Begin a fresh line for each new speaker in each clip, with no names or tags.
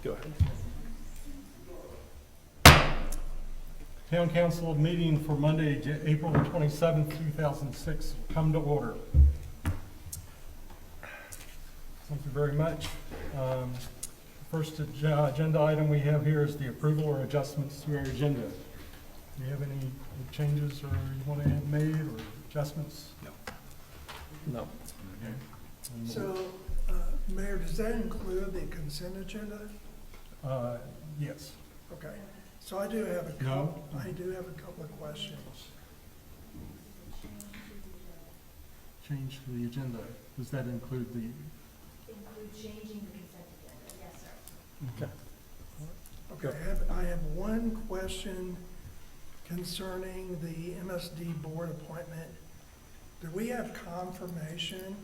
Go ahead.
Town Council meeting for Monday, April 27th, 2006, come to order. Thank you very much. First agenda item we have here is the approval or adjustments to our agenda. Do you have any changes or you want to have made or adjustments?
No.
Okay.
So, Mayor, does that include the consent agenda?
Yes.
Okay, so I do have a
No.
couple, I do have a couple of questions.
Change to the agenda. Does that include the?
Include changing the consent agenda, yes, sir.
Okay, I have one question concerning the MSD board appointment. Do we have confirmation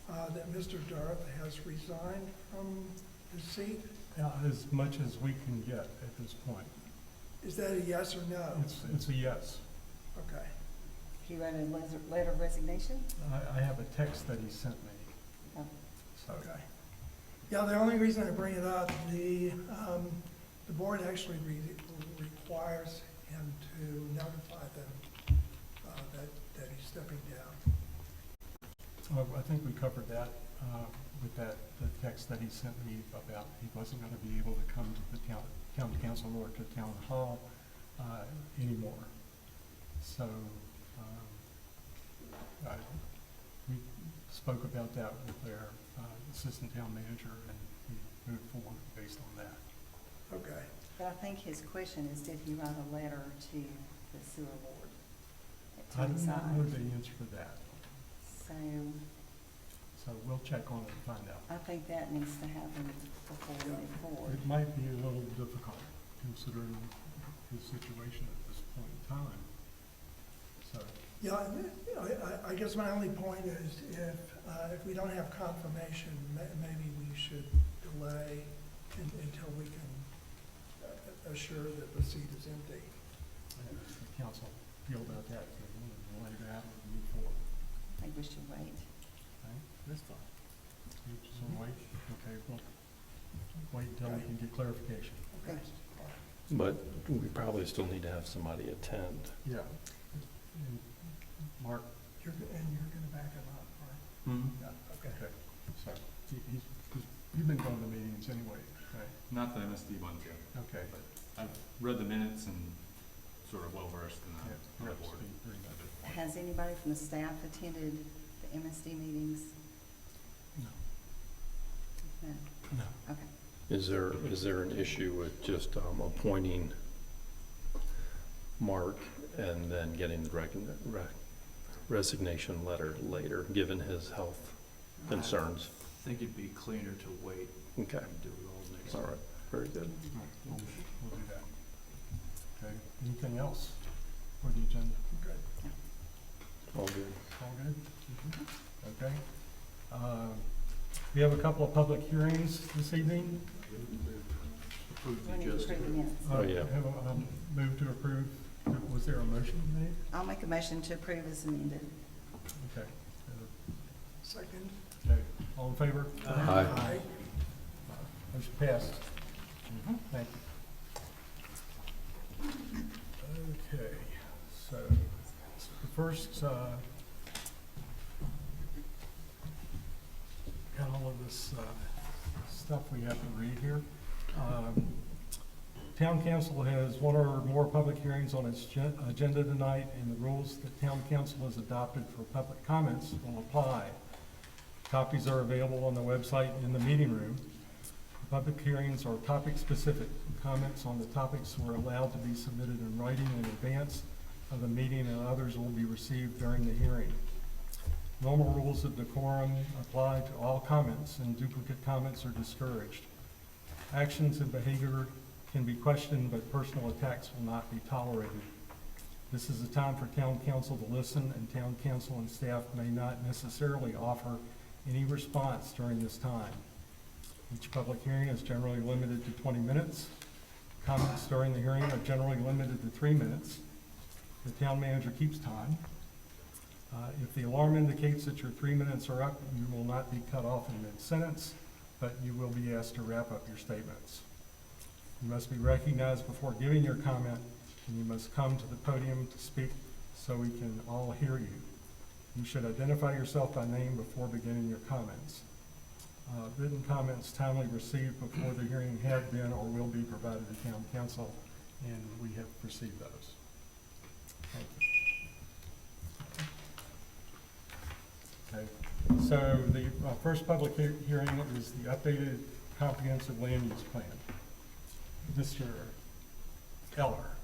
that Mr. Darth has resigned from his seat?
As much as we can get at this point.
Is that a yes or no?
It's a yes.
Okay,
He wrote a letter of resignation?
I have a text that he sent me.
Oh.
So,
okay. Yeah, the only reason I bring it up, the board actually requires him to notify them that he's stepping down.
I think we covered that with the text that he sent me about he wasn't going to be able to come to the town council or to town hall anymore. So we spoke about that with their assistant town manager, and we moved forward based on that.
Okay,
But I think his question is, did he write a letter to the sewer board
I
to
don't know
decide?
the answer to that,
So
so we'll check on it and find out.
I think that needs to happen before we move forward.
It might be a little difficult considering his situation at this point in time. So,
yeah, I guess my only point is if we don't have confirmation, maybe we should delay until we can assure that the seat is empty.
and if the council feel about that, so we'll lay that and move forward.
I think we should wait.
Okay? That's fine. So wait, okay, well, wait until we can get clarification.
Okay.
But we probably still need to have somebody attend.
Yeah. And Mark?
And you're gonna back him up, right?
Yeah. Okay. So, you've been going to meetings anyway, right?
Not the MSD ones yet.
Okay.
I've read the minutes and sort of well versed in
Yeah,
the
you're
board.
up to speed pretty much.
Has anybody from the staff attended the MSD meetings?
No.
No.
No.
Okay.
Is there an issue with just appointing Mark and then getting the resignation letter later, given his health concerns?
I think it'd be cleaner to wait
Okay,
and do it all next.
all right, very good.
All right, we'll do that. Okay, anything else for the agenda?
Good.
All good.
All good? Okay. We have a couple of public hearings this evening.
Approve
We
the
need to approve the
adjustment.
minutes.
Oh, yeah.
Have a move to approve. Was there a motion made?
I'll make a motion to approve as amended.
Okay.
Second?
Okay, all in favor?
Aye.
Aye.
Motion passed. Thank you. Okay, so the first, got all of this stuff we have to read here. Town Council has one or more public hearings on its agenda tonight, and the rules that Town Council has adopted for public comments will apply. Copies are available on the website in the meeting room. Public hearings are topic-specific. Comments on the topics were allowed to be submitted in writing in advance of the meeting, and others will be received during the hearing. Normal rules of decorum apply to all comments, and duplicate comments are discouraged. Actions and behavior can be questioned, but personal attacks will not be tolerated. This is a time for Town Council to listen, and Town Council and staff may not necessarily offer any response during this time. Each public hearing is generally limited to 20 minutes. Comments during the hearing are generally limited to 3 minutes. The town manager keeps time. If the alarm indicates that your 3 minutes are up, you will not be cut off in mid-sentence, but you will be asked to wrap up your statements. You must be recognized before giving your comment, and you must come to the podium to speak so we can all hear you. You should identify yourself by name before beginning your comments. Written comments timely received before the hearing have been or will be provided to town council, and we have received those. Thank you. Okay, so the first public hearing is the updated comprehensive land use plan. Mr. Eller.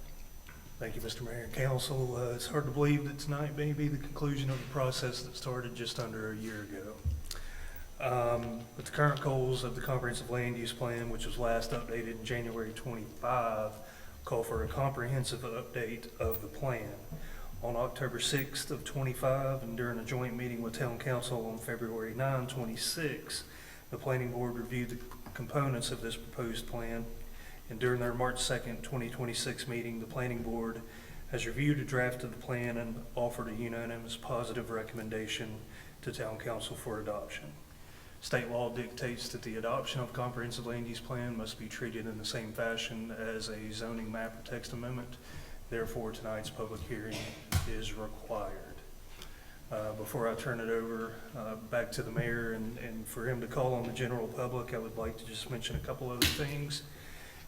Thank you, Mr. Mayor and Council. It's hard to believe that tonight may be the conclusion of the process that started just under a year ago. But the current goals of the comprehensive land use plan, which was last updated in January 25, call for a comprehensive update of the plan. On October 6th of 25, and during a joint meeting with Town Council on February 9, 26, the Planning Board reviewed the components of this proposed plan. And during their March 2nd, 2026 meeting, the Planning Board has reviewed a draft of the plan and offered a unanimous positive recommendation to Town Council for adoption. State law dictates that the adoption of comprehensive land use plan must be treated in the same fashion as a zoning map or text amendment. Therefore, tonight's public hearing is required. Before I turn it over back to the mayor and for him to call on the general public, I would like to just mention a couple other things.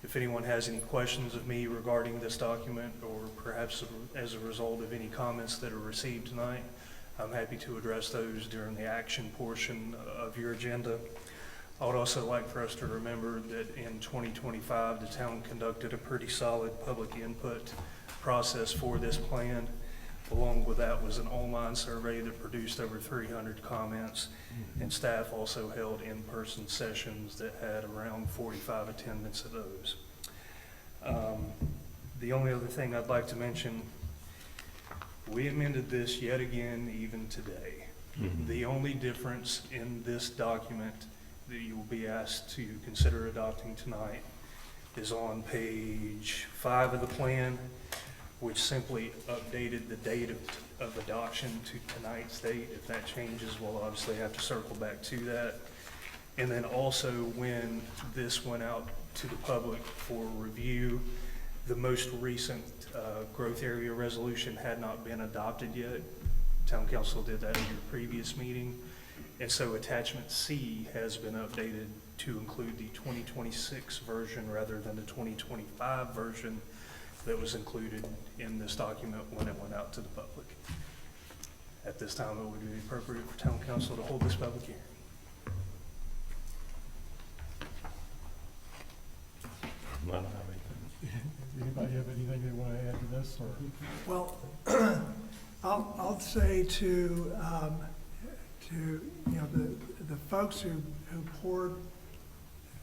If anyone has any questions of me regarding this document, or perhaps as a result of any comments that are received tonight, I'm happy to address those during the action portion of your agenda. I would also like for us to remember that in 2025, the town conducted a pretty solid public input process for this plan. Along with that was an online survey that produced over 300 comments, and staff also held in-person sessions that had around 45 attendance of those. The only other thing I'd like to mention, we amended this yet again even today. The only difference in this document that you will be asked to consider adopting tonight is on page 5 of the plan, which simply updated the date of adoption to tonight's date. If that changes, we'll obviously have to circle back to that. And then also when this went out to the public for review, the most recent growth area resolution had not been adopted yet. Town Council did that in your previous meeting. And so attachment C has been updated to include the 2026 version rather than the 2025 version that was included in this document when it went out to the public. At this time, it would be appropriate for Town Council to hold this public hearing.
I don't have anything.
Anybody have anything they want to add to this, or?
Well, I'll say to the folks who poured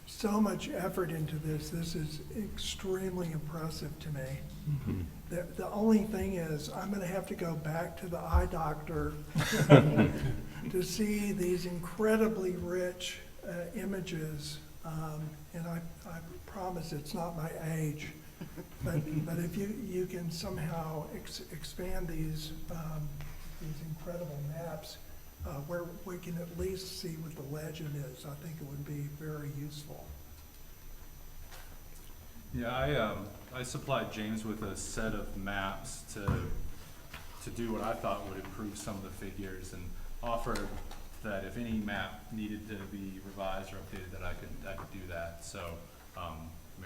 so much effort into this is extremely impressive to me. The only thing is, I'm gonna have to go back to the eye doctor to see these incredibly rich images, and I promise it's not my age. But if you can somehow expand these incredible maps, where we can at least see what the legend is, I think it would be very useful.
Yeah, I supplied James with a set of maps to do what I thought would improve some of the figures, and offered that if any map needed to be revised or updated, that I could do that. So,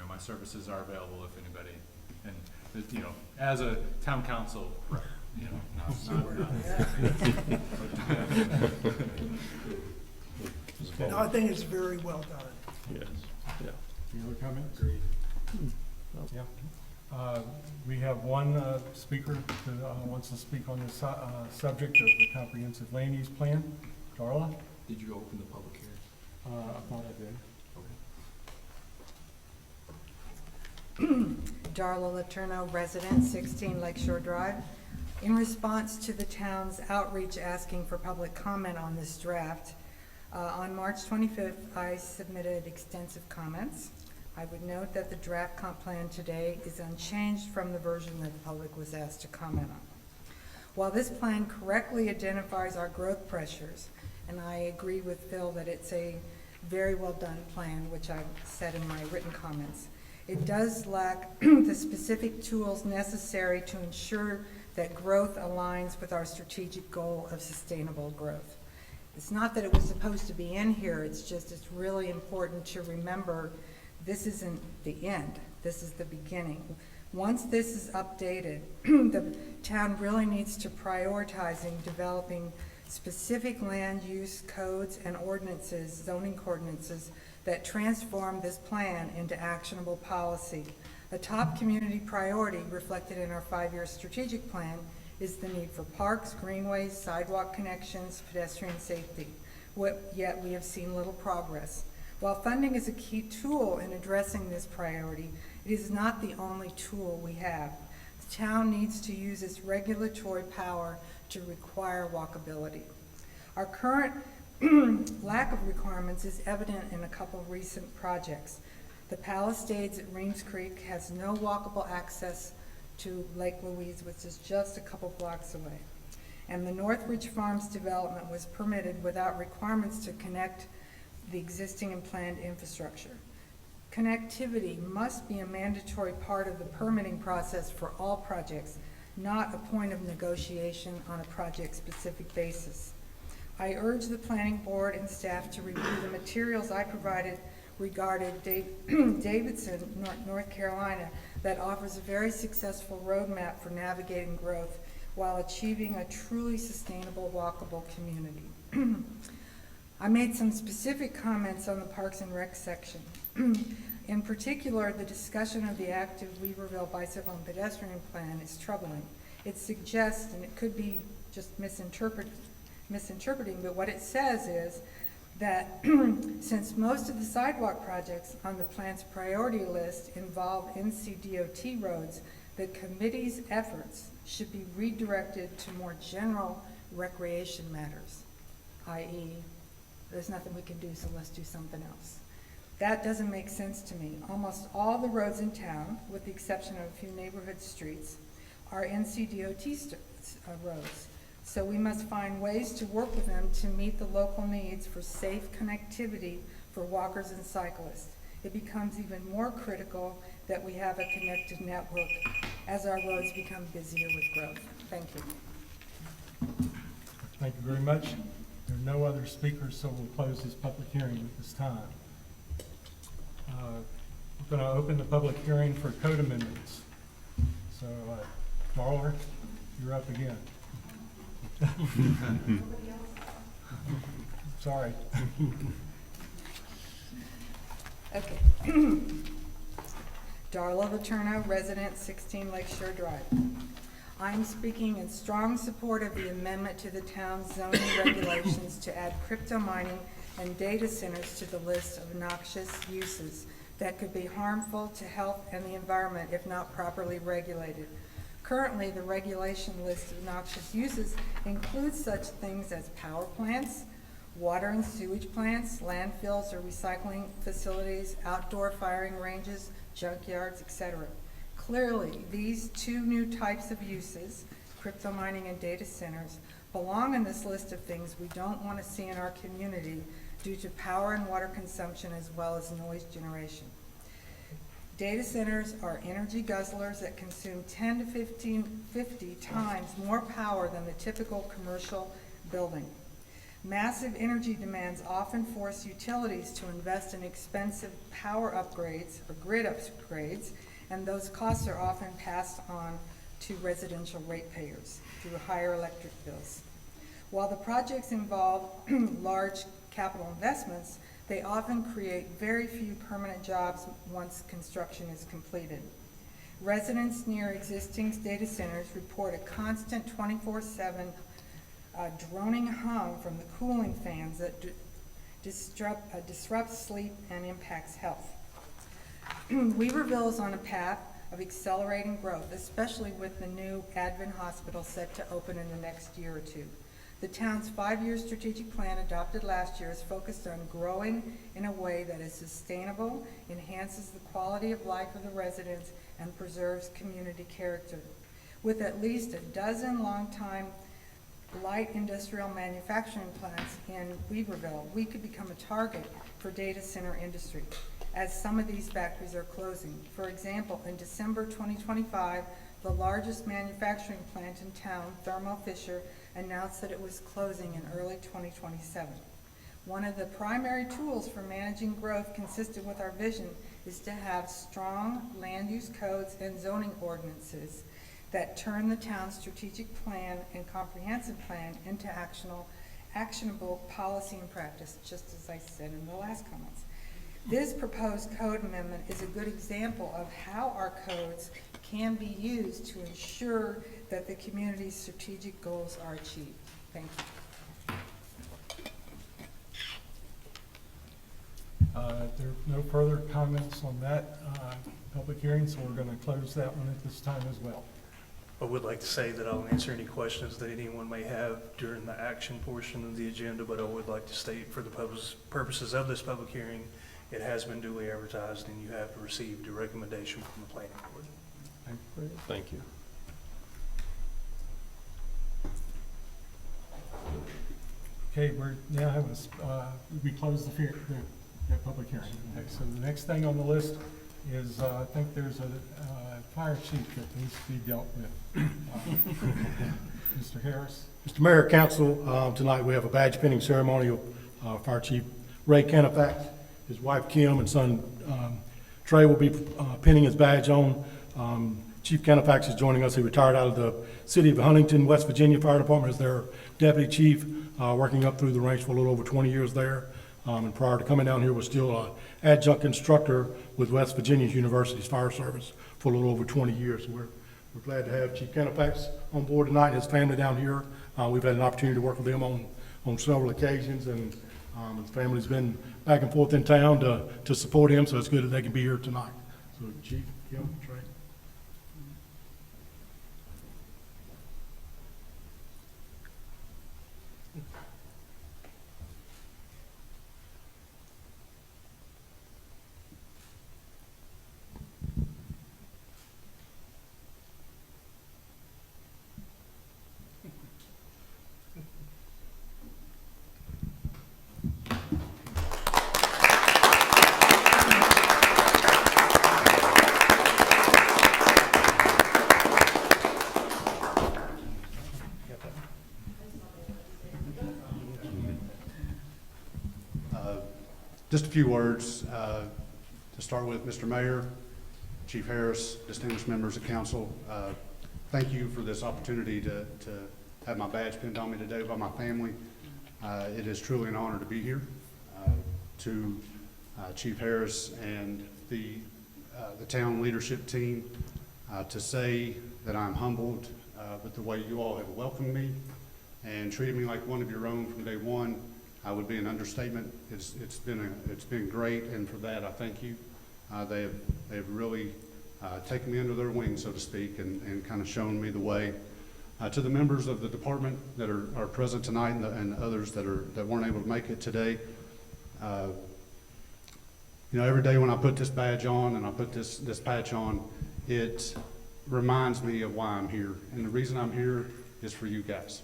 my services are available if anybody, and as a town council rep,
No, I think it's very well done.
Yes, yeah.
Any other comments? Yeah. We have one speaker that wants to speak on the subject of the comprehensive land use plan. Darla?
Did you open the public hearing?
I thought I did.
Darla Letourneau, resident, 16 Lakeshore Drive. In response to the town's outreach asking for public comment on this draft, on March 25th, I submitted extensive comments. I would note that the draft comp plan today is unchanged from the version that the public was asked to comment on. While this plan correctly identifies our growth pressures, and I agree with Phil that it's a very well done plan, which I've said in my written comments, It does lack the specific tools necessary to ensure that growth aligns with our strategic goal of sustainable growth. It's not that it was supposed to be in here, it's just it's really important to remember this isn't the end, this is the beginning. Once this is updated, the town really needs to prioritizing developing specific land use codes and ordinances, zoning ordinances, that transform this plan into actionable policy. A top community priority reflected in our 5-year strategic plan is the need for parks, greenways, sidewalk connections, pedestrian safety. Yet we have seen little progress. While funding is a key tool in addressing this priority, it is not the only tool we have. The town needs to use its regulatory power to require walkability. Our current lack of requirements is evident in a couple of recent projects. The Palisades at Reams Creek has no walkable access to Lake Louise, which is just a couple blocks away. And the Northridge Farms development was permitted without requirements to connect the existing and planned infrastructure. Connectivity must be a mandatory part of the permitting process for all projects, not a point of negotiation on a project-specific basis. I urge the planning board and staff to review the materials I provided regarding Davidson, North Carolina, that offers a very successful roadmap for navigating growth while achieving a truly sustainable, walkable community. I made some specific comments on the Parks and Rec section. In particular, the discussion of the active Weaverville bicycle and pedestrian plan is troubling. It suggests, and it could be just misinterpreting, but what it says is that since most of the sidewalk projects on the plan's priority list involve NCDOT roads, the committee's efforts should be redirected to more general recreation matters, i.e., there's nothing we can do, so let's do something else. That doesn't make sense to me. Almost all the roads in town, with the exception of a few neighborhood streets, are NCDOT roads. So we must find ways to work with them to meet the local needs for safe connectivity for walkers and cyclists. It becomes even more critical that we have a connected network as our roads become busier with growth. Thank you.
Thank you very much. There are no other speakers, so we'll close this public hearing at this time. We're going to open the public hearing for code amendments. So, Marler, you're up again. Sorry.
Okay. Darla Letourneau, resident 16 Lakeshore Drive. I'm speaking in strong support of the amendment to the town's zoning regulations to add crypto mining and data centers to the list of noxious uses that could be harmful to health and the environment if not properly regulated. Currently, the regulation list of noxious uses includes such things as power plants, water and sewage plants, landfills or recycling facilities, outdoor firing ranges, junkyards, etc. Clearly, these two new types of uses, crypto mining and data centers, belong in this list of things we don't want to see in our community due to power and water consumption as well as noise generation. Data centers are energy guzzlers that consume 10 to 50 times more power than the typical commercial building. Massive energy demands often force utilities to invest in expensive power upgrades or grid upgrades, and those costs are often passed on to residential ratepayers through higher electric bills. While the projects involve large capital investments, they often create very few permanent jobs once construction is completed. Residents near existing data centers report a constant 24/7 droning hum from the cooling fans that disrupts sleep and impacts health. Weaverville is on a path of accelerating growth, especially with the new Advent Hospital set to open in the next year or two. The town's 5-year strategic plan adopted last year is focused on growing in a way that is sustainable, enhances the quality of life of the residents, and preserves community character. With at least a dozen long-time light industrial manufacturing plants in Weaverville, we could become a target for data center industry. as some of these factories are closing. For example, in December 2025, the largest manufacturing plant in town, Thermo Fisher, announced that it was closing in early 2027. One of the primary tools for managing growth consistent with our vision is to have strong land use codes and zoning ordinances that turn the town's strategic plan and comprehensive plan into actionable policy and practice, just as I said in the last comments. This proposed code amendment is a good example of how our codes can be used to ensure that the community's strategic goals are achieved. Thank you.
There are no further comments on that public hearing, so we're going to close that one at this time as well.
I would like to say that I'll answer any questions that anyone may have during the action portion of the agenda, but I would like to state for the purposes of this public hearing, it has been duly advertised and you have received a recommendation from the planning board.
Thank you.
Okay, we're now having, we close the public hearing. Okay, so the next thing on the list is, I think there's a fire chief that needs to be dealt with. Mr. Harris?
Mr. Mayor, Council, tonight we have a badge pinning ceremony of Fire Chief Ray Canifax. His wife Kim and son Trey will be pinning his badge on. Chief Canifax is joining us. He retired out of the city of Huntington, West Virginia Fire Department as their deputy chief, working up through the ranks for a little over 20 years there. And prior to coming down here was still an adjunct instructor with West Virginia University's Fire Service for a little over 20 years. So we're glad to have Chief Canifax on board tonight and his family down here. We've had an opportunity to work with them on several occasions, and his family's been back and forth in town to support him, so it's good that they can be here tonight. So Chief, Kim, Trey.
Just a few words to start with. Mr. Mayor, Chief Harris, distinguished members of council, thank you for this opportunity to have my badge pinned on me today by my family. It is truly an honor to be here. To Chief Harris and the town leadership team, to say that I'm humbled with the way you all have welcomed me and treated me like one of your own from day one would be an understatement. It's been great, and for that I thank you. They have really taken me under their wing, so to speak, and kind of shown me the way. To the members of the department that are present tonight and others that weren't able to make it today, you know, every day when I put this badge on and I put this patch on, it reminds me of why I'm here, and the reason I'm here is for you guys.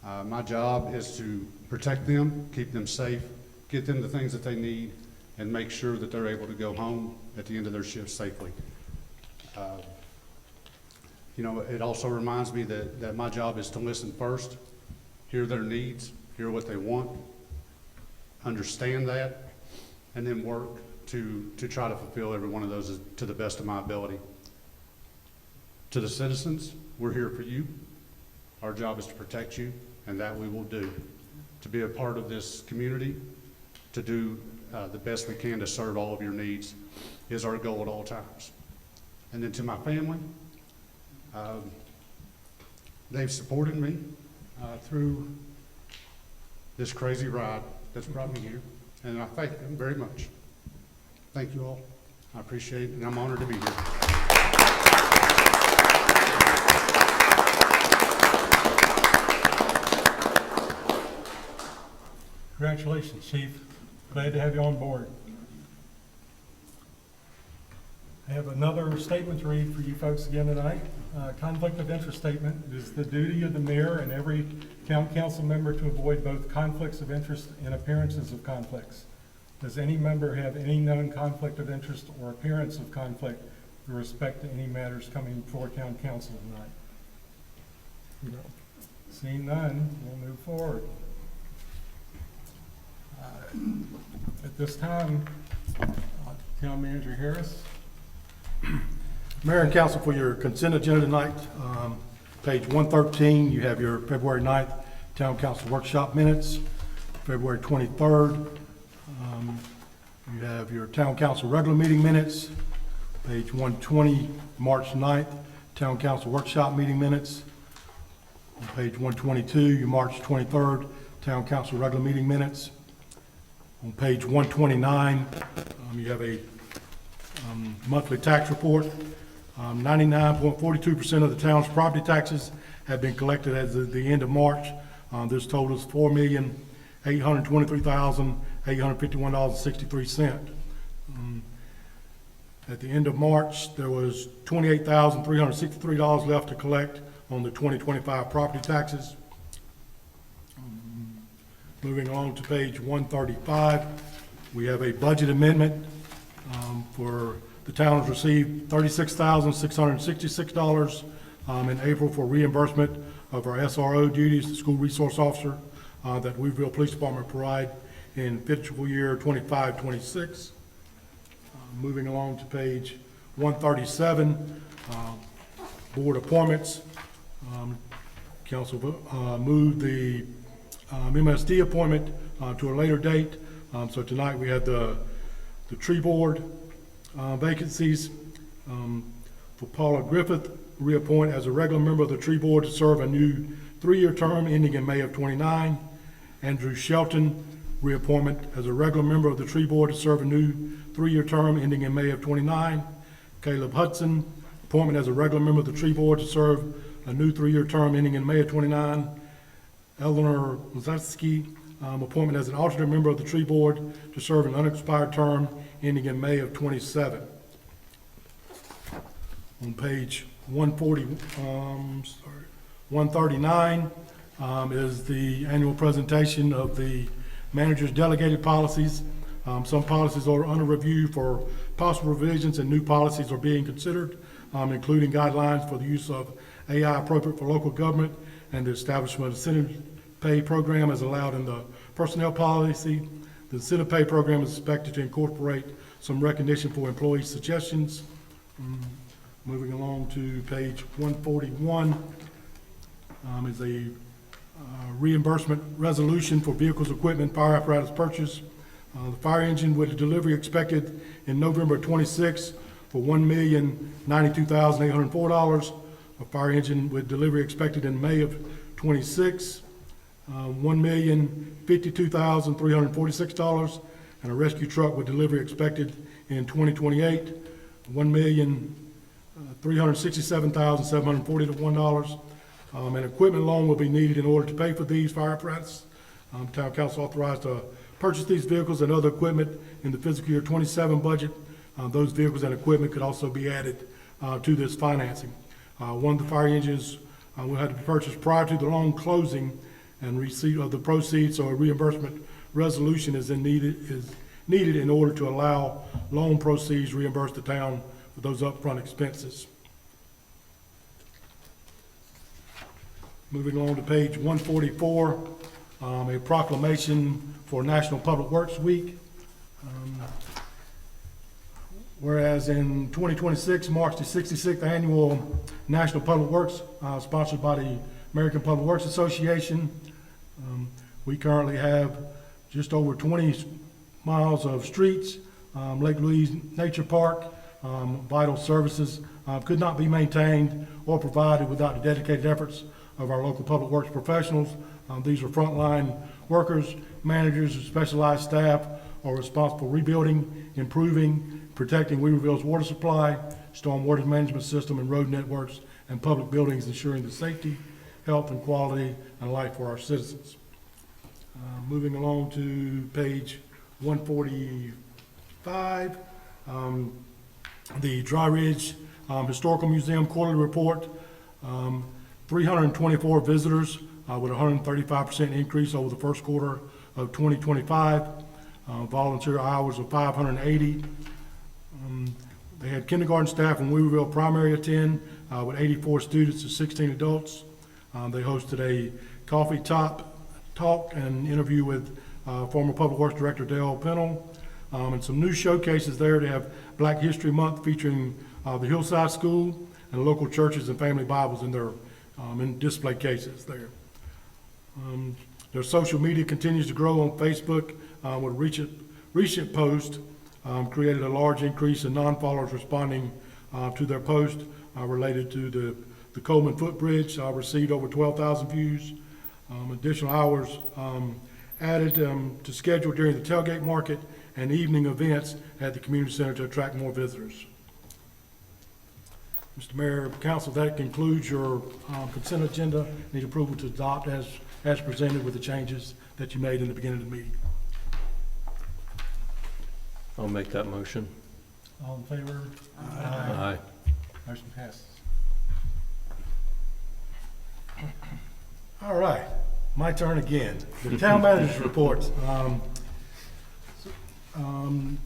My job is to protect them, keep them safe, get them the things that they need, and make sure that they're able to go home at the end of their shift safely. You know, it also reminds me that my job is to listen first, hear their needs, hear what they want, understand that, and then work to try to fulfill every one of those to the best of my ability. To the citizens, we're here for you. Our job is to protect you, and that we will do. To be a part of this community, to do the best we can to serve all of your needs is our goal at all times. And then to my family, they've supported me through this crazy ride that's brought me here, and I thank them very much. Thank you all. I appreciate it, and I'm honored to be here.
Congratulations, Chief. Glad to have you on board. I have another statement to read for you folks again tonight. Conflict of interest statement. It is the duty of the mayor and every town council member to avoid both conflicts of interest and appearances of conflicts. Does any member have any known conflict of interest or appearance of conflict with respect to any matters coming before town council tonight? Seeing none, we'll move forward. At this time, Town Manager Harris.
Mayor and council, for your consent agenda tonight, page 113, you have your February 9th Town Council Workshop minutes. February 23rd, you have your Town Council regular meeting minutes. Page 120, March 9th, Town Council Workshop meeting minutes. On page 122, your March 23rd, Town Council regular meeting minutes. On page 129, you have a monthly tax report. 99.42% of the town's property taxes have been collected as of the end of March. This totals $4,823,851.63. At the end of March, there was $28,363 left to collect on the 2025 property taxes. Moving on to page 135, we have a budget amendment for the town has received $36,666 in April for reimbursement of our SRO duties, the school resource officer, that Weaverville Police Department provide in fiscal year 25-26. Moving along to page 137, board appointments. Council moved the MSD appointment to a later date. So tonight we had the tree board vacancies. For Paula Griffith, reappoint as a regular member of the tree board to serve a new 3-year term ending in May of 29. Andrew Shelton, reappointment as a regular member of the tree board to serve a new 3-year term ending in May of 29. Caleb Hudson, appointment as a regular member of the tree board to serve a new 3-year term ending in May of 29. Eleanor Lazetsky, appointment as an alternate member of the tree board to serve an unexpired term ending in May of 27. On page 139 is the annual presentation of the manager's delegated policies. Some policies are under review for possible revisions, and new policies are being considered, including guidelines for the use of AI appropriate for local government and the establishment of incentive pay program as allowed in the personnel policy. The incentive pay program is expected to incorporate some recognition for employee suggestions. Moving along to page 141 is a reimbursement resolution for vehicles, equipment, fire apparatus purchase. The fire engine with a delivery expected in November 26 for $1,092,804. A fire engine with delivery expected in May of 26, $1,052,346, and a rescue truck with delivery expected in 2028, $1,367,741. An equipment loan will be needed in order to pay for these fire apparatus. Town council authorized to purchase these vehicles and other equipment in the fiscal year 27 budget. Those vehicles and equipment could also be added to this financing. One of the fire engines will have to be purchased prior to the loan closing and receipt of the proceeds, so a reimbursement resolution is needed in order to allow loan proceeds reimburse the town for those upfront expenses. Moving on to page 144, a proclamation for National Public Works Week. Whereas in 2026 marks the 66th annual National Public Works, sponsored by the American Public Works Association. We currently have just over 20 miles of streets. Lake Louise Nature Park, vital services could not be maintained or provided without the dedicated efforts of our local public works professionals. These are frontline workers, managers, and specialized staff are responsible for rebuilding, improving, protecting Weaverville's water supply, storm water management system, and road networks and public buildings, ensuring the safety, health, and quality and life for our citizens. Moving along to page 145, the Dry Ridge Historical Museum quarterly report. 324 visitors with a 135% increase over the first quarter of 2025. Volunteer hours of 580. They had kindergarten staff in Weaverville primary attend with 84 students and 16 adults. They hosted a coffee talk and interview with former Public Works Director Dale Pennell. And some new showcases there. They have Black History Month featuring the Hillside School and local churches and family Bibles in their in display cases there. Their social media continues to grow on Facebook with recent post created a large increase in non-followers responding to their post related to the Coleman Footbridge. Received over 12,000 views. Additional hours added to schedule during the tailgate market and evening events at the community center to attract more visitors. Mr. Mayor, Council, that concludes your consent agenda. Need approval to adopt as presented with the changes that you made in the beginning of the meeting.
I'll make that motion.
All in favor?
Aye.
Motion passes.
All right, my turn again. The town manager's report.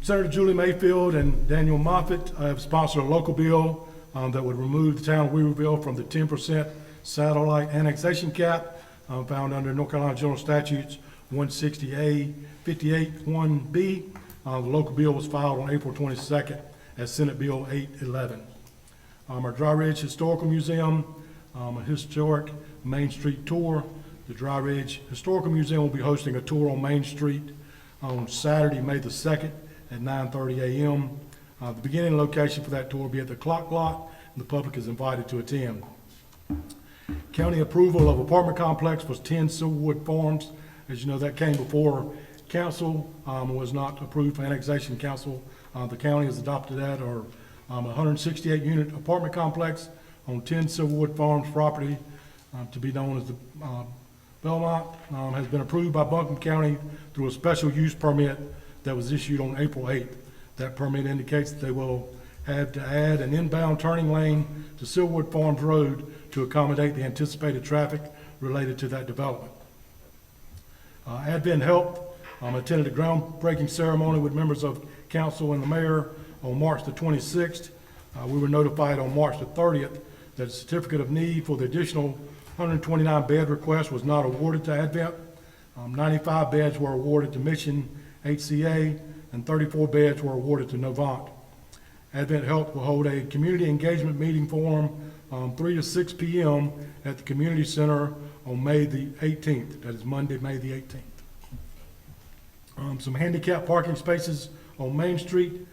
Senator Julie Mayfield and Daniel Moffitt have sponsored a local bill that would remove the town of Weaverville from the 10% satellite annexation cap found under North Carolina General Statutes 160A 58(1)B. The local bill was filed on April 22nd as Senate Bill 811. Our Dry Ridge Historical Museum, a historic Main Street tour. The Dry Ridge Historical Museum will be hosting a tour on Main Street on Saturday, May the 2nd at 9:30 a.m. The beginning location for that tour will be at the Clock Lot, and the public is invited to attend. County approval of apartment complex was 10 Silverwood Farms. As you know, that came before council, was not approved for annexation council. The county has adopted that, or 168 unit apartment complex on 10 Silverwood Farms property, to be known as the Belmont, has been approved by Buncombe County through a special use permit that was issued on April 8th. That permit indicates that they will have to add an inbound turning lane to Silverwood Farms Road to accommodate the anticipated traffic related to that development. Advent Health attended a groundbreaking ceremony with members of council and the mayor on March the 26th. We were notified on March the 30th that a certificate of need for the additional 129 bed request was not awarded to Advent. 95 beds were awarded to Mission HCA and 34 beds were awarded to Novant. Advent Health will hold a community engagement meeting forum 3 to 6 p.m. at the community center on May the 18th. That is Monday, May the 18th. Some handicap parking spaces on Main Street.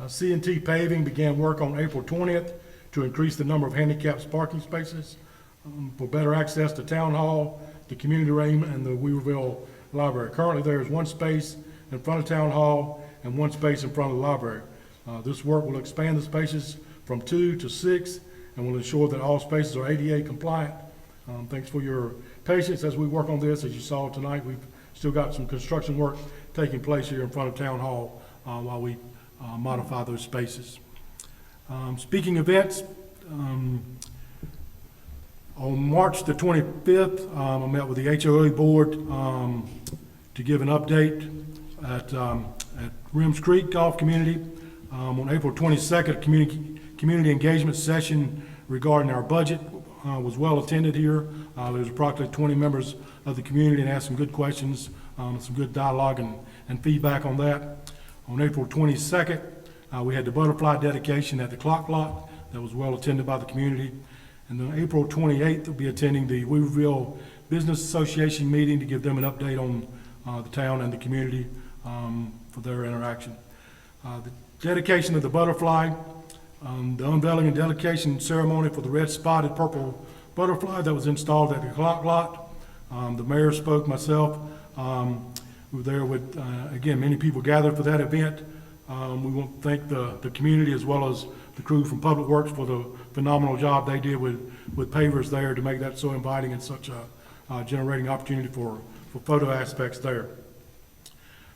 C&T Paving began work on April 20th to increase the number of handicapped parking spaces for better access to Town Hall, the community room, and the Weaverville Library. Currently, there is one space in front of Town Hall and one space in front of the library. This work will expand the spaces from 2 to 6 and will ensure that all spaces are ADA compliant. Thanks for your patience as we work on this. As you saw tonight, we've still got some construction work taking place here in front of Town Hall while we modify those spaces. Speaking events, on March the 25th, I met with the HOA board to give an update at Rims Creek Golf Community. On April 22nd, a community engagement session regarding our budget was well attended here. There was approximately 20 members of the community and asked some good questions, some good dialogue and feedback on that. On April 22nd, we had the butterfly dedication at the Clock Lot that was well attended by the community. And then April 28th, we'll be attending the Weaverville Business Association meeting to give them an update on the town and the community for their interaction. The dedication of the butterfly, the unveiling and dedication ceremony for the red spotted purple butterfly that was installed at the Clock Lot. The mayor spoke, myself. We were there with, again, many people gathered for that event. We want to thank the community as well as the crew from Public Works for the phenomenal job they did with pavers there to make that so inviting and such a generating opportunity for photo aspects there.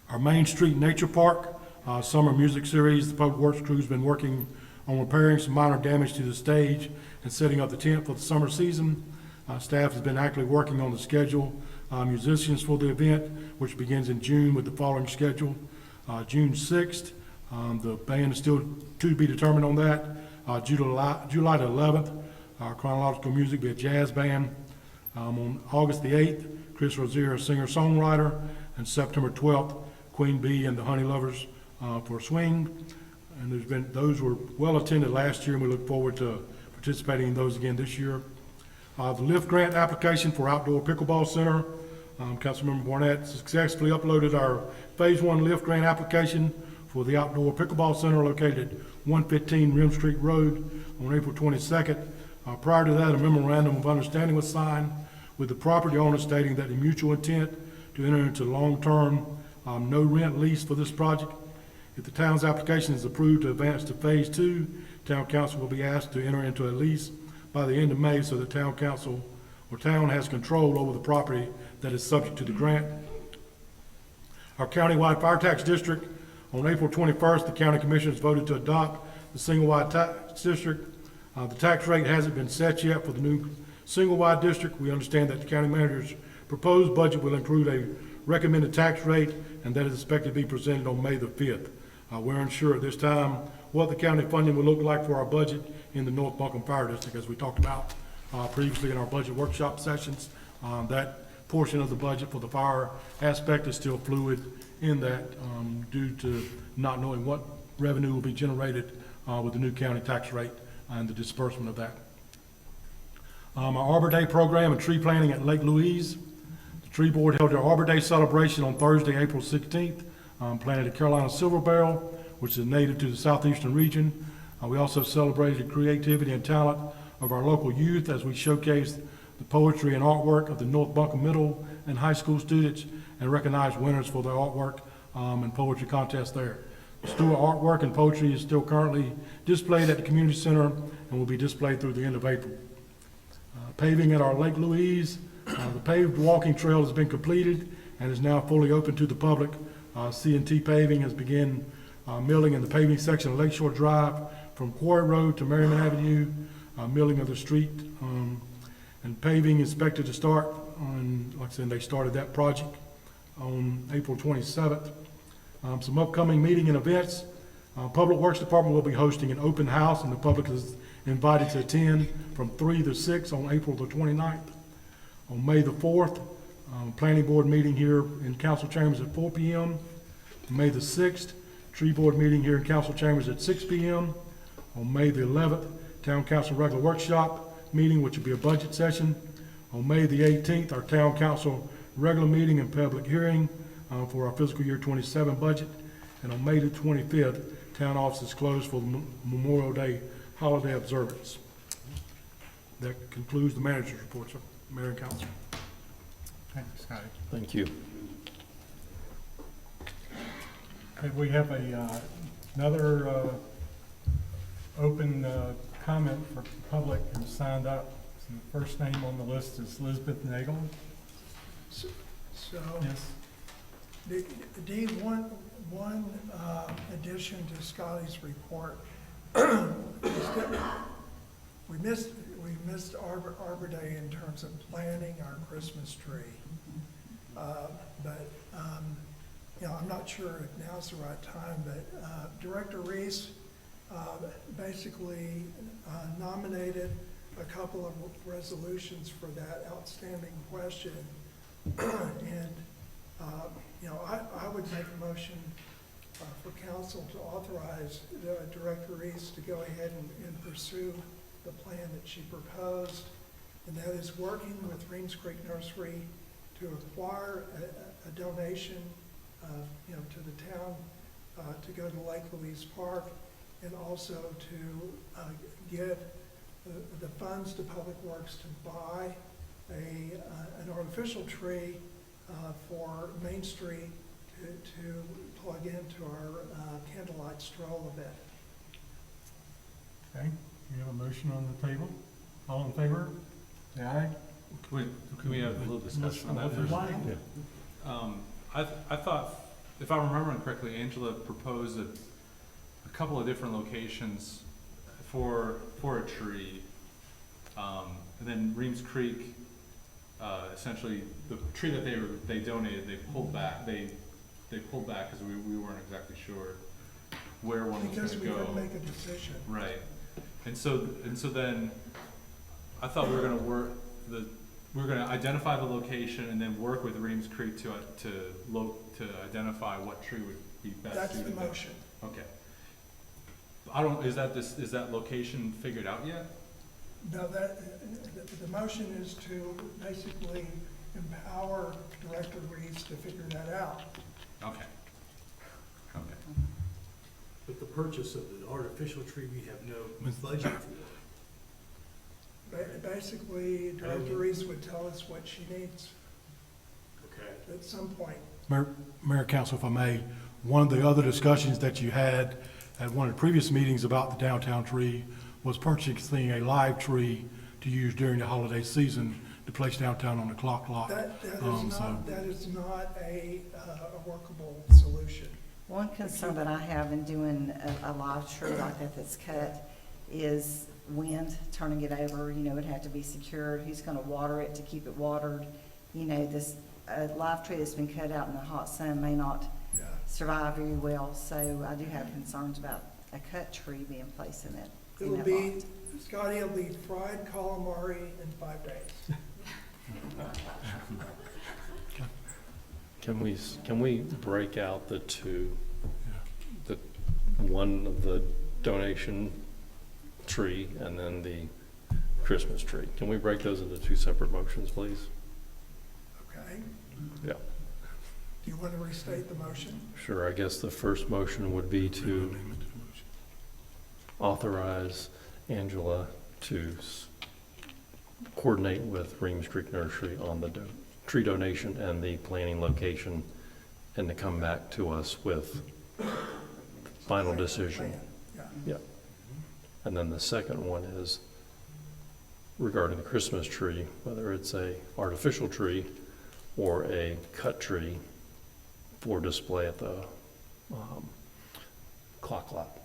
Our Main Street Nature Park summer music series, the Public Works crew's been working on repairing some minor damage to the stage and setting up the tent for the summer season. Staff has been actively working on the schedule, musicians for the event, which begins in June with the following schedule. June 6th. The band is still to be determined on that. July the 11th, Chronological Music will be a jazz band. On August the 8th, Chris Rozier, singer-songwriter, and September 12th, Queen Bee and the Honey Lovers for swing. And those were well attended last year, and we look forward to participating in those again this year. The LIFT grant application for outdoor pickleball center. Councilmember Barnett successfully uploaded our Phase 1 LIFT grant application for the outdoor pickleball center located at 115 Rim Street Road on April 22nd. Prior to that, a memorandum of understanding was signed with the property owner stating that the mutual intent to enter into long-term no rent lease for this project. If the town's application is approved to advance to Phase 2, town council will be asked to enter into a lease by the end of May so the town council or town has control over the property that is subject to the grant. Our countywide fire tax district, on April 21st, the county commissioners voted to adopt the single-wide tax district. The tax rate hasn't been set yet for the new single-wide district. We understand that the county manager's proposed budget will include a recommended tax rate, and that is expected to be presented on May the 5th. We're unsure at this time what the county funding will look like for our budget in the North Buncombe Fire District, as we talked about previously in our budget workshop sessions. That portion of the budget for the fire aspect is still fluid in that due to not knowing what revenue will be generated with the new county tax rate and the disbursement of that. Our Arbor Day program and tree planting at Lake Louise. The tree board held their Arbor Day celebration on Thursday, April 16th. Planted a Carolina silver barrel, which is native to the southeastern region. We also celebrated the creativity and talent of our local youth as we showcased the poetry and artwork of the North Buncombe Middle and High School students and recognized winners for their artwork and poetry contest there. The Stewart artwork and poetry is still currently displayed at the community center and will be displayed through the end of April. Paving at our Lake Louise, the paved walking trail has been completed and is now fully open to the public. C&T Paving has begun milling in the paving section of Lakeshore Drive from Quarry Road to Merriman Avenue, milling of the street, and paving is expected to start on, like I said, they started that project on April 27th. Some upcoming meeting and events. Public Works Department will be hosting an open house, and the public is invited to attend from 3 to 6 on April the 29th. On May the 4th, Planning Board meeting here in Council Chambers at 4 p.m. May the 6th, Tree Board meeting here in Council Chambers at 6 p.m. On May the 11th, Town Council regular workshop meeting, which will be a budget session. On May the 18th, our Town Council regular meeting and public hearing for our fiscal year 27 budget. And on May the 25th, Town office is closed for the Memorial Day holiday observance. That concludes the manager's report, sir. Mayor and Council.
Thank you, Scotty.
Thank you.
Okay, we have another open comment for the public who signed up. So the first name on the list is Elizabeth Nagel.
So,
Yes.
Dee, one addition to Scotty's report. We missed Arbor Day in terms of planting our Christmas tree. You know, I'm not sure if now's the right time, but Director Reese basically nominated a couple of resolutions for that outstanding question. And, you know, I would make a motion for council to authorize Director Reese to go ahead and pursue the plan that she proposed, and that is working with Reams Creek Nursery to acquire a donation, you know, to the town to go to Lake Louise Park, and also to give the funds to Public Works to buy an artificial tree for Main Street to plug into our candlelight stroll event.
Okay, we have a motion on the table. All in favor? Say aye.
Can we have a little discussion on that
If you
first?
like.
I thought, if I'm remembering correctly, Angela proposed a couple of different locations for a tree. And then Reams Creek, essentially, the tree that they donated, they pulled back. They they pulled back because we weren't exactly sure where one was
Because
gonna
we
go.
couldn't make a decision.
Right, and so then, I thought we were gonna we were gonna identify the location and then work with Reems Creek to identify what tree would be best
That's the
suited.
motion.
Okay. Is that location figured out yet?
No, the motion is to basically empower Director Reeves to figure that out.
Okay. Okay.
But the purchase of the artificial tree, we have no budget for.
Basically, Director Reeves would tell us what she needs
Okay.
at some point.
Mayor, Council, if I may, one of the other discussions that you had at one of the previous meetings about the downtown tree was purchasing a live tree to use during the holiday season to place downtown on the clock lot.
That is not a workable solution.
One concern that I have in doing a live tree like that that's cut is wind, turning it over, you know, it'd have to be secured. Who's gonna water it to keep it watered? You know, a live tree that's been cut out in the hot sun may not
Yeah.
survive very well, so I do have concerns about a cut tree being placed in that
It'll
lot.
be, Scotty, it'll be fried calamari in 5 days.
Can we break out the two? The one of the donation tree and then the Christmas tree. Can we break those into two separate motions, please?
Okay?
Yeah.
Do you want to restate the motion?
Sure, I guess the first motion would be to authorize Angela to coordinate with Reems Creek Nursery on the tree donation and the planting location, and to come back to us with final decision.
Yeah.
Yeah. And then the second one is regarding the Christmas tree, whether it's a artificial tree or a cut tree for display at the clock lot.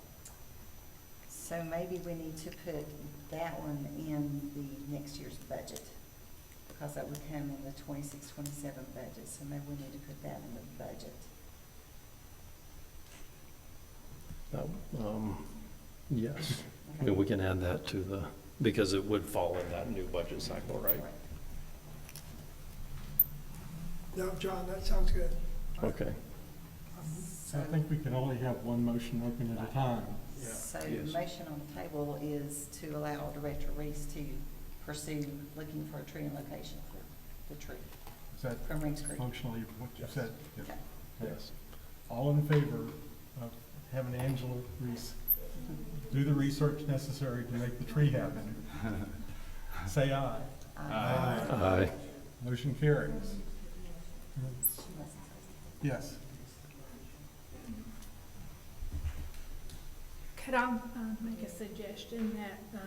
So maybe we need to put that one in the next year's budget, because that would come in the 26-27 budget, so maybe we need to put that in the budget.
Yes, I mean, we can add that to the, because it would fall in that new budget cycle, right?
No, John, that sounds good.
Okay,
I think we can only have one motion open at a time.
So
Yes.
the motion on the table is to allow Director Reese to pursue looking for a tree and location for the tree
Is that
from Reeves Creek.
functionally what you said?
Okay.
yes.
All in favor of having Angela Reese do the research necessary to make the tree happen? Say aye.
Aye.
Motion carries. Yes.
Could I make a suggestion that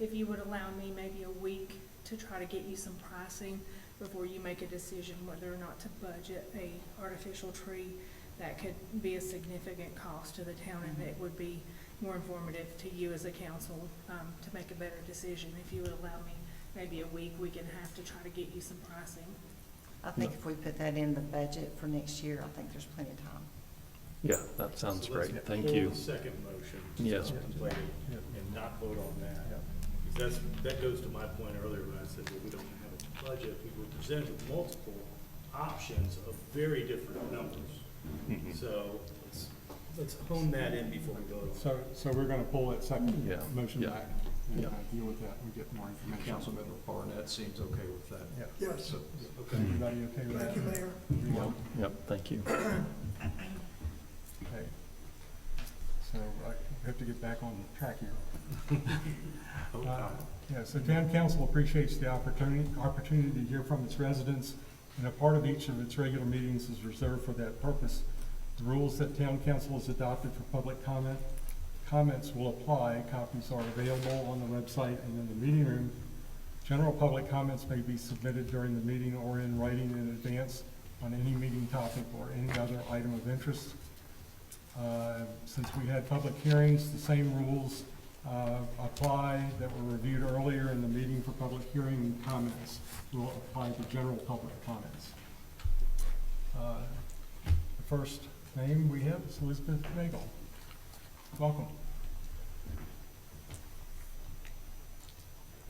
if you would allow me maybe a week to try to get you some pricing before you make a decision whether or not to budget a artificial tree, that could be a significant cost to the town, and it would be more informative to you as a council to make a better decision. If you would allow me maybe a week, we can have to try to get you some pricing.
I think if we put that in the budget for next year, I think there's plenty of time.
Yeah, that sounds
So let's
great. Thank
pull
you.
the second motion.
Yes.
Contemplate it and not vote on that. Because that goes to my point earlier when I said, well, we don't have a budget. We were presented with multiple options of very different numbers. So let's hone that in before we vote on it.
So we're gonna pull that second
Yeah,
motion
yeah,
back and
yeah.
deal with that. We get more information.
Councilmember Barnett seems okay with that.
Yeah.
Yes.
So, okay.
Everybody okay with that?
Thank you, Mayor.
Yep, yep, thank you.
Okay. So I have to get back on track here. Yeah, so town council appreciates the opportunity to hear from its residents, and a part of each of its regular meetings is reserved for that purpose. The rules that town council has adopted for public comments will apply. Copies are available on the website and in the meeting room. General public comments may be submitted during the meeting or in writing in advance on any meeting topic or any other item of interest. Since we had public hearings, the same rules apply that were reviewed earlier in the meeting for public hearing comments will apply to general public comments. The The first name we have is Elizabeth Nagel. Welcome.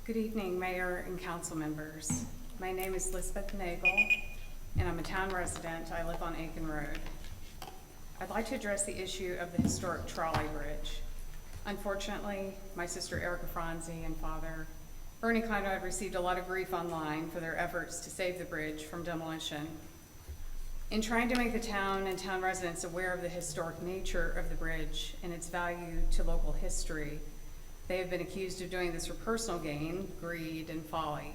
Good evening, Mayor and council members. My name is Lisbeth Nagel, and I'm a town resident. I live on Aiken Road. I'd like to address the issue of the historic trolley bridge. Unfortunately, my sister Erica Franzi and father Bernie Conrad received a lot of grief online for their efforts to save the bridge from demolition. In trying to make the town and town residents aware of the historic nature of the bridge and its value to local history, they have been accused of doing this for personal gain, greed, and folly.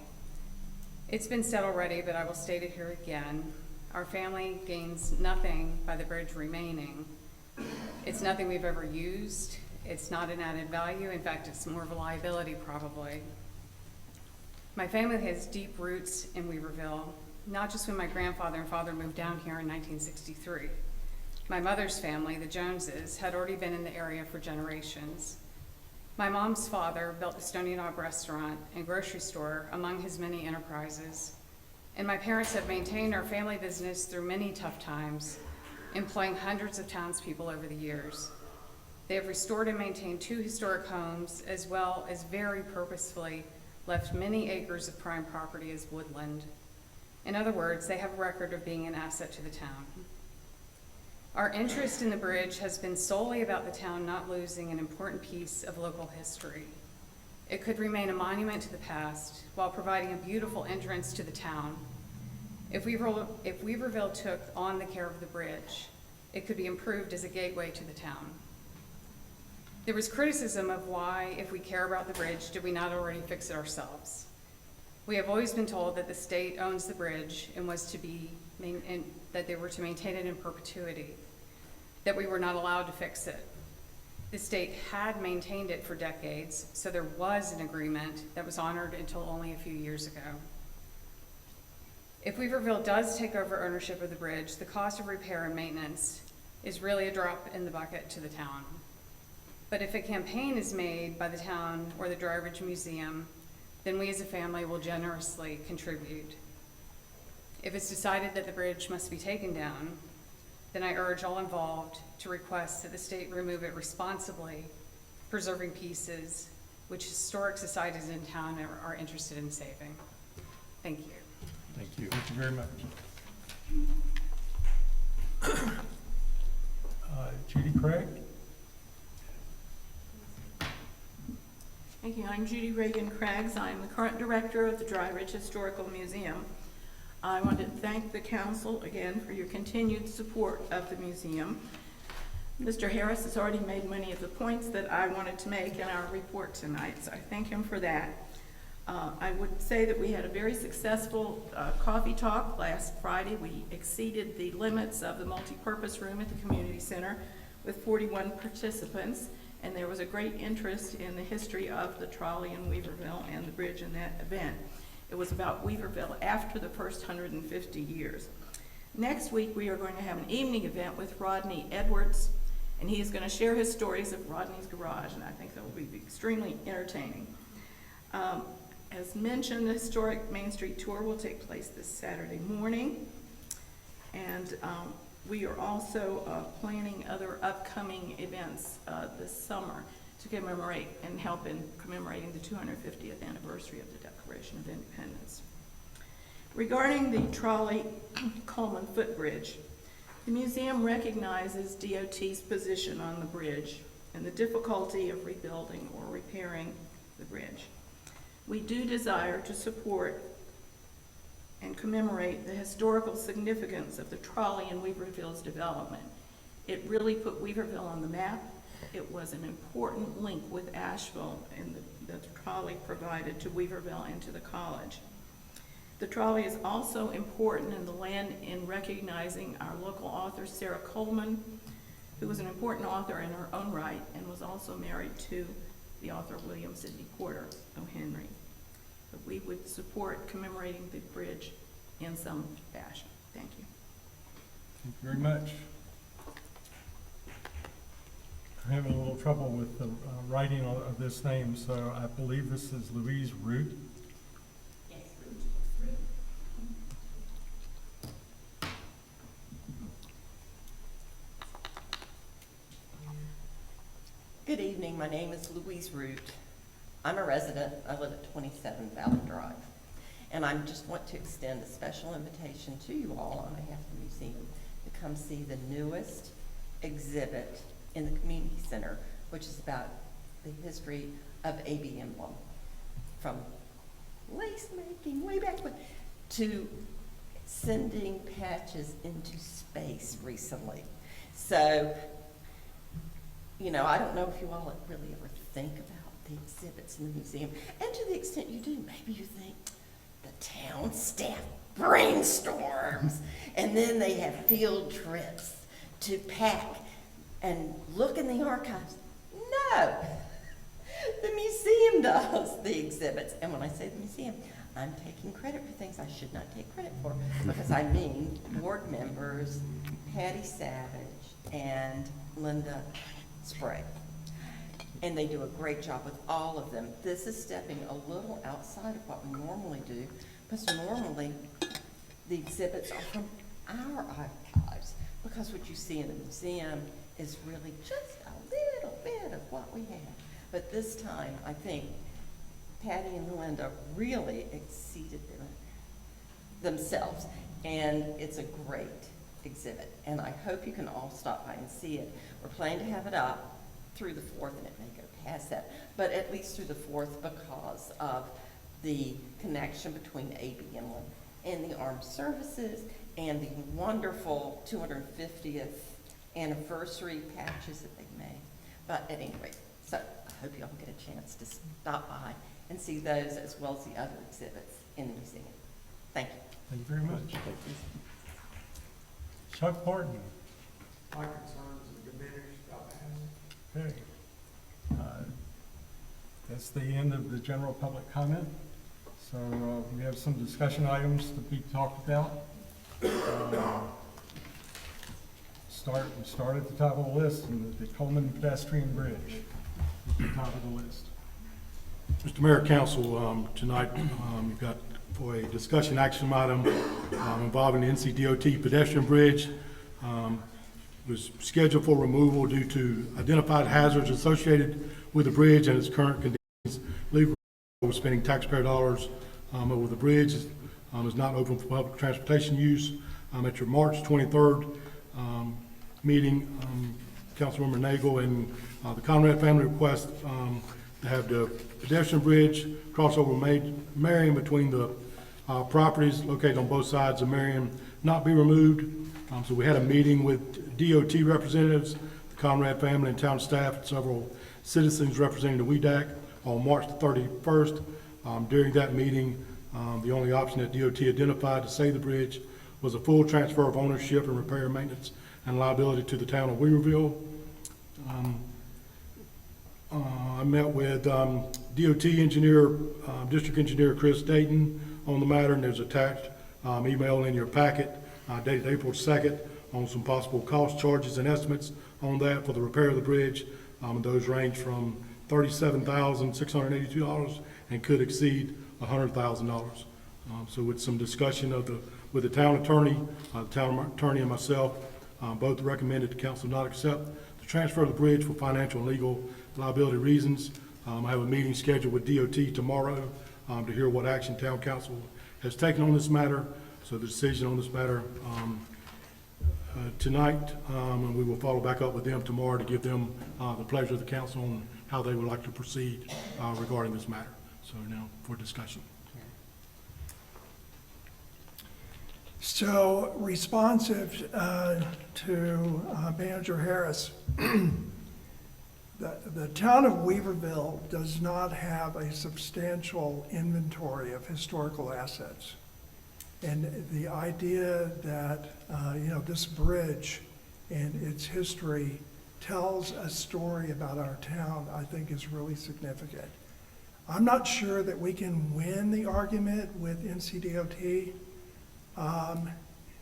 It's been said already, but I will state it here again. Our family gains nothing by the bridge remaining. It's nothing we've ever used. It's not an added value. In fact, it's more of a liability, probably. My family has deep roots in Weaverville, not just when my grandfather and father moved down here in 1963. My mother's family, the Joneses, had already been in the area for generations. My mom's father built the Stony Knob restaurant and grocery store among his many enterprises. And my parents have maintained our family business through many tough times, employing hundreds of townspeople over the years. They have restored and maintained 2 historic homes, as well as very purposefully left many acres of prime property as woodland. In other words, they have a record of being an asset to the town. Our interest in the bridge has been solely about the town not losing an important piece of local history. It could remain a monument to the past while providing a beautiful entrance to the town. If Weaverville took on the care of the bridge, it could be improved as a gateway to the town. There was criticism of why, if we care about the bridge, did we not already fix it ourselves? We have always been told that the state owns the bridge and that they were to maintain it in perpetuity, that we were not allowed to fix it. The state had maintained it for decades, so there was an agreement that was honored until only a few years ago. If Weaverville does take over ownership of the bridge, the cost of repair and maintenance is really a drop in the bucket to the town. But if a campaign is made by the town or the Dry Ridge Museum, then we as a family will generously contribute. If it's decided that the bridge must be taken down, then I urge all involved to request that the state remove it responsibly, preserving pieces which historic societies in town are interested in saving. Thank you.
Thank you. Thank you very much. Judy Craig?
Thank you. I'm Judy Reagan Craggs. I'm the current director of the Dry Ridge Historical Museum. I want to thank the council again for your continued support of the museum. Mr. Harris has already made many of the points that I wanted to make in our report tonight, so I thank him for that. I would say that we had a very successful coffee talk last Friday. We exceeded the limits of the multi-purpose room at the community center with 41 participants. And there was a great interest in the history of the trolley in Weaverville and the bridge in that event. It was about Weaverville after the first 150 years. Next week, we are going to have an evening event with Rodney Edwards, and he is going to share his stories of Rodney's Garage, and I think that will be extremely entertaining. As mentioned, the historic Main Street tour will take place this Saturday morning, and we are also planning other upcoming events this summer to commemorate and help in commemorating the 250th anniversary of the Declaration of Independence. Regarding the trolley Coleman footbridge, the museum recognizes DOT's position on the bridge and the difficulty of rebuilding or repairing the bridge. We do desire to support and commemorate the historical significance of the trolley in Weaverville's development. It really put Weaverville on the map. It was an important link with Asheville and that the trolley provided to Weaverville and to the college. The trolley is also important in the land in recognizing our local author, Sarah Coleman, who was an important author in her own right and was also married to the author William Sidney Porter O'Henry. But we would support commemorating the bridge in some fashion. Thank you.
Thank you very much. I'm having a little trouble with the writing of this name, so I believe this is Louise Root.
Yes.
Good evening, my name is Louise Root. I'm a resident, I live at 27 Valley Drive. And I just want to extend a special invitation to you all on behalf of the museum to come see the newest exhibit in the community center, which is about the history of A.B. Emblem, from lace making way back when to sending patches into space recently. So, you know, I don't know if you all really ever think about the exhibits in the museum, and to the extent you do, maybe you think the town staff brainstorms, and then they have field trips to pack and look in the archives. No, the museum does the exhibits, and when I say the museum, I'm taking credit for things I should not take credit for, because I mean board members Patty Savage and Linda Sprague. And they do a great job with all of them. This is stepping a little outside of what we normally do, because normally the exhibits are from our archives, because what you see in the museum is really just a little bit of what we have. But this time, I think Patty and Linda really exceeded themselves, and it's a great exhibit, and I hope you can all stop by and see it. We're planning to have it up through the 4th, and it may go past that, but at least through the 4th, because of the connection between A.B. Emblem and the armed services and the wonderful 250th anniversary patches that they made. But at any rate, so I hope you all get a chance to stop by and see those as well as the other exhibits in the museum. Thank you.
Thank you very much. Chuck Parton.
My concerns are diminished, I've asked.
Okay. That's the end of the general public comment. So we have some discussion items to be talked about. Start at the top of the list, and the Coleman pedestrian bridge is the top of the list.
Mr. Mayor, Council, tonight you've got for a discussion action item involving the NCDOT pedestrian bridge. Was scheduled for removal due to identified hazards associated with the bridge and its current conditions. Legal spending taxpayer dollars over the bridge is not open for public transportation use. At your March 23rd meeting, Councilmember Nagel and the Conrad family request to have the pedestrian bridge crossover Marion between the properties located on both sides of Marion not be removed. So we had a meeting with DOT representatives, the Conrad family and town staff, and several citizens representing the WEDAC on March the 31st. During that meeting, the only option that DOT identified to save the bridge was a full transfer of ownership and repair, maintenance, and liability to the town of Weaverville. I met with DOT engineer, District Engineer Chris Dayton on the matter, and there's attached email in your packet dated April 2nd on some possible cost charges and estimates on that for the repair of the bridge. And those range from $37,682 and could exceed $100,000. So with some discussion with the town attorney and myself, both recommended the council not accept the transfer of the bridge for financial and legal liability reasons. I have a meeting scheduled with DOT tomorrow to hear what action town council has taken on this matter. So the decision on this matter tonight, and we will follow back up with them tomorrow to give them the pleasure of the council on how they would like to proceed regarding this matter. So now for discussion.
So responsive to Manager Harris, the town of Weaverville does not have a substantial inventory of historical assets. And the idea that, this bridge and its history tells a story about our town, I think is really significant. I'm not sure that we can win the argument with NCDOT.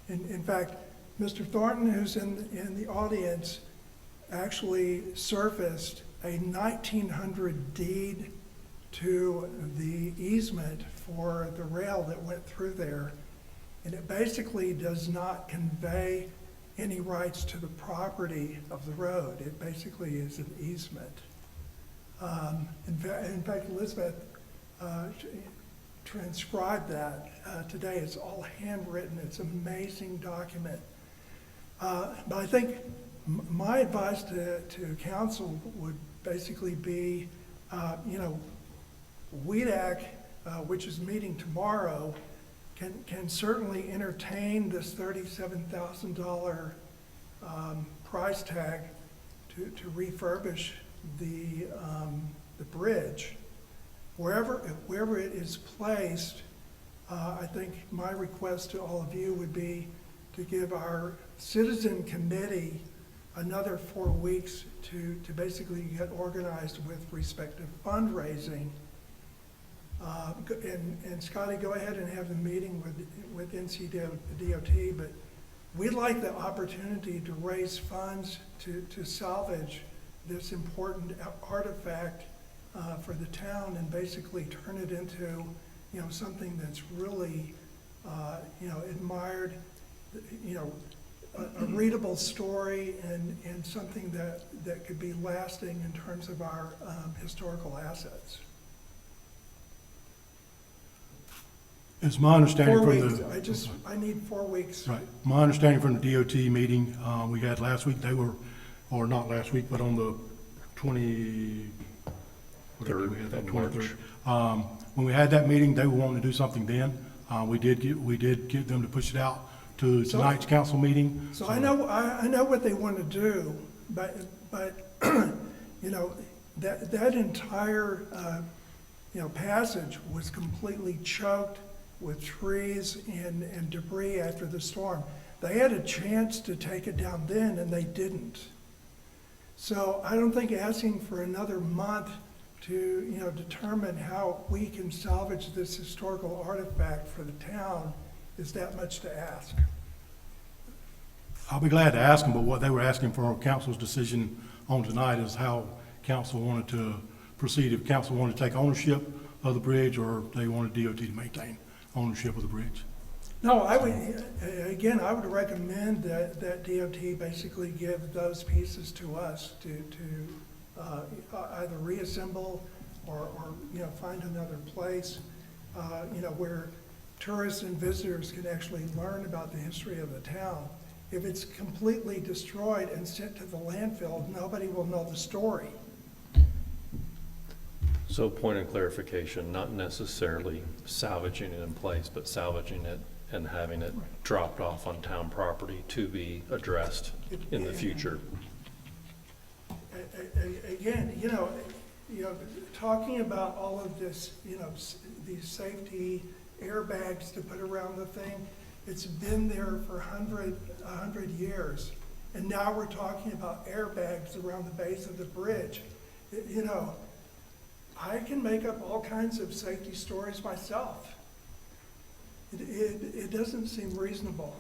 In fact, Mr. Thornton, who's in the audience, actually surfaced a 1900 deed to the easement for the rail that went through there. And it basically does not convey any rights to the property of the road. It basically is an easement. In fact, Elizabeth transcribed that today. It's all handwritten. It's an amazing document. But I think my advice to council would basically be, WEDAC, which is meeting tomorrow, can certainly entertain this $37,000 price tag to refurbish the bridge. Wherever it is placed, I think my request to all of you would be to give our citizen committee another 4 weeks to basically get organized with respect to fundraising. And Scotty, go ahead and have the meeting with NCDOT, but we'd like the opportunity to raise funds to salvage this important artifact for the town and basically turn it into, something that's really, admired, a readable story and something that could be lasting in terms of our historical assets.
It's my understanding
4
from
weeks.
the.
I need 4 weeks.
Right. My understanding from the DOT meeting we had last week, they were, or not last week, but on the 23rd, when we had that meeting, they were wanting to do something then. We did get them to push it out to tonight's council meeting.
So I know what they want to do, but that entire passage was completely choked with trees and debris after the storm. They had a chance to take it down then, and they didn't. So I don't think asking for another month to determine how we can salvage this historical artifact for the town is that much to ask.
I'll be glad to ask them, but what they were asking for council's decision on tonight is how council wanted to proceed. If council wanted to take ownership of the bridge, or if they wanted DOT to maintain ownership of the bridge.
No, I would recommend that DOT basically give those pieces to us to either reassemble or find another place, where tourists and visitors can actually learn about the history of the town. If it's completely destroyed and sent to the landfill, nobody will know the story.
So point of clarification, not necessarily salvaging it in place, but salvaging it and having it dropped off on town property to be addressed in the future.
Again, talking about all of this, these safety airbags to put around the thing, it's been there for 100 years. And now we're talking about airbags around the base of the bridge. I can make up all kinds of safety stories myself. It doesn't seem reasonable.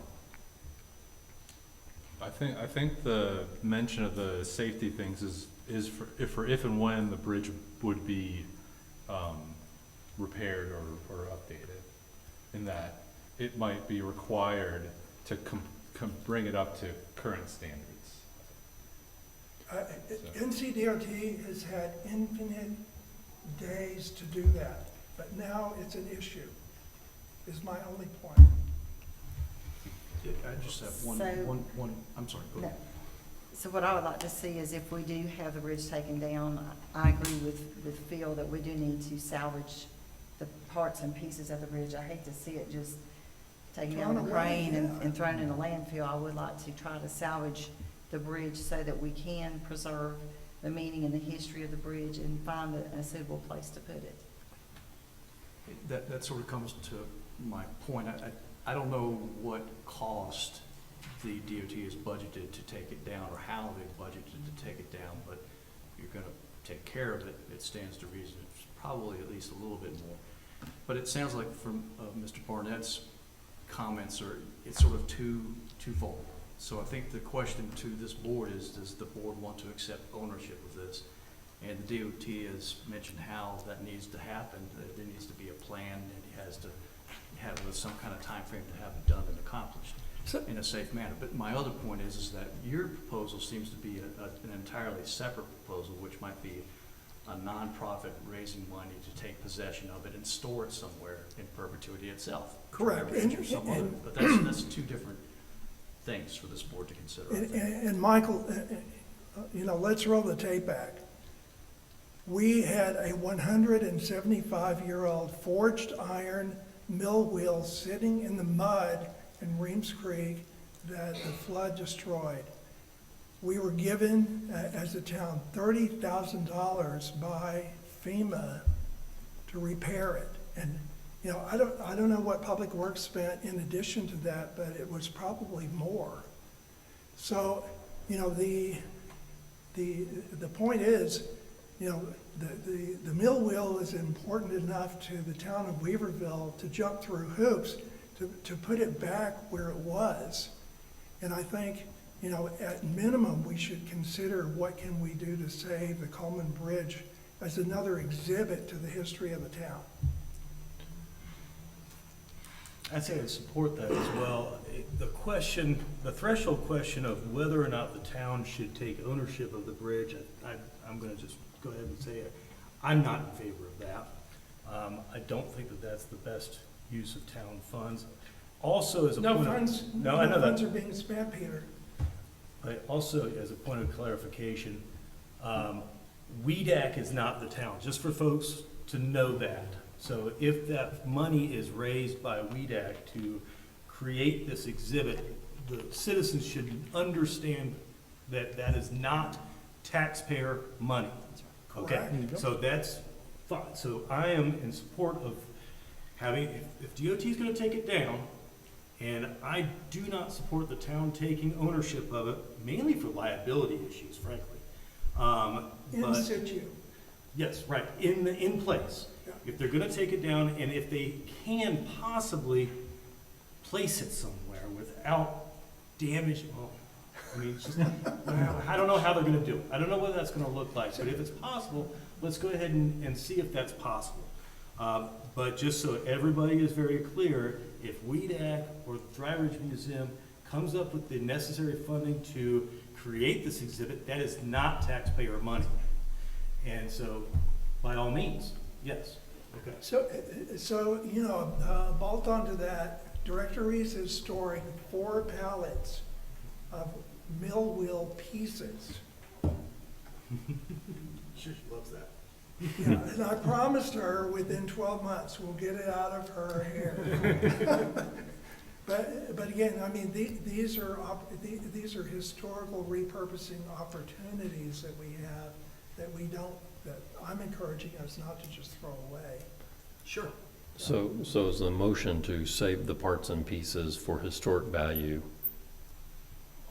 I think the mention of the safety things is for if and when the bridge would be repaired or updated, in that it might be required to bring it up to current standards.
NCDOT has had infinite days to do that, but now it's an issue, is my only point.
I just have one,
So-
I'm sorry, go
No.
ahead.
So what I would like to see is if we do have the bridge taken down, I agree with Phil that we do need to salvage the parts and pieces of the bridge. I hate to see it just taken down
Thrown
the
away,
crane
yeah.
and thrown in a landfill. I would like to try to salvage the bridge so that we can preserve the meaning and the history of the bridge and find a suitable place to put it.
That sort of comes to my point. I don't know what cost the DOT has budgeted to take it down, or how they budgeted to take it down, but you're gonna take care of it, it stands to reason it's probably at least a little bit more. But it sounds like from Mr. Barnett's comments it's sort of twofold. So I think the question to this board is, does the board want to accept ownership of this? And the DOT has mentioned how that needs to happen. There needs to be a plan, and he has to have some kind of time frame to have it done and accomplished in a safe manner. But my other point is that your proposal seems to be an entirely separate proposal, which might be
a nonprofit raising money to take possession of it and store it somewhere in perpetuity itself.
Correct.
Or some other, but that's two different things for this board to consider, I think.
And Michael, let's roll the tape back. We had a 175-year-old forged iron mill wheel sitting in the mud in Reems Creek that the flood destroyed. We were given, as a town, $30,000 by FEMA to repair it. And, I don't know what Public Works spent in addition to that, but it was probably more. So, the point is, the mill wheel is important enough to the town of Weaverville to jump through hoops to put it back where it was. And I think, at minimum, we should consider what can we do to save the Coleman Bridge as another exhibit to the history of the town.
I'd say I'd support that as well. The threshold question of whether or not the town should take ownership of the bridge, I'm gonna just go ahead and say it. I'm not in favor of that. I don't think that that's the best use of town funds. Also, as a point of... No, I know that.
Funds are being spent, Peter.
But also, as a point of clarification, WEDAC is not the town, just for folks to know that. So if that money is raised by WEDAC to create this exhibit, the citizens should understand that that is not taxpayer money. Okay? So that's fine. So I am in support of having, if DOT is going to take it down, and I do not support the town taking ownership of it, mainly for liability issues, frankly.
In situ.
Yes, right, in place.
Yeah.
If they're gonna take it down, and if they can possibly place it somewhere without damage, it's just, I don't know how they're gonna do it. I don't know what that's gonna look like, but if it's possible, let's go ahead and see if that's possible. But just so everybody is very clear, if WEDAC or the Dry Ridge Museum comes up with the necessary funding to create this exhibit, that is not taxpayer money. And so, by all means, yes. Okay.
So bolt onto that, Director Reese is storing 4 pallets of mill wheel pieces.
She loves that.
And I promised her within 12 months, we'll get it out of her hair. But again, these are historical repurposing opportunities that we have that I'm encouraging us not to just throw away.
Sure.
So is the motion to save the parts and pieces for historic value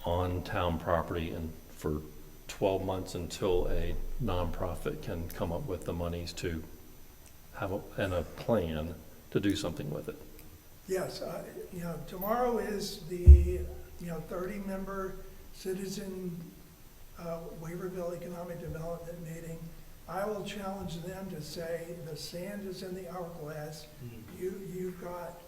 on town property and for 12 months until a nonprofit can come up with the monies to have a plan to do something with it?
Yes, tomorrow is the 30-member citizen Waverville Economic Development meeting. I will challenge them to say the sand is in the hourglass. You've got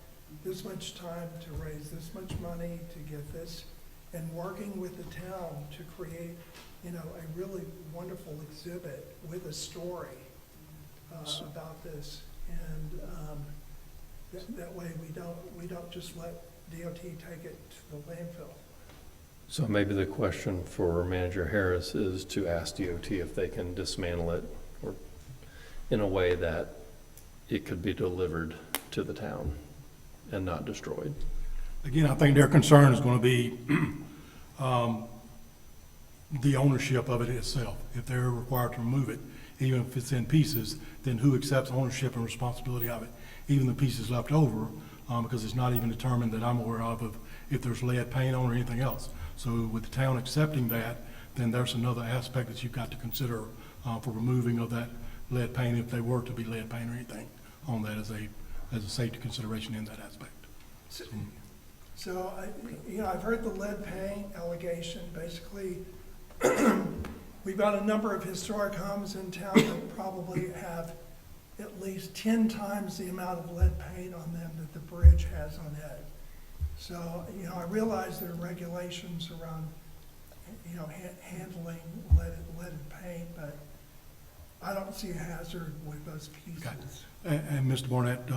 this much time to raise this much money to get this, and working with the town to create, a really wonderful exhibit with a story about this, and that way we don't just let DOT take it to the landfill.
So maybe the question for Manager Harris is to ask DOT if they can dismantle it or in a way that it could be delivered to the town and not destroyed.
Again, I think their concern is going to be the ownership of it itself. If they're required to remove it, even if it's in pieces, then who accepts ownership and responsibility of it? Even the pieces left over, because it's not even determined that I'm aware of if there's lead paint on or anything else. So with the town accepting that, then there's another aspect that you've got to consider for removing of that lead paint, if they were to be lead paint or anything on that as a safety consideration in that aspect.
So I've heard the lead paint allegation. Basically, we've got a number of historic homes in town that probably have at least 10 times the amount of lead paint on them that the bridge has on it. So, I realize there are regulations around, handling leaded paint, but, I don't see a hazard with those pieces.
And Mr. Barnett,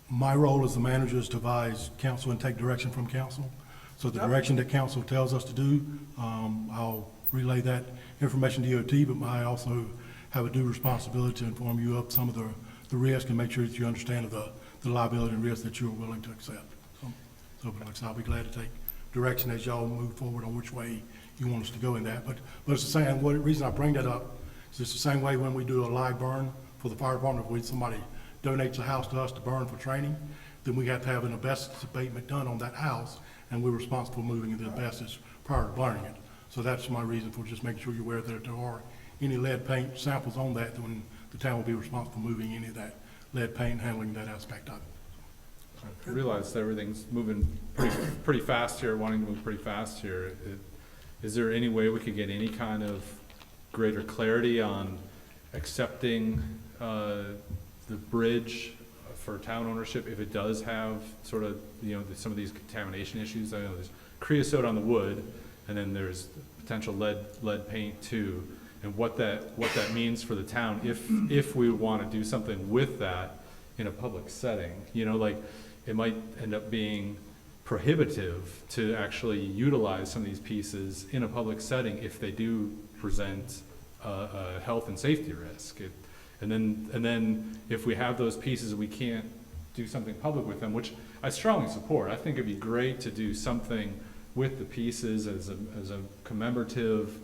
my role as the manager is to advise council and take direction from council. So the
Yep.
direction that council tells us to do, I'll relay that information to DOT, but I also have a due responsibility to inform you of some of the risk and make sure that you understand of the liability and risk that you're willing to accept. So like I said, I'll be glad to take direction as y'all move forward on which way you want us to go in that. But it's the same, the reason I bring that up is it's the same way when we do a live burn for the fire department. If somebody donates a house to us to burn for training, then we have to have an asbestos abatement done on that house, and we're responsible for moving the asbestos prior to burning it. So that's my reason for just making sure you're aware that if there are any lead paint samples on that, then the town will be responsible for moving any of that lead paint and handling that aspect of it.
I realize that everything's moving pretty fast here, wanting to move pretty fast here. Is there any way we could get any kind of greater clarity on accepting the bridge for town ownership if it does have sort of, some of these contamination issues? I know there's creosote on the wood, and then there's potential lead paint too, and what that means for the town if we want to do something with that in a public setting. It might end up being prohibitive to actually utilize some of these pieces in a public setting if they do present a health and safety risk. And then if we have those pieces, we can't do something public with them, which I strongly support. I think it'd be great to do something with the pieces as a commemorative,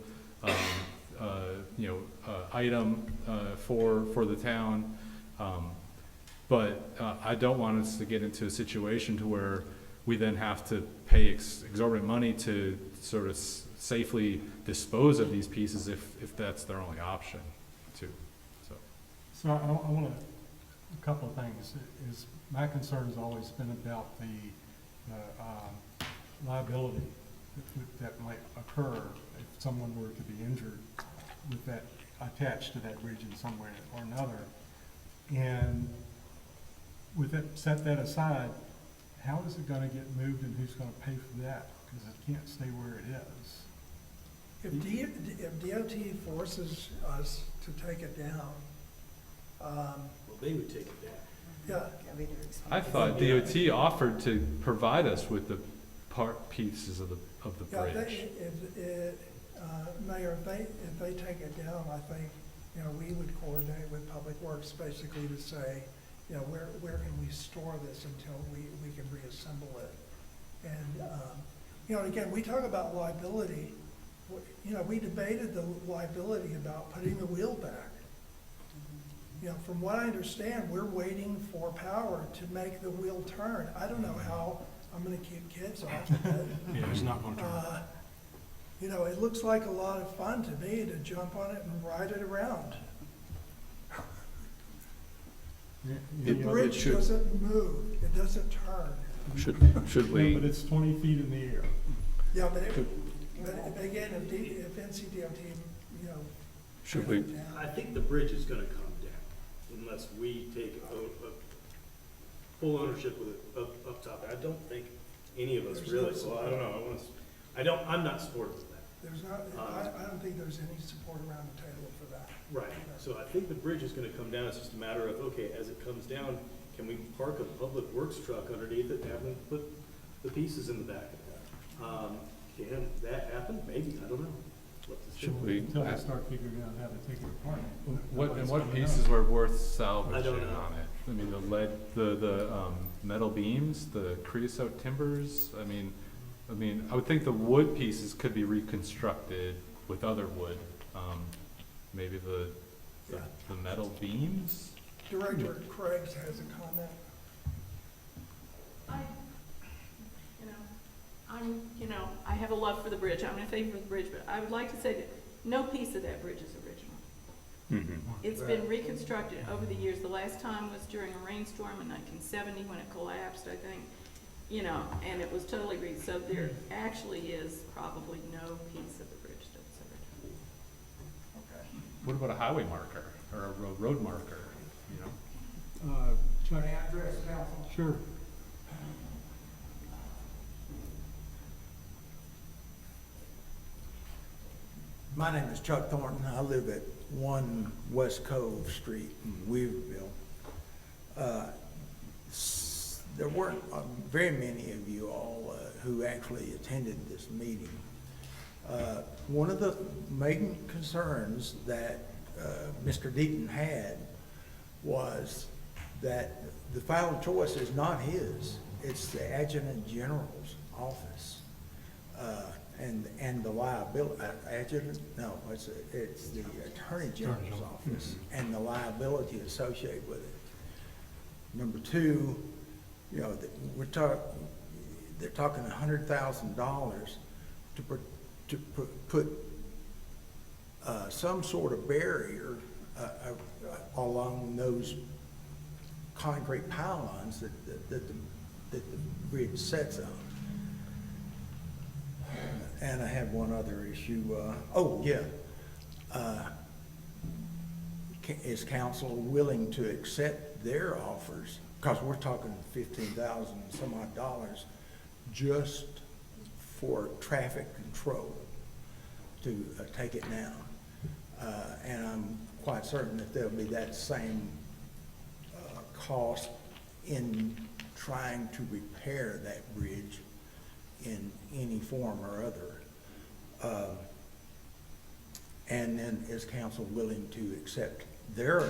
item for the town. But I don't want us to get into a situation to where we then have to pay exorbitant money to sort of safely dispose of these pieces if that's their only option too.
So I want a couple of things. My concern has always been about the liability that might occur if someone were to be injured with that attached to that bridge in some way or another. And with that, set that aside, how is it gonna get moved and who's gonna pay for that? Because it can't stay where it is.
If DOT forces us to take it down,
Well, they would take it down.
yeah,
I thought DOT offered to provide us with the pieces of the
yeah,
bridge.
Mayor, if they take it down, I think, we would coordinate with Public Works basically to say, where can we store this until we can reassemble it? And, again, we talk about liability. We debated the liability about putting the wheel back. From what I understand, we're waiting for power to make the wheel turn. I don't know how I'm gonna keep kids off of it.
Yeah, it's not gonna turn.
It looks like a lot of fun to me to jump on it and ride it around. The bridge doesn't move, it doesn't turn.
Should
Yeah,
we?
but it's 20 feet in the air.
Yeah, but again, if NCDOT,
Should we?
I think the bridge is gonna come down unless we take a full ownership with it up top. I don't think any of us
There's
really,
no
so I don't know, I'm not supportive of that.
There's not, I don't think there's any support around the table for that.
Right, so I think the bridge is gonna come down, it's just a matter of, okay, as it comes down, can we park a public works truck underneath it and have them put the pieces in the back of that? Can that happen? Maybe, I don't know. What to say.
Should we?
Until they start figuring out how to take it apart.
What pieces were worth
I
salvaging
don't know.
on it? I mean, the metal beams, the creosote timbers. I mean, I would think the wood pieces could be reconstructed with other wood. Maybe the metal beams.
Director Craigs has a comment.
I have a love for the bridge. I'm in favor of the bridge, but I would like to say that no piece of that bridge is original. It's been reconstructed over the years. The last time was during a rainstorm in 1970 when it collapsed, I think. And it was totally so there actually is probably no piece of the bridge that's original.
Okay.
What about a highway marker or a road marker?
Chuck?
May I address council?
Sure.
My name is Chuck Thornton. I live at 1 West Cove Street in Weaverville. There weren't very many of you all who actually attended this meeting. One of the main concerns that Mr. Deaton had was that the final choice is not his, it's the Adjutant General's office. And the liability, it's the Attorney General's office and the liability associated with it. Number two, you know, they're talking $100,000 to put some sort of barrier along those concrete pylons that the bridge sets on. And I have one other issue. Is council willing to accept their offers? Because we're talking $15,000 some odd dollars just for traffic control to take it down. And I'm quite certain that there'll be that same cost in trying to repair that bridge in any form or other. And then is council willing to accept their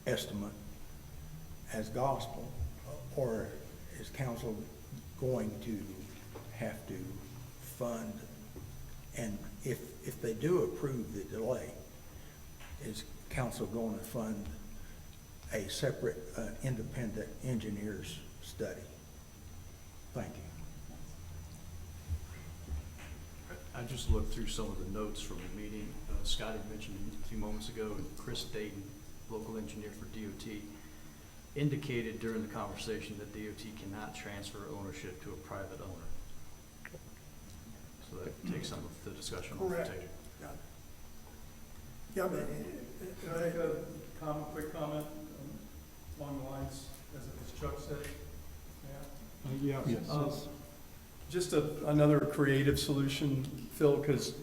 estimate as gospel, or is council going to have to fund, and if they do approve the delay, is council going to fund a separate independent engineer's study? Thank you.
I just looked through some of the notes from the meeting. Scott had mentioned a few moments ago, and Chris Dayton, local engineer for DOT, indicated during the conversation that DOT cannot transfer ownership to a private owner. So that takes some of the discussion off the
Correct.
table.
Yeah, but,
Can I make a quick comment along the lines, as Chuck said? Just another creative solution, Phil, because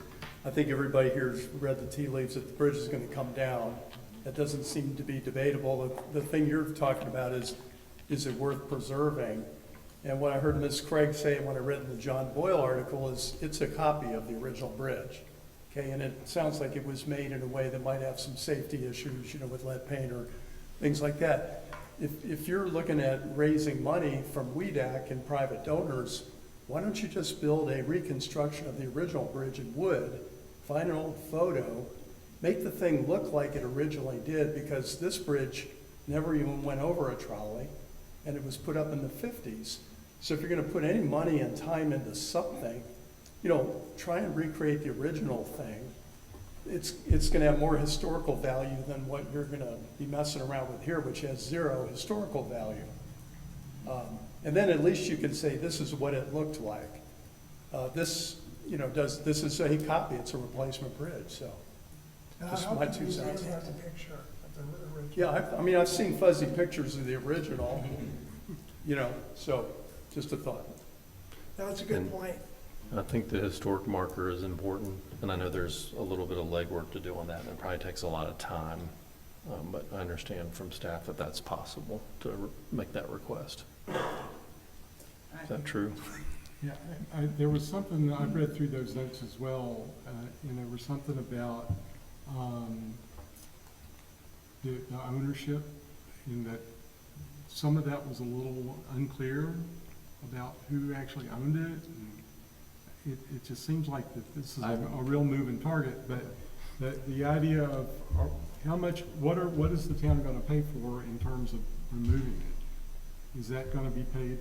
I think everybody here's read the tea leaves that the bridge is going to come down. That doesn't seem to be debatable. The thing you're talking about is it worth preserving? And what I heard Ms. Craig say when I read in the John Boyle article is it's a copy of the original bridge. Okay, and it sounds like it was made in a way that might have some safety issues, you know, with lead paint or things like that. If you're looking at raising money from WEDAC and private donors, why don't you just build a reconstruction of the original bridge in wood, find an old photo, make the thing look like it originally did, because this bridge never even went over a trolley, and it was put up in the 50s. So if you're going to put any money and time into something, you know, try and recreate the original thing. It's going to have more historical value than what you're going to be messing around with here, which has zero historical value. And then at least you can say, this is what it looked like. This is a copy, it's a replacement bridge, so. Just my 2 cents.
Has a picture of the original.
Yeah, I mean, I've seen fuzzy pictures of the original, you know, so just a thought.
That's a good
And
point.
I think the historic marker is important, and I know there's a little bit of legwork to do on that, and it probably takes a lot of time. But I understand from staff that that's possible to make that request. Is that true?
Yeah, there was something, I read through those notes as well, and there was something about the ownership, in that some of that was a little unclear about who actually owned it. And it just seems like that this is a real moving target, but the idea of how much, what is the town going to pay for in terms of removing it? Is that going to be paid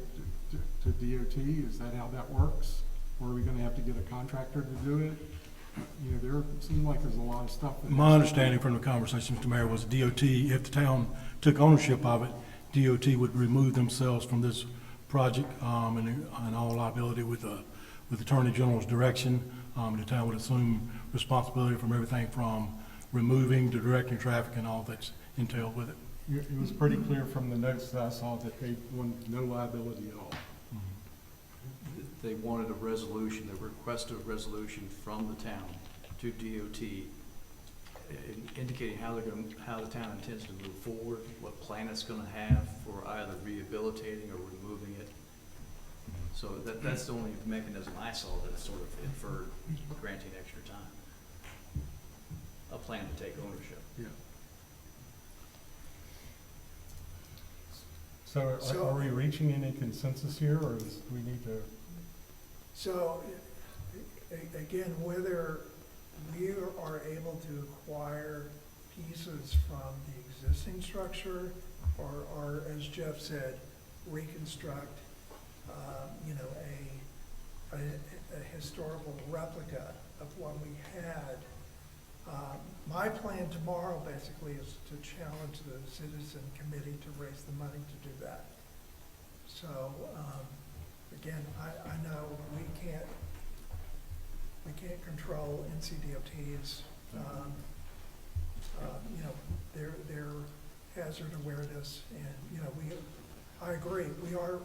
to DOT? Is that how that works? Or are we going to have to get a contractor to do it? You know, there seems like there's a lot of stuff.
My understanding from the conversation, Mr. Mayor, was DOT, if the town took ownership of it, DOT would remove themselves from this project and all liability with the Attorney General's direction. The town would assume responsibility from everything from removing to directing traffic and all that's entailed with it.
It was pretty clear from the notes that I saw that they wanted no liability at all.
they wanted a resolution, they requested a resolution from the town to DOT indicating how the town intends to move forward, what plan it's gonna have for either rehabilitating or removing it. So that's the only mechanism I saw that sort of inferred granting extra time. A plan to take ownership.
Yeah. So
So-
are we reaching any consensus here, or do we need to?
So, again, whether we are able to acquire pieces from the existing structure or, as Jeff said, reconstruct, a historical replica of what we had. My plan tomorrow basically is to challenge the citizen committee to raise the money to do that. So, again, I know we can't control NCDOT's, their hazard awareness, and, I agree, we are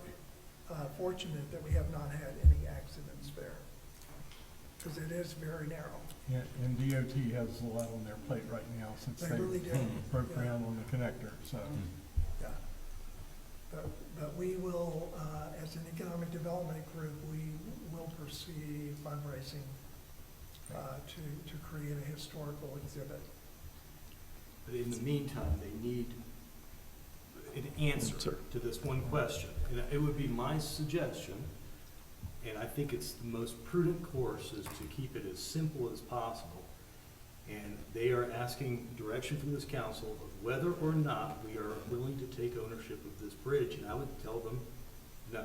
fortunate that we have not had any accidents there, because it is very narrow.
Yeah, and DOT has a lot on their plate right now since
They
they
really do,
broke
yeah.
ground on the connector, so.
Yeah. But we will, as an economic development group, we will pursue fundraising to create a historical exhibit.
But in the meantime, they need an answer to this one question. And it would be my suggestion, and I think it's the most prudent course, is to keep it as simple as possible. And they are asking direction from this council of whether or not we are willing to take ownership of this bridge, and I would tell them no.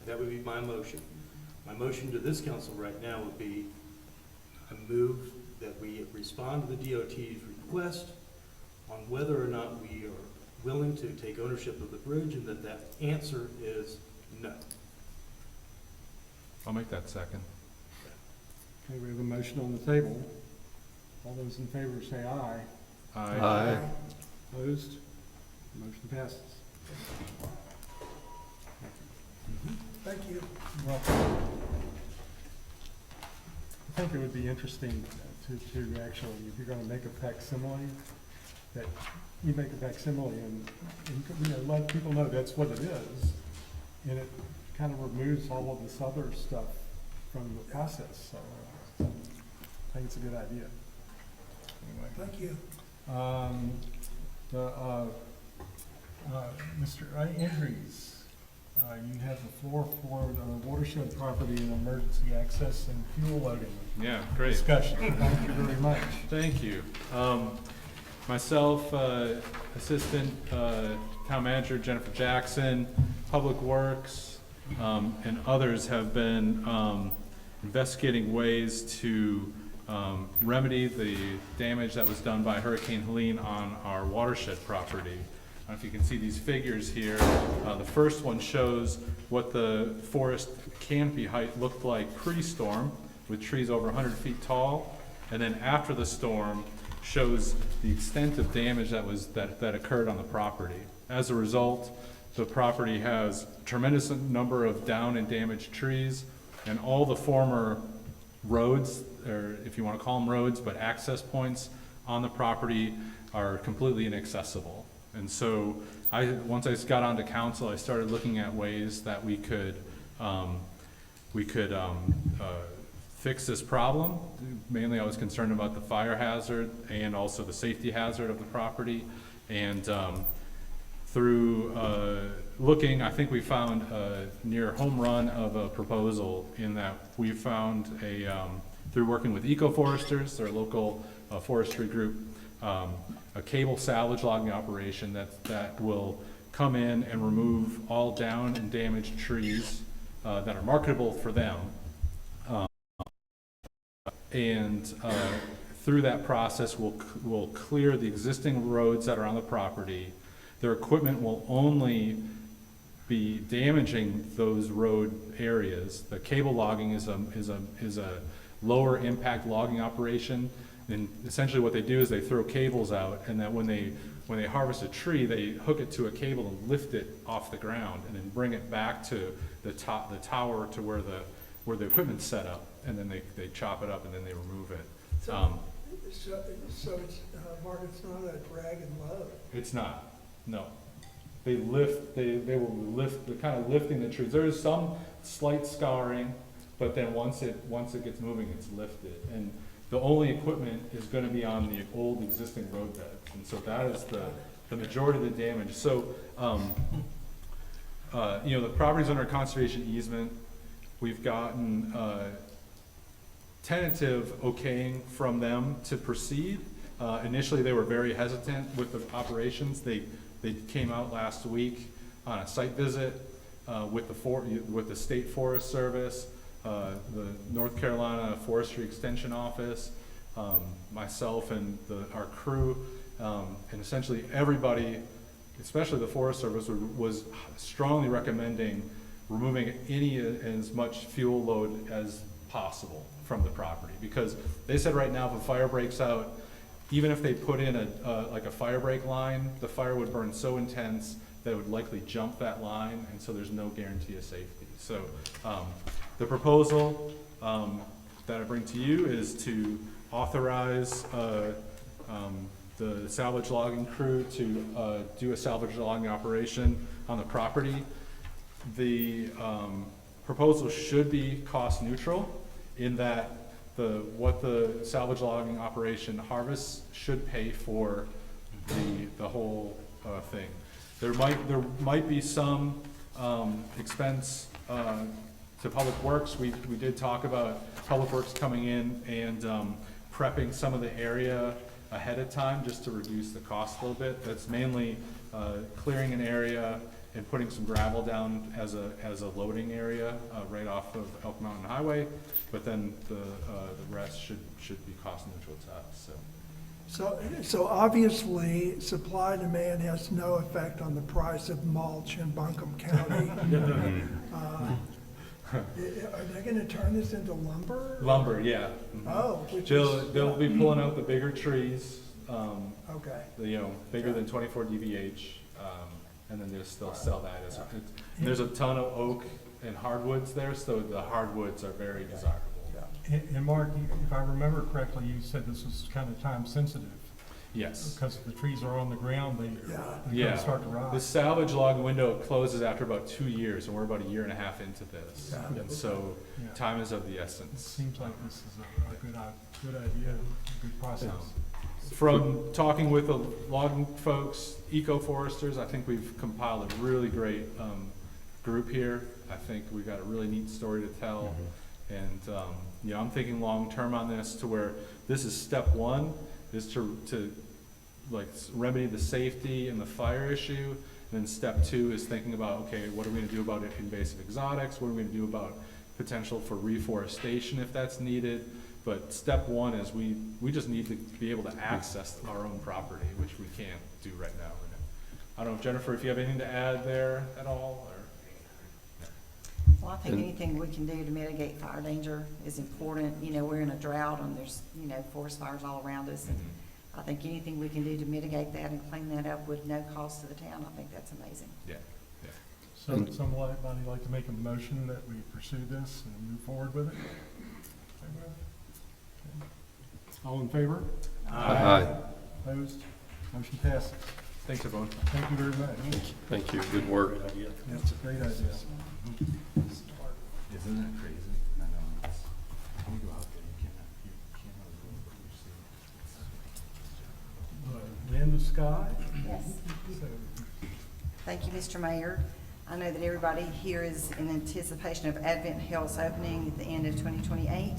That would be my motion. My motion to this council right now would be, I move that we respond to the DOT's request on whether or not we are willing to take ownership of the bridge, and that answer is no.
I'll make that second.
Okay, we have a motion on the table. All those in favor say aye.
Aye.
Opposed? Motion passes.
Thank you.
Well, I think it would be interesting to actually, if you're gonna make a facsimile, that you make a facsimile and let people know that's what it is. And it kind of removes all of this other stuff from the process, so I think it's a good idea. Anyway.
Thank you.
Mr. Andrews, you have the floor for the watershed property and emergency access and fuel loading.
Yeah, great.
Discussion. Thank you very much.
Thank you. Myself, Assistant Town Manager Jennifer Jackson, Public Works, and others have been investigating ways to remedy the damage that was done by Hurricane Helene on our watershed property. I don't know if you can see these figures here. The first one shows what the forest canopy height looked like pre-storm, with trees over 100 feet tall, and then after the storm shows the extent of damage that occurred on the property. As a result, the property has a tremendous number of down and damaged trees, and all the former roads, or if you want to call them roads, but access points on the property are completely inaccessible. And so once I got onto council, I started looking at ways that we could fix this problem. Mainly I was concerned about the fire hazard and also the safety hazard of the property. And through looking, I think we found a near home run of a proposal in that we found through working with eco-foresters, their local forestry group, a cable salvage logging operation that will come in and remove all down and damaged trees that are marketable for them. Through that process, we'll clear the existing roads that are on the property. Their equipment will only be damaging those road areas. The cable logging is a lower impact logging operation. And essentially what they do is they throw cables out, and that when they when they harvest a tree, they hook it to a cable and lift it off the ground and then bring it back to the tower to where the equipment's set up, and then they chop it up and then they remove it.
So it's, Mark, it's not a drag and load?
It's not, no. They will lift, they're kind of lifting the trees. There is some slight scouring, but then once it gets moving, it's lifted. And the only equipment is gonna be on the old existing road beds. And so that is the majority of the damage. So, the property's under a conservation easement. We've gotten, tentative okaying from them to proceed. Initially, they were very hesitant with the operations. They came out last week on a site visit with the State Forest Service, the North Carolina Forestry Extension Office, myself and our crew, and essentially everybody, especially the Forest Service, was strongly recommending removing as much fuel load as possible from the property, because they said right now if a fire breaks out, even if they put in a fire break line, the fire would burn so intense that it would likely jump that line, and so there's no guarantee of safety. So the proposal that I bring to you is to authorize the salvage logging crew to do a salvage logging operation on the property. The proposal should be cost neutral in that what the salvage logging operation harvests should pay for the whole thing. There might be some expense to Public Works. We did talk about Public Works coming in and prepping some of the area ahead of time just to reduce the cost a little bit. That's mainly clearing an area and putting some gravel down as a loading area right off of Elk Mountain Highway, but then the rest should be cost neutral to us.
So obviously, supply and demand has no effect on the price of mulch in Buncombe County. Are they gonna turn this into lumber?
Lumber, yeah. Mhm.
Oh,
They'll be pulling out the bigger trees.
Okay.
Bigger than 24 DVH, and then they'll sell that as. There's a ton of oak and hardwoods there, so the hardwoods are very desirable.
And Mark, if I remember correctly, you said this was kind of time sensitive.
Yes.
Because if the trees are on the ground, they're
Yeah.
gonna start to rot.
The salvage log window closes after about 2 years, and we're about 1.5 years into this.
Yeah.
And so
Yeah.
time is of the essence.
Seems like this is a good idea, a good process.
From talking with the logging folks, eco-foresters, I think we've compiled a really great group here. I think we've got a really neat story to tell. And I'm thinking long-term on this, to where this is step one, is to remedy the safety and the fire issue. And then step two is thinking about, okay, what are we gonna do about invasive exotics? What are we gonna do about potential for reforestation if that's needed? But step one is we just need to be able to access our own property, which we can't do right now. I don't know, Jennifer, if you have anything to add there at all, or?
Well, I think anything we can do to mitigate fire danger is important. We're in a drought and there's, forest fires all around us. And I think anything we can do to mitigate that and clean that up with no cost to the town, I think that's amazing.
Yeah.
So somebody like to make a motion that we pursue this and move forward with it? All in favor?
Aye.
Opposed? Motion passes.
Thanks, everyone.
Thank you very much.
Thank you, good work.
That's a great idea.
Isn't that crazy? I know. When you go out there, you can't really see.
Land of Sky?
Yes. Thank you, Mr. Mayor. I know that everybody here is in anticipation of Advent Hill's opening at the end of 2028.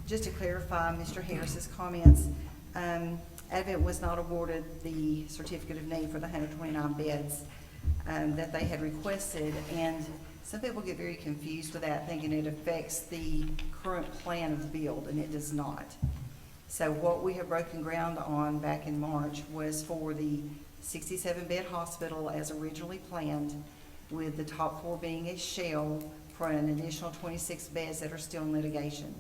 Just to clarify Mr. Harris's comments, Advent was not awarded the certificate of need for the 129 beds that they had requested, and some people get very confused with that, thinking it affects the current plan of build, and it does not. So what we have broken ground on back in March was for the 67-bed hospital as originally planned, with the top floor being a shell for an additional 26 beds that are still in litigation.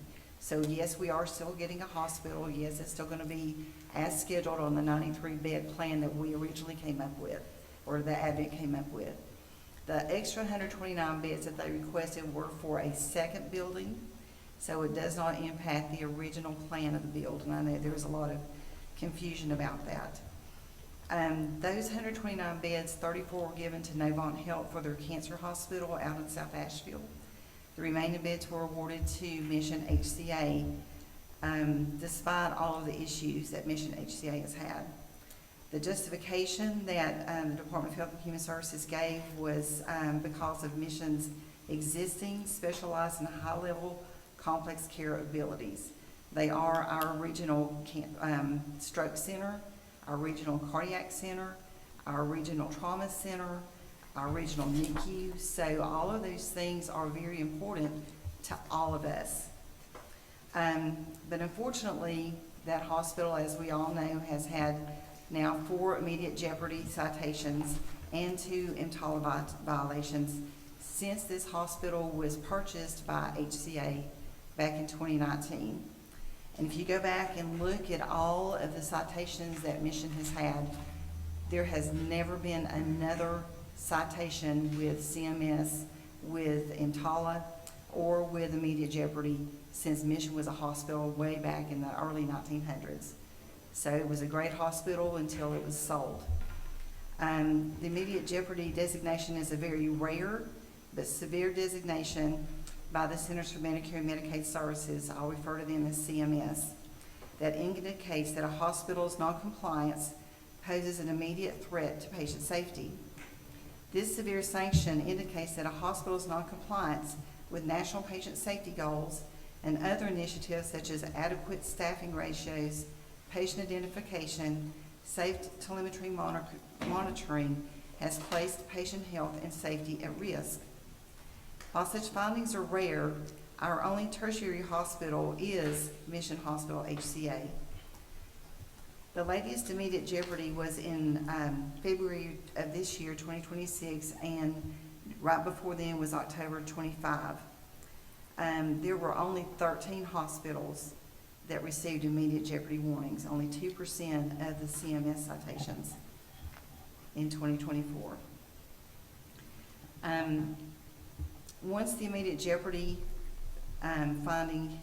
So yes, we are still getting a hospital. Yes, it's still gonna be as scheduled on the 93-bed plan that we originally came up with, or the Advent came up with. The extra 129 beds that they requested were for a second building, so it does not impact the original plan of the build, and I know there was a lot of confusion about that. Those 129 beds, 34 were given to Novant Health for their cancer hospital out in South Asheville. The remaining beds were awarded to Mission HCA, despite all of the issues that Mission HCA has had. The justification that the Department of Health and Human Services gave was because of Mission's existing specialized and high-level complex care abilities. They are our regional stroke center, our regional cardiac center, our regional trauma center, our regional NICU. So all of those things are very important to all of us. But unfortunately, that hospital, as we all know, has had now 4 immediate jeopardy citations and 2 EMTALA violations since this hospital was purchased by HCA back in 2019. And if you go back and look at all of the citations that Mission has had, there has never been another citation with CMS, with EMTALA, or with immediate jeopardy since Mission was a hospital way back in the early 1900s. So it was a great hospital until it was sold. The immediate jeopardy designation is a very rare but severe designation by the Centers for Medicare and Medicaid Services. I'll refer to them as CMS. That indicates that a hospital's noncompliance poses an immediate threat to patient safety. This severe sanction indicates that a hospital's noncompliance with national patient safety goals and other initiatives such as adequate staffing ratios, patient identification, safe telemetry monitoring has placed patient health and safety at risk. While such findings are rare, our only tertiary hospital is Mission Hospital HCA. The latest immediate jeopardy was in February of this year, 2026, and right before then was October 25. There were only 13 hospitals that received immediate jeopardy warnings, only 2% of the CMS citations in 2024. Once the immediate jeopardy finding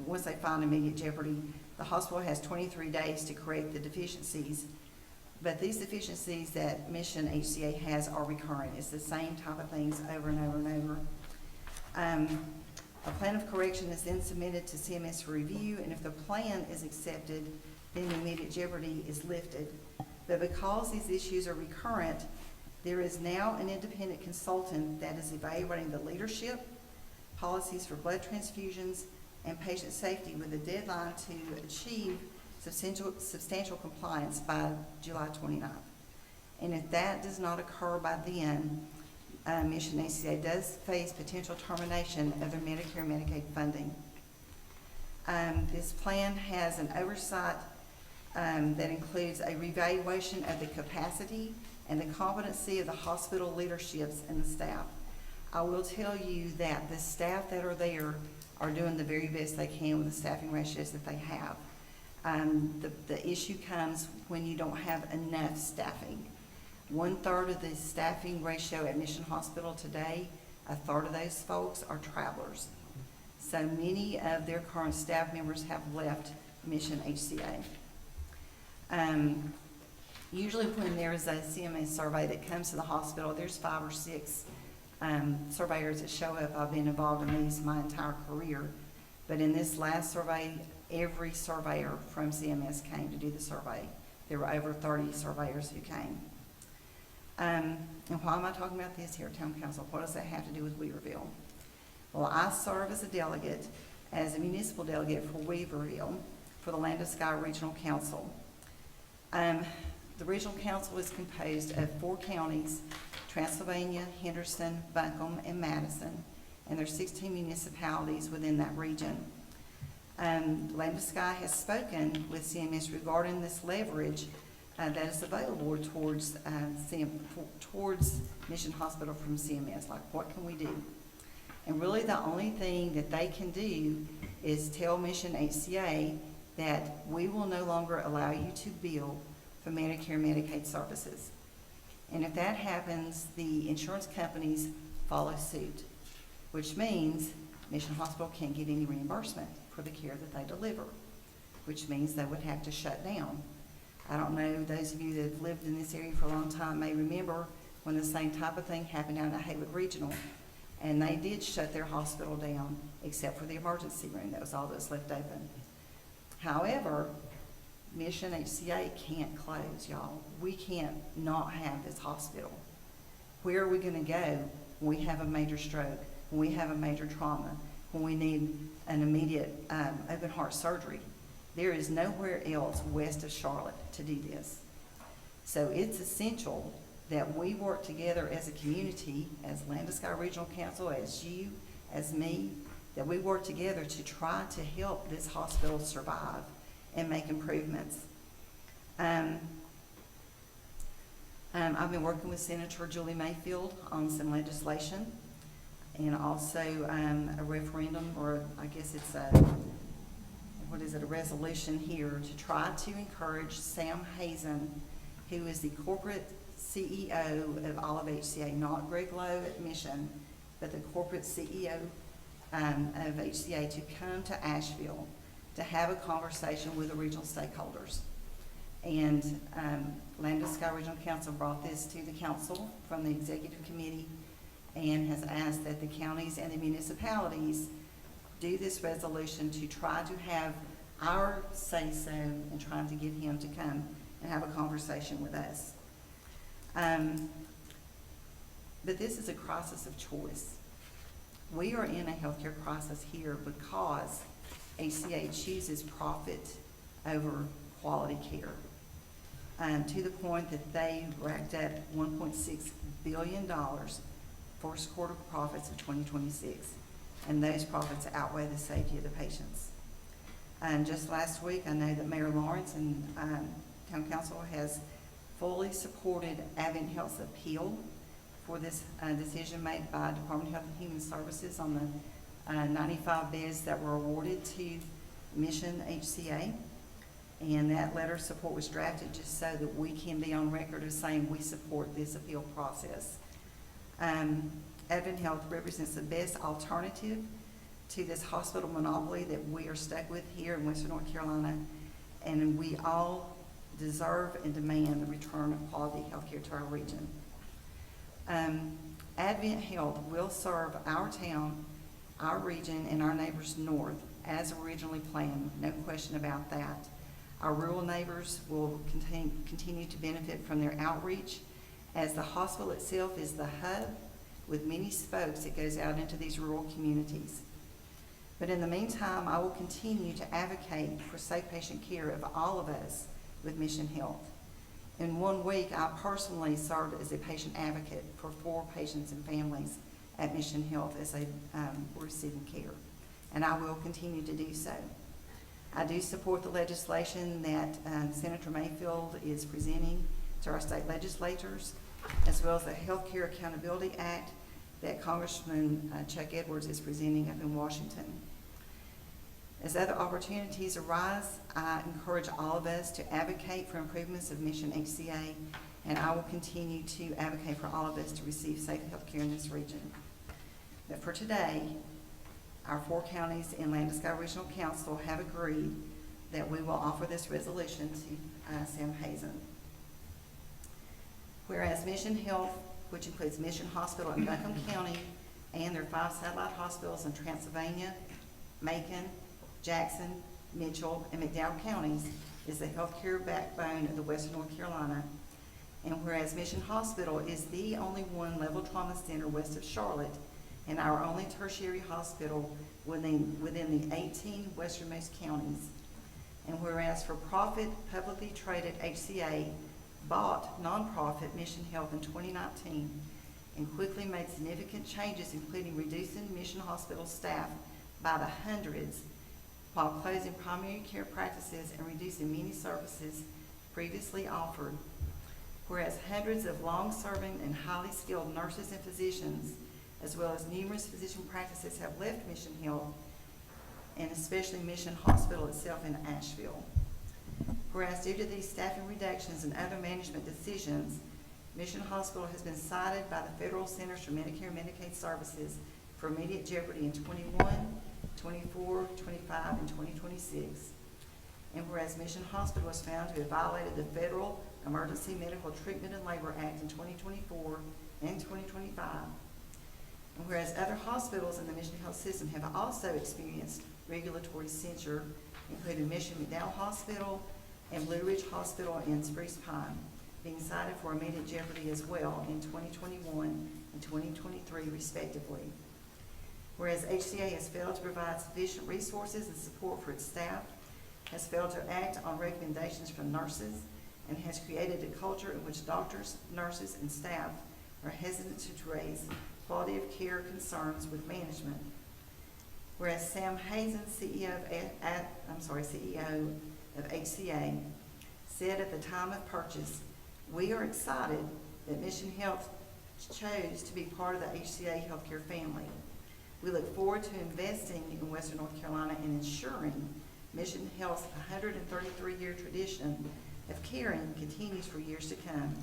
once they find immediate jeopardy, the hospital has 23 days to correct the deficiencies. But these deficiencies that Mission HCA has are recurrent. It's the same type of things over and over and over. A plan of correction is then submitted to CMS for review, and if the plan is accepted, then immediate jeopardy is lifted. But because these issues are recurrent, there is now an independent consultant that is evaluating the leadership, policies for blood transfusions, and patient safety with a deadline to achieve substantial compliance by July 29th. And if that does not occur by then, Mission HCA does face potential termination of their Medicare and Medicaid funding. This plan has an oversight that includes a revaluation of the capacity and the competency of the hospital leaderships and the staff. I will tell you that the staff that are there are doing the very best they can with the staffing ratios that they have. The issue comes when you don't have enough staffing. 1/3 of the staffing ratio at Mission Hospital today, 1/3 of those folks are travelers. So many of their current staff members have left Mission HCA. Usually when there's a CMS survey that comes to the hospital, there's 5 or 6 surveyors that show up. I've been involved in these my entire career. But in this last survey, every surveyor from CMS came to do the survey. There were over 30 surveyors who came. And why am I talking about this here at Town Council? What does that have to do with Weaverville? Well, I serve as a delegate, as a municipal delegate for Weaverville for the Land of Sky Regional Council. The Regional Council is composed of 4 counties, Transylvania, Henderson, Buncombe, and Madison, and there are 16 municipalities within that region. Land of Sky has spoken with CMS regarding this leverage that is available towards Mission Hospital from CMS, like what can we do? And really, the only thing that they can do is tell Mission HCA that we will no longer allow you to bill for Medicare and Medicaid services. And if that happens, the insurance companies follow suit, which means Mission Hospital can't get any reimbursement for the care that they deliver, which means they would have to shut down. I don't know, those of you that have lived in this area for a long time may remember when the same type of thing happened down at Haywood Regional, and they did shut their hospital down except for the emergency room. That was all that was left open. However, Mission HCA can't close, y'all. We can't not have this hospital. Where are we gonna go when we have a major stroke, when we have a major trauma, when we need an immediate open heart surgery? There is nowhere else west of Charlotte to do this. So it's essential that we work together as a community, as Landisky Regional Council, as you, as me, that we work together to try to help this hospital survive and make improvements. I've been working with Senator Julie Mayfield on some legislation and also a referendum, or I guess it's a resolution here to try to encourage Sam Hazen, who is the corporate CEO of Olive HCA, not Greg Lowe at Mission, but the corporate CEO of HCA, to come to Asheville to have a conversation with the regional stakeholders. And Landisky Regional Council brought this to the council from the executive committee and has asked that the counties and the municipalities do this resolution to try to have our say-so in trying to get him to come and have a conversation with us. But this is a crisis of choice. We are in a healthcare crisis here because HCA chooses profit over quality care, to the point that they racked up $1.6 billion first quarter profits of 2026, and those profits outweigh the safety of the patients. Just last week, I know that Mayor Lawrence and Town Council has fully supported Advent Health's appeal for this decision made by Department of Health and Human Services on the 95 beds that were awarded to Mission HCA. And that letter of support was drafted just so that we can be on record as saying we support this appeal process. Advent Health represents the best alternative to this hospital monopoly that we are stuck with here in Western North Carolina, and we all deserve and demand the return of quality health care to our region. Advent Health will serve our town, our region, and our neighbors north as originally planned, no question about that. Our rural neighbors will continue to benefit from their outreach, as the hospital itself is the hub with many spokes that goes out into these rural communities. But in the meantime, I will continue to advocate for safe patient care of all of us with Mission Health. In 1 week, I personally served as a patient advocate for 4 patients and families at Mission Health as they were receiving care, and I will continue to do so. I do support the legislation that Senator Mayfield is presenting to our state legislators, as well as the Health Care Accountability Act that Congressman Chuck Edwards is presenting up in Washington. As other opportunities arise, I encourage all of us to advocate for improvements of Mission HCA, and I will continue to advocate for all of us to receive safe health care in this region. But for today, our 4 counties in Landisky Regional Council have agreed that we will offer this resolution to Sam Hazen. Whereas Mission Health, which includes Mission Hospital in Buncombe County and their 5 satellite hospitals in Transylvania, Macon, Jackson, Mitchell, and McDowell counties, is the healthcare backbone of the Western North Carolina. And whereas Mission Hospital is the only one-level trauma center west of Charlotte and our only tertiary hospital within the 18 westernmost counties. And whereas for-profit, publicly traded HCA bought nonprofit Mission Health in 2019 and quickly made significant changes, including reducing Mission Hospital staff by the hundreds, while closing primary care practices and reducing many services previously offered. Whereas hundreds of long-serving and highly skilled nurses and physicians as well as numerous physician practices have left Mission Health, and especially Mission Hospital itself in Asheville. Whereas due to these staffing reductions and other management decisions, Mission Hospital has been cited by the Federal Centers for Medicare and Medicaid Services for immediate jeopardy in 21, 24, 25, and 2026. And whereas Mission Hospital was found to have violated the Federal Emergency Medical Treatment and Labor Act in 2024 and 2025. And whereas other hospitals in the Mission Health system have also experienced regulatory censure, including Mission McDowell Hospital and Blue Ridge Hospital in Spruce Pine, being cited for immediate jeopardy as well in 2021 and 2023 respectively. Whereas HCA has failed to provide sufficient resources and support for its staff, has failed to act on recommendations from nurses, and has created a culture in which doctors, nurses, and staff are hesitant to raise quality of care concerns with management. Whereas Sam Hazen, CEO of HCA, said at the time of purchase, "We are excited that Mission Health chose to be part of the HCA healthcare family. We look forward to investing in Western North Carolina and ensuring Mission Health's 133-year tradition of caring continues for years to come.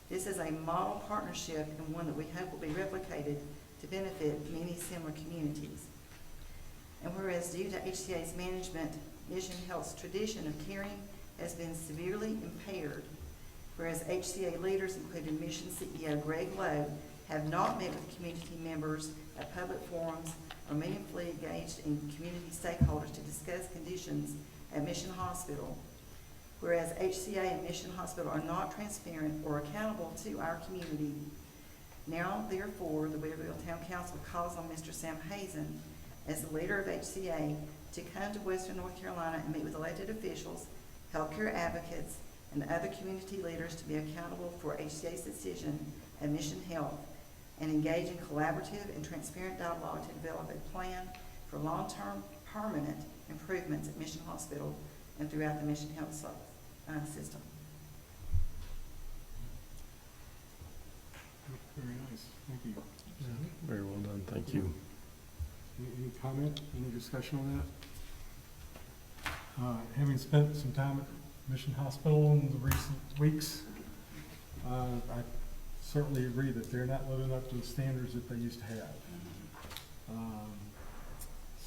This is a model partnership and one that we hope will be replicated to benefit many similar communities." And whereas due to HCA's management, Mission Health's tradition of caring has been severely impaired, whereas HCA leaders, including Mission CEO Greg Lowe, have not met with community members at public forums or meaningfully engaged in community stakeholders to discuss conditions at Mission Hospital. Whereas HCA and Mission Hospital are not transparent or accountable to our community. Now, therefore, the Weaverville Town Council calls on Mr. Sam Hazen, as the leader of HCA, to come to Western North Carolina and meet with elected officials, healthcare advocates, and other community leaders to be accountable for HCA's decision at Mission Health, and engage in collaborative and transparent dialogue to develop a plan for long-term permanent improvements at Mission Hospital and throughout the Mission Health system.
Very nice, thank you.
Very well done, thank you.
Any comment, any discussion on that? Having spent some time at Mission Hospital in the recent weeks, I certainly agree that they're not living up to the standards that they used to have.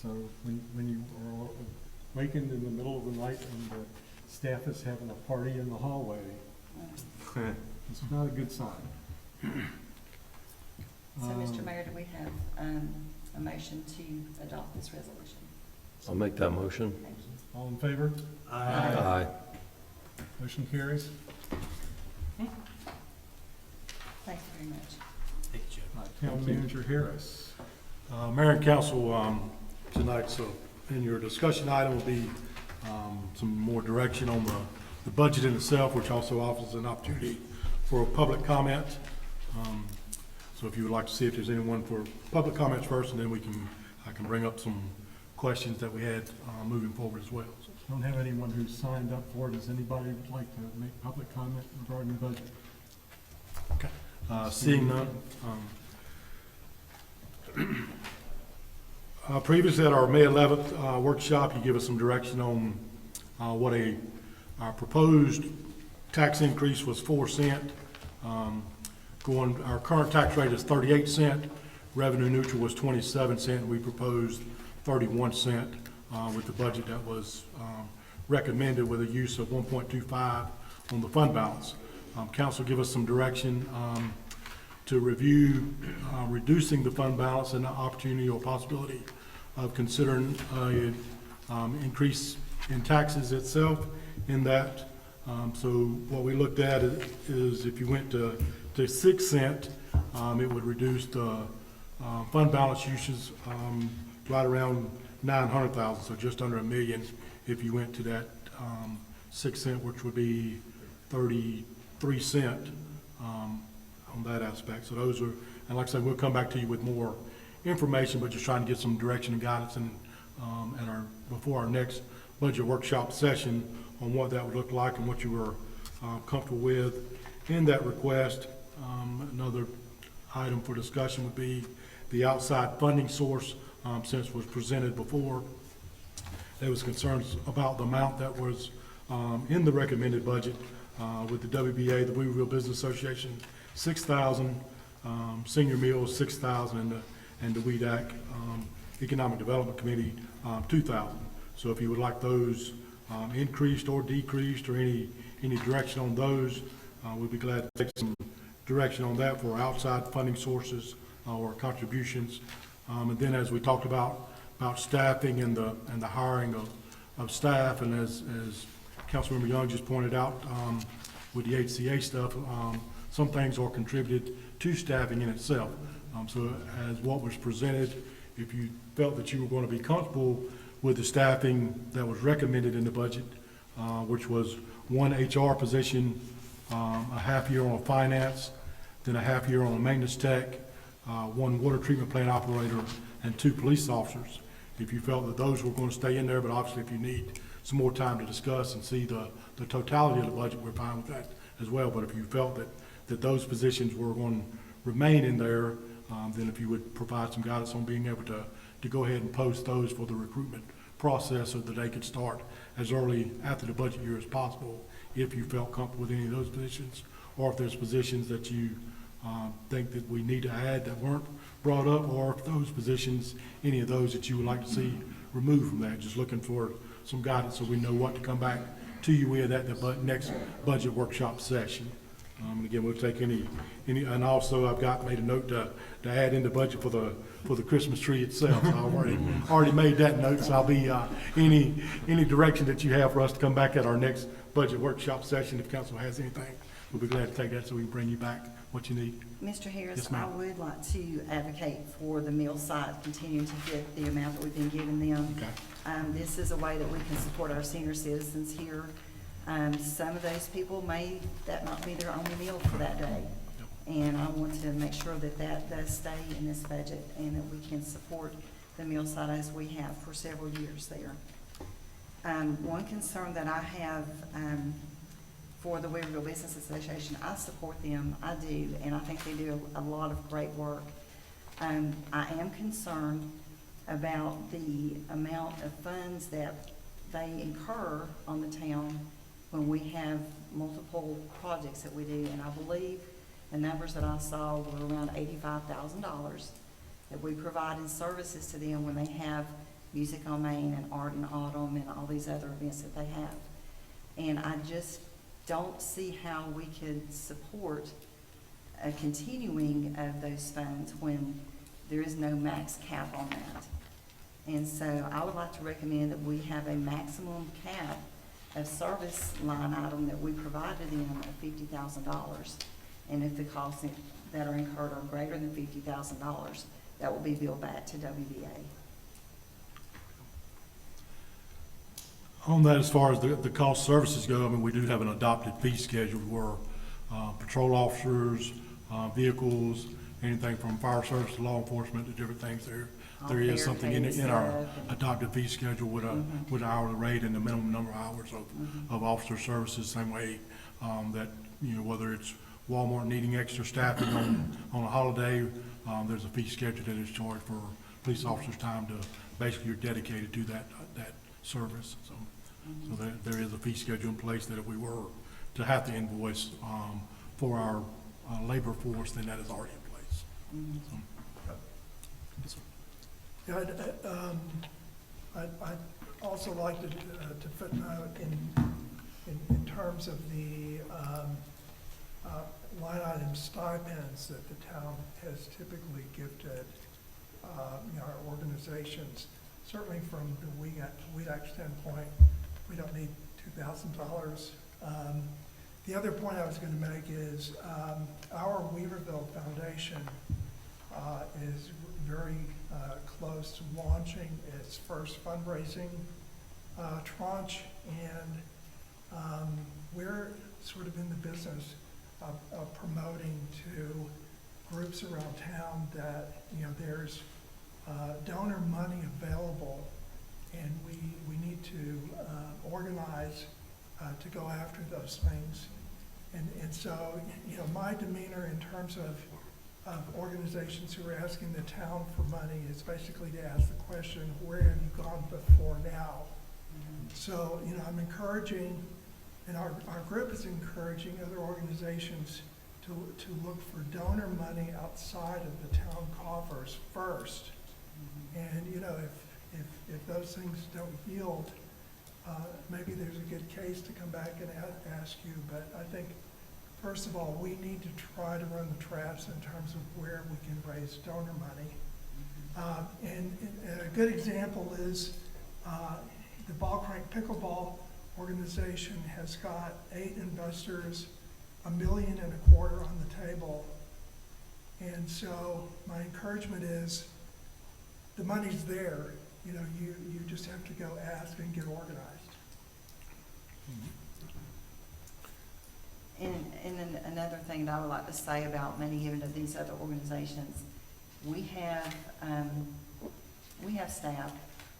So when you are wakened in the middle of the night and the staff is having a party in the hallway, it's not a good sign.
So, Mr. Mayor, do we have a motion to adopt this resolution?
I'll make that motion.
All in favor?
Aye.
Motion carries.
Thank you very much.
Thank you, Joe.
Town Manager Harris.
Mayor and Council, tonight, so in your discussion item will be some more direction on the budget in itself, which also offers an opportunity for public comment. So if you would like to see if there's anyone for public comments first, and then I can bring up some questions that we had moving forward as well.
Don't have anyone who's signed up for it. Does anybody would like to make public comment regarding the budget?
Okay. Seeing none. Previously at our May 11th workshop, you give us some direction on what our proposed tax increase was 4 cents. Our current tax rate is 38 cents. Revenue neutral was 27 cents. We proposed 31 cents with the budget that was recommended with a use of 1.25 on the fund balance. Council give us some direction to review reducing the fund balance and the opportunity or possibility of considering an increase in taxes itself in that. So what we looked at is if you went to 6 cents, it would reduce the fund balance uses right around 900,000, so just under $1 million if you went to that 6 cents, which would be 33 cents on that aspect. So those are, and like I said, we'll come back to you with more information, but just trying to get some direction and guidance and before our next budget workshop session on what that would look like and what you were comfortable with in that request. Another item for discussion would be the outside funding source, since was presented before. There was concerns about the amount that was in the recommended budget with the WBA, the Weaverville Business Association, $6,000, Senior Meals, $6,000, and the WEDAC Economic Development Committee, $2,000. So if you would like those increased or decreased, or any direction on those, we'd be glad to take some direction on that for outside funding sources or contributions. And then, as we talked about staffing and the hiring of staff, and as Councilmember Young just pointed out, with the HCA stuff, some things are contributed to staffing in itself. So as what was presented, if you felt that you were going to be comfortable with the staffing that was recommended in the budget, which was one HR position, a half year on finance, then a half year on a maintenance tech, one water treatment plant operator, and 2 police officers. If you felt that those were going to stay in there, but obviously if you need some more time to discuss and see the totality of the budget, we're fine with that as well. But if you felt that those positions were going to remain in there, then if you would provide some guidance on being able to go ahead and post those for the recruitment process so that they could start as early after the budget year as possible, if you felt comfortable with any of those positions, or if there's positions that you think that we need to add that weren't brought up, or if those positions, any of those that you would like to see removed from that. Just looking for some guidance so we know what to come back to you with at the next budget workshop session. And again, we'll take any, and also I've made a note to add in the budget for the Christmas tree itself. So I've already made that note, so I'll be, any direction that you have for us to come back at our next budget workshop session, if council has anything, we'll be glad to take that so we can bring you back what you need.
Mr. Harris,
Yes,
I
ma'am.
would like to advocate for the meal site continuing to get the amount that we've been giving them.
Okay.
This is a way that we can support our senior citizens here. Some of those people that might be their only meal for that day. And I want to make sure that does stay in this budget, and that we can support the meal site as we have for several years there. One concern that I have for the Weaverville Business Association, I support them, I do, and I think they do a lot of great work. I am concerned about the amount of funds that they incur on the town when we have multiple projects that we do, and I believe the numbers that I saw were around $85,000 that we provide in services to them when they have Music on Main and Art in Autumn and all these other events that they have. And I just don't see how we could support a continuing of those funds when there is no max cap on that. And so I would like to recommend that we have a maximum cap of service line item that we provide to them of $50,000. And if the costs that are incurred are greater than $50,000, that will be billed back to WBA.
On that, as far as the cost services go, I mean, we do have an adopted fee schedule where patrol officers, vehicles, anything from fire service to law enforcement to different things there is something in our adopted fee schedule with an hourly rate and the minimum number of hours of officer services. Same way that, whether it's Walmart needing extra staffing on a holiday, there's a fee schedule that is charged for police officers' time to basically you're dedicated to that service. So there is a fee schedule in place that if we were to have to invoice for our labor force, then that is already in place. So,
Yeah, I'd also like to footnote in terms of the line item stipends that the town has typically gifted our organizations. Certainly from the WEDAC standpoint, we don't need $2,000. The other point I was going to make is our Weaverville Foundation is very close to launching its first fundraising tranche, and we're sort of in the business of promoting to groups around town that there's donor money available, and we need to organize to go after those things. And so my demeanor in terms of of organizations who are asking the town for money is basically to ask the question, where have you gone before now? So, you know, I'm encouraging, and our group is encouraging other organizations to look for donor money outside of the town coffers first. And, you know, if those things don't yield, maybe there's a good case to come back and ask you. But I think, first of all, we need to try to run the traps in terms of where we can raise donor money. And a good example is the Ball Crank Pickleball organization has got 8 investors, $1.25 million on the table. And so my encouragement is, the money's there. You know, you just have to go ask and get organized.
And then another thing that I would like to say about money given to these other organizations, we have staff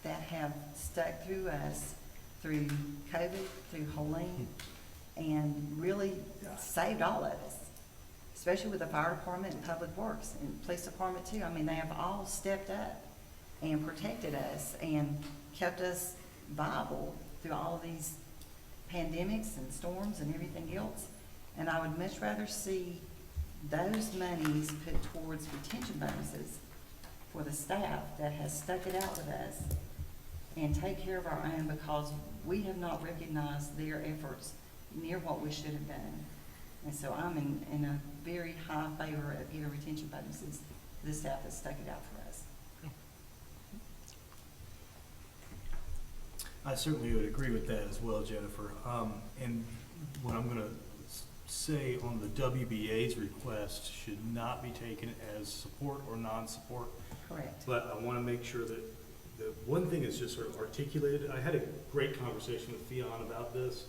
that have stuck through us through COVID, through Helene, and really saved all of us, especially with the fire department and public works and police department too. I mean, they have all stepped up and protected us and kept us viable through all of these pandemics and storms and everything else. And I would much rather see those monies put towards retention bonuses for the staff that has stuck it out with us and take care of our own, because we have not recognized their efforts near what we should have done. And so I'm in a very high favor of giving retention bonuses to the staff that stuck it out for us.
I certainly would agree with that as well, Jennifer. And what I'm going to say on the WBA's request should not be taken as support or non-support.
Correct.
But I want to make sure that the one thing is just sort of articulated. I had a great conversation with Theon about this.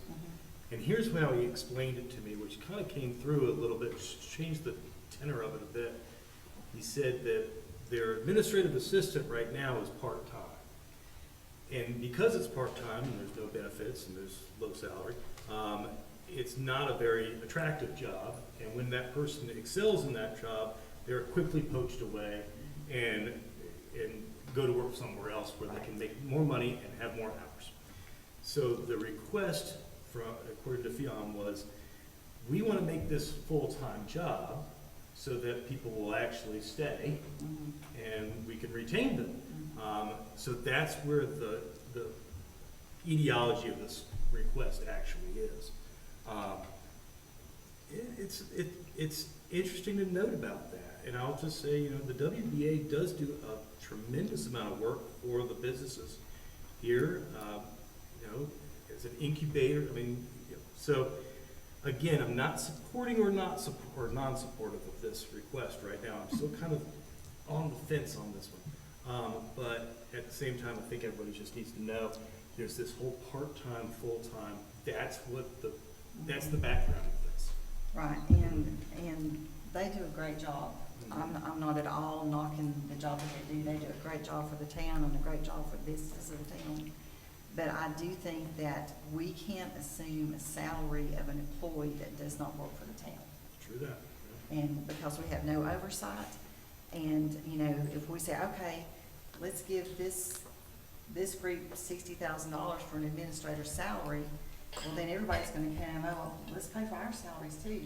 And here's how he explained it to me, which kind of came through a little bit, changed the tenor of it a bit. He said that their administrative assistant right now is part-time. And because it's part-time and there's no benefits and there's low salary, it's not a very attractive job. And when that person excels in that job, they're quickly poached away and go to work somewhere else where they can make more money and have more hours. So the request from, according to FIOM, was, we want to make this full-time job so that people will actually stay and we can retain them. So that's where the etiology of this request actually is. It's interesting to note about that. And I'll just say, you know, the WBA does do a tremendous amount of work for the businesses here, you know, as an incubator. I mean, you know, so again, I'm not supporting or non-supportive of this request right now. I'm still kind of on the fence on this one. But at the same time, I think everybody just needs to know there's this whole part-time, full-time. That's the background of this.
Right, and they do a great job. I'm not at all knocking the job that they do. They do a great job for the town and a great job for the businesses of the town. But I do think that we can't assume a salary of an employee that does not work for the town.
True that. Yeah.
And because we have no oversight, and, you know, if we say, okay, let's give this group $60,000 for an administrator's salary, well, then everybody's gonna come, oh, well, let's pay for our salaries too.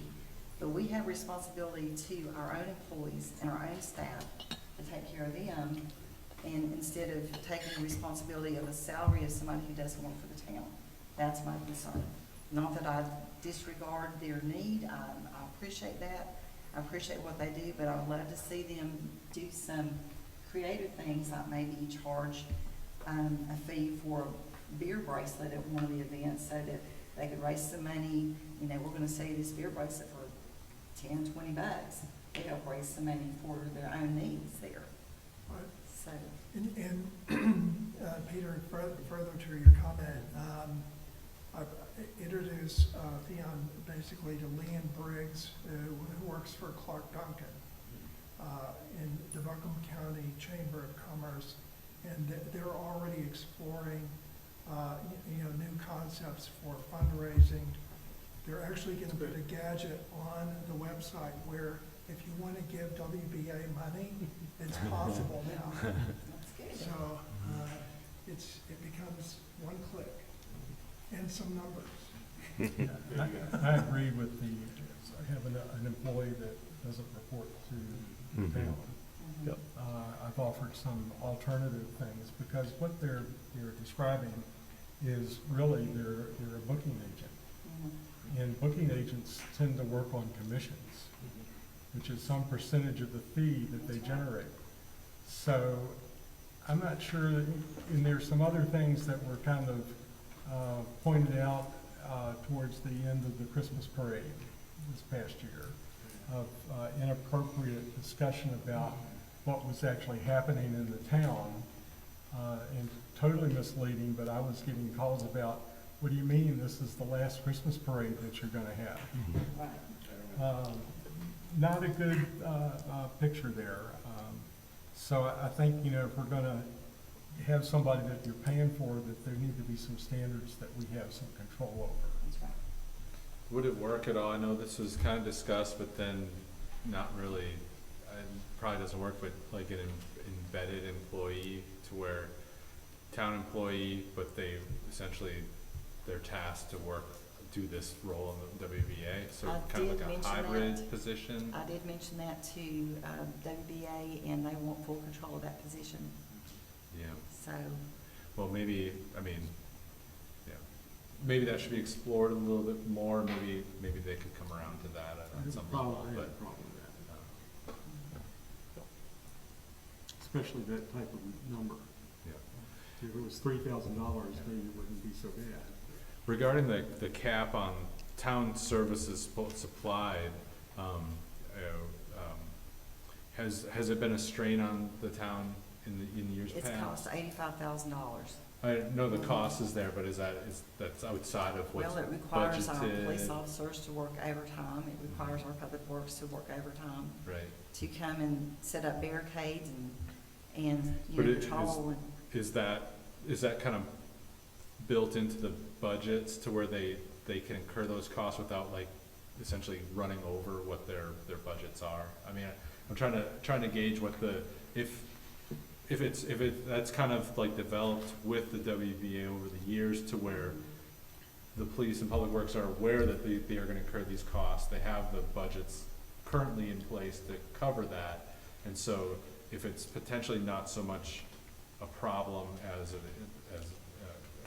But we have responsibility to our own employees and our own staff to take care of them, and instead of taking the responsibility of a salary of somebody who doesn't work for the town. That's my concern. Not that I disregard their need, I appreciate that. I appreciate what they do, but I would love to see them do some creative things, like maybe charge a fee for a beer bracelet at one of the events so that they could raise some money. You know, we're gonna sell you this beer bracelet for $10, $20. They help raise some money for their own needs there.
Right.
So.
And Peter, further to your comment, I've introduced Theon basically to Leanne Briggs, who works for Clark Duncan in the Buncombe County Chamber of Commerce, and they're already exploring you know, new concepts for fundraising. They're actually going to put a gadget on the website where if you want to give WBA money, it's possible now. So, it becomes one click and some numbers.
I agree with having an employee that doesn't report to the town.
Yep.
I've offered some alternative things, because what they're describing is really they're a booking agent. And booking agents tend to work on commissions, which is some percentage of the fee that they generate. So I'm not sure, and there's some other things that were kind of pointed out towards the end of the Christmas parade this past year, of inappropriate discussion about what was actually happening in the town, and totally misleading, but I was getting calls about, what do you mean this is the last Christmas parade that you're gonna have? Not a good picture there. So I think, if we're gonna have somebody that you're paying for, that there need to be some standards that we have some control over.
Would it work at all? I know this was kind of discussed, but then not really, probably doesn't work, but like an embedded employee to where town employee, but they essentially, they're tasked to do this role in the WBA, so kind of like a hybrid position.
I did mention that to WBA, and they want full control of that position.
Yeah.
So,
Well, maybe, maybe that should be explored a little bit more. Maybe they could come around to that at some level, but.
Especially that type of number.
Yeah.
If it was $3,000, maybe it wouldn't be so bad.
Regarding the cap on town services supplied, has it been a strain on the town in years past?
it's cost $85,000.
I know the cost is there, but that's outside of what's budgeted?
Well, it requires our police officers to work overtime. It requires our public works to work overtime.
Right.
To come and set up barricades and
But
patrol.
is that kind of built into the budgets to where they can incur those costs without like essentially running over what their budgets are? I mean, I'm trying to gauge what that's kind of like developed with the WBA over the years, to where the police and public works are aware that they are going to incur these costs. They have the budgets currently in place to cover that, and so if it's potentially not so much a problem as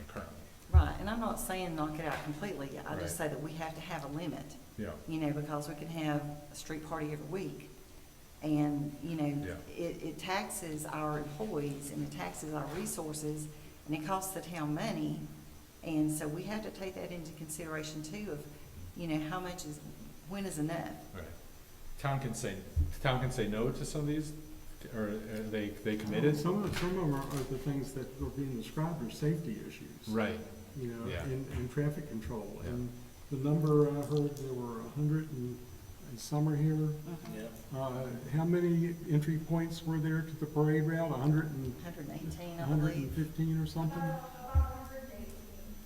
currently.
Right, and I'm not saying knock it out completely. I
Right.
just say that we have to have a limit.
Yeah.
Because we can have a street party every week. And,
Yeah.
it taxes our employees, and it taxes our resources, and it costs the town money. And so we have to take that into consideration too, of, how much when is enough?
Right. Town can say no to some of these, or are they committed?
Some of them are the things that are being described are safety issues.
Right.
Yeah.
Yeah.
And traffic control.
Yeah.
And the number I heard, there were 100 and some are here. How many entry points were there to the parade route?
118, I believe.
115 or something?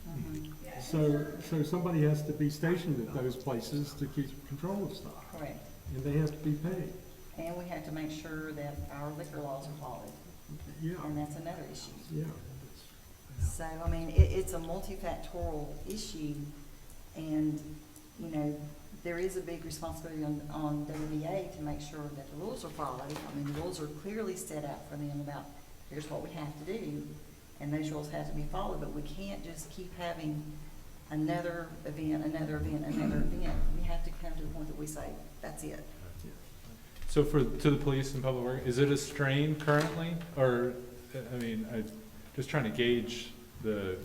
Mhm.
So somebody has to be stationed at those places to keep control of stuff.
Correct.
And they have to be paid.
And we have to make sure that our liquor laws are followed.
Yeah.
And that's another issue.
Yeah.
So, I mean, it's a multifactorial issue, and, there is a big responsibility on WBA to make sure that the rules are followed. I mean, the rules are clearly set out for them about, here's what we have to do, and those rules have to be followed, but we can't just keep having another event. We have to come to the point that we say, that's it.
So to the police and public works, is it a strain currently, or, I mean, just trying to gauge the.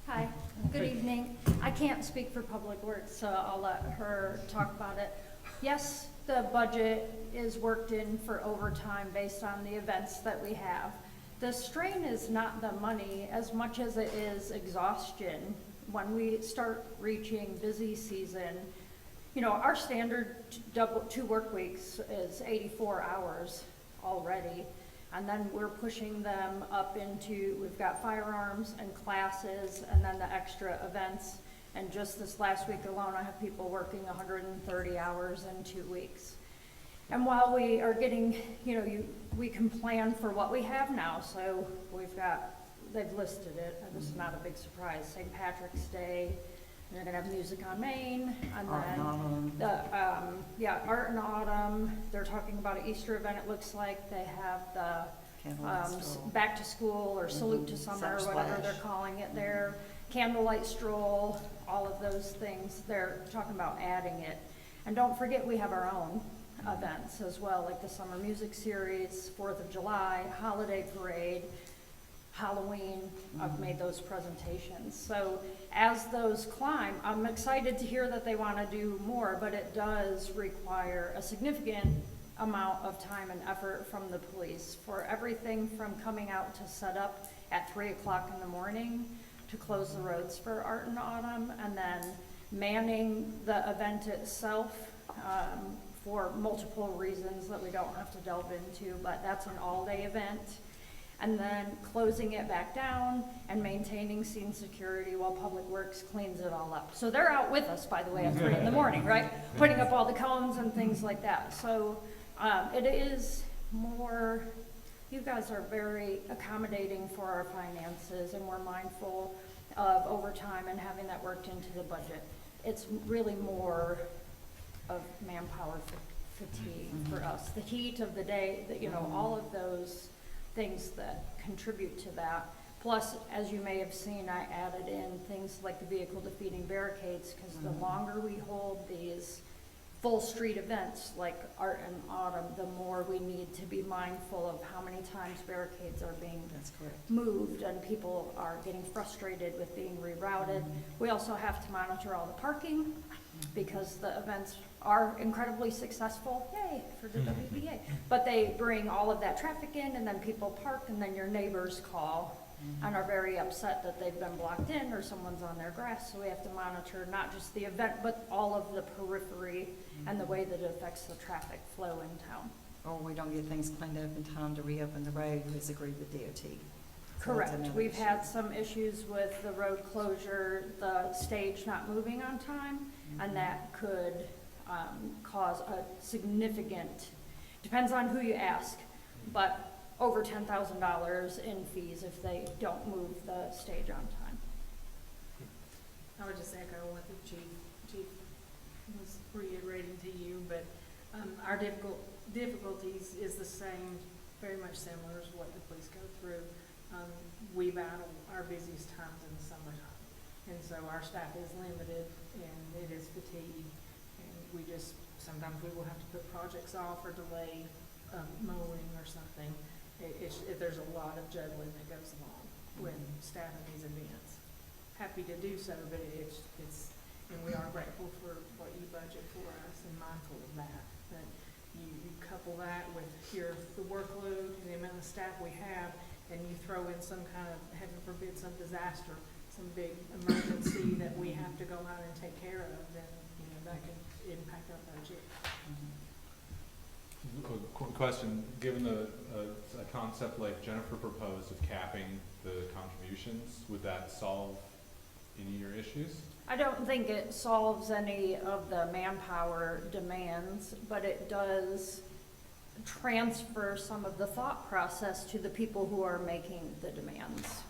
Hi, good evening. I can't speak for Public Works, so I'll let her talk about it. Yes, the budget is worked in for overtime based on the events that we have. The strain is not the money as much as it is exhaustion. When we start reaching busy season, our standard 2 work weeks is 84 hours already. And then we're pushing them up into, we've got firearms and classes and then the extra events. And just this last week alone, I have people working 130 hours in 2 weeks. And while we are getting, we can plan for what we have now. So we've got, they've listed it, and this is not a big surprise, St. Patrick's Day. They're gonna have Music on Main, and
Art in Autumn.
Art in Autumn. They're talking about an Easter event, it looks like. They have the
Candlelight stroll.
Back to School or Salute to Summer, or whatever
Splash.
they're calling it there. Candlelight Stroll, all of those things. They're talking about adding it. And don't forget, we have our own events as well, like the Summer Music Series, 4th of July, Holiday Parade, Halloween. I've made those presentations. So as those climb, I'm excited to hear that they want to do more, but it does require a significant amount of time and effort from the police for everything from coming out to set up at 3 o'clock in the morning to close the roads for Art in Autumn, and then manning the event itself for multiple reasons that we don't have to delve into, but that's an all-day event. And then closing it back down and maintaining scene security while Public Works cleans it all up. So they're out with us, by the way, at 3 in the morning, right? Putting up all the cones and things like that. So it is more, you guys are very accommodating for our finances, and we're mindful of overtime and having that worked into the budget. It's really more of manpower fatigue for us. The heat of the day, all of those things that contribute to that. Plus, as you may have seen, I added in things like the vehicle defeating barricades, because the longer we hold these full street events like Art in Autumn, the more we need to be mindful of how many times barricades are being moved, and people are getting frustrated with being rerouted. We also have to monitor all the parking, because the events are incredibly successful, yay, for the WBA. But they bring all of that traffic in, and then people park, and then your neighbors call and are very upset that they've been blocked in or someone's on their grass. So we have to monitor not just the event, but all of the periphery and the way that it affects the traffic flow in town.
Or we don't get things cleaned up in time to reopen the road, who's agreed with DOT. So that's
Correct.
another
We've
issue.
had some issues with the road closure, the stage not moving on time, and that could cause a significant, depends on who you ask, but over $10,000 in fees if they don't move the stage on time.
I would just echo what the chief was reiterating to you, but our difficulties is the same, very much similar as what the police go through. We battle our busiest times in the summertime, and so our staff is limited and it is fatigued, and we just, sometimes we will have to put projects off or delay mowing or something. There's a lot of juggling that goes along with staffing these events. Happy to do so, but and we are grateful for what you budget for us and mindful of that. But you couple that with the workload and the amount of staff we have, and you throw in some kind of, heaven forbid, some disaster, some big emergency that we have to go out and take care of, then, that can impact our budget.
Quick question, given a concept like Jennifer proposed of capping the contributions, would that solve any of your issues?
I don't think it solves any of the manpower demands, but it does transfer some of the thought process to the people who are making the demands.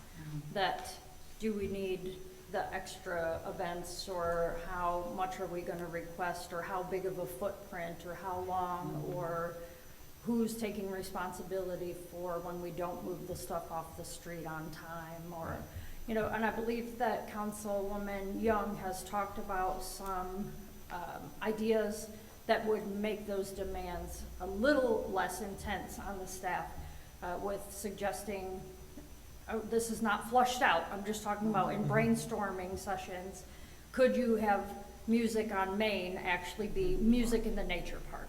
That, do we need the extra events, or how much are we gonna request, or how big of a footprint, or how long, or who's taking responsibility for when we don't move the stuff off the street on time, or, and I believe that Councilwoman Young has talked about some ideas that would make those demands a little less intense on the staff, with suggesting, this is not flushed out, I'm just talking about in brainstorming sessions, could you have music on Main actually be music in the nature park?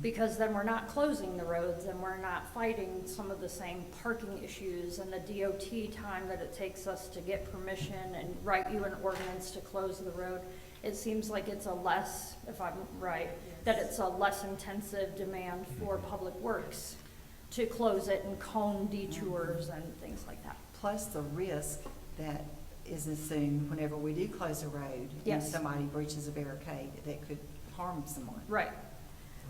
Because then we're not closing the roads, and we're not fighting some of the same parking issues and the DOT time that it takes us to get permission and write you an ordinance to close the road. It seems like it's a less, if I'm right, that it's a less intensive demand for Public Works to close it and cone detours and things like that.
Plus the risk that is assumed whenever we do close a road. And
Yes.
somebody breaches a barricade that could harm someone.
Right.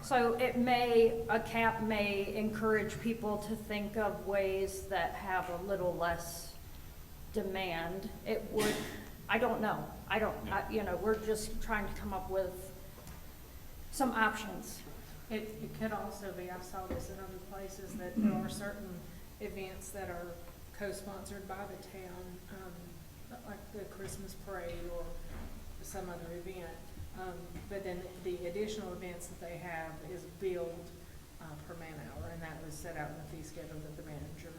So a cap may encourage people to think of ways that have a little less demand. It would, I don't know. We're just trying to come up with some options.
It could also be, I saw this in other places, that there are certain events that are co-sponsored by the town, like the Christmas parade or some other event. But then the additional events that they have is billed per man hour, and that was set out in the fee schedule that the manager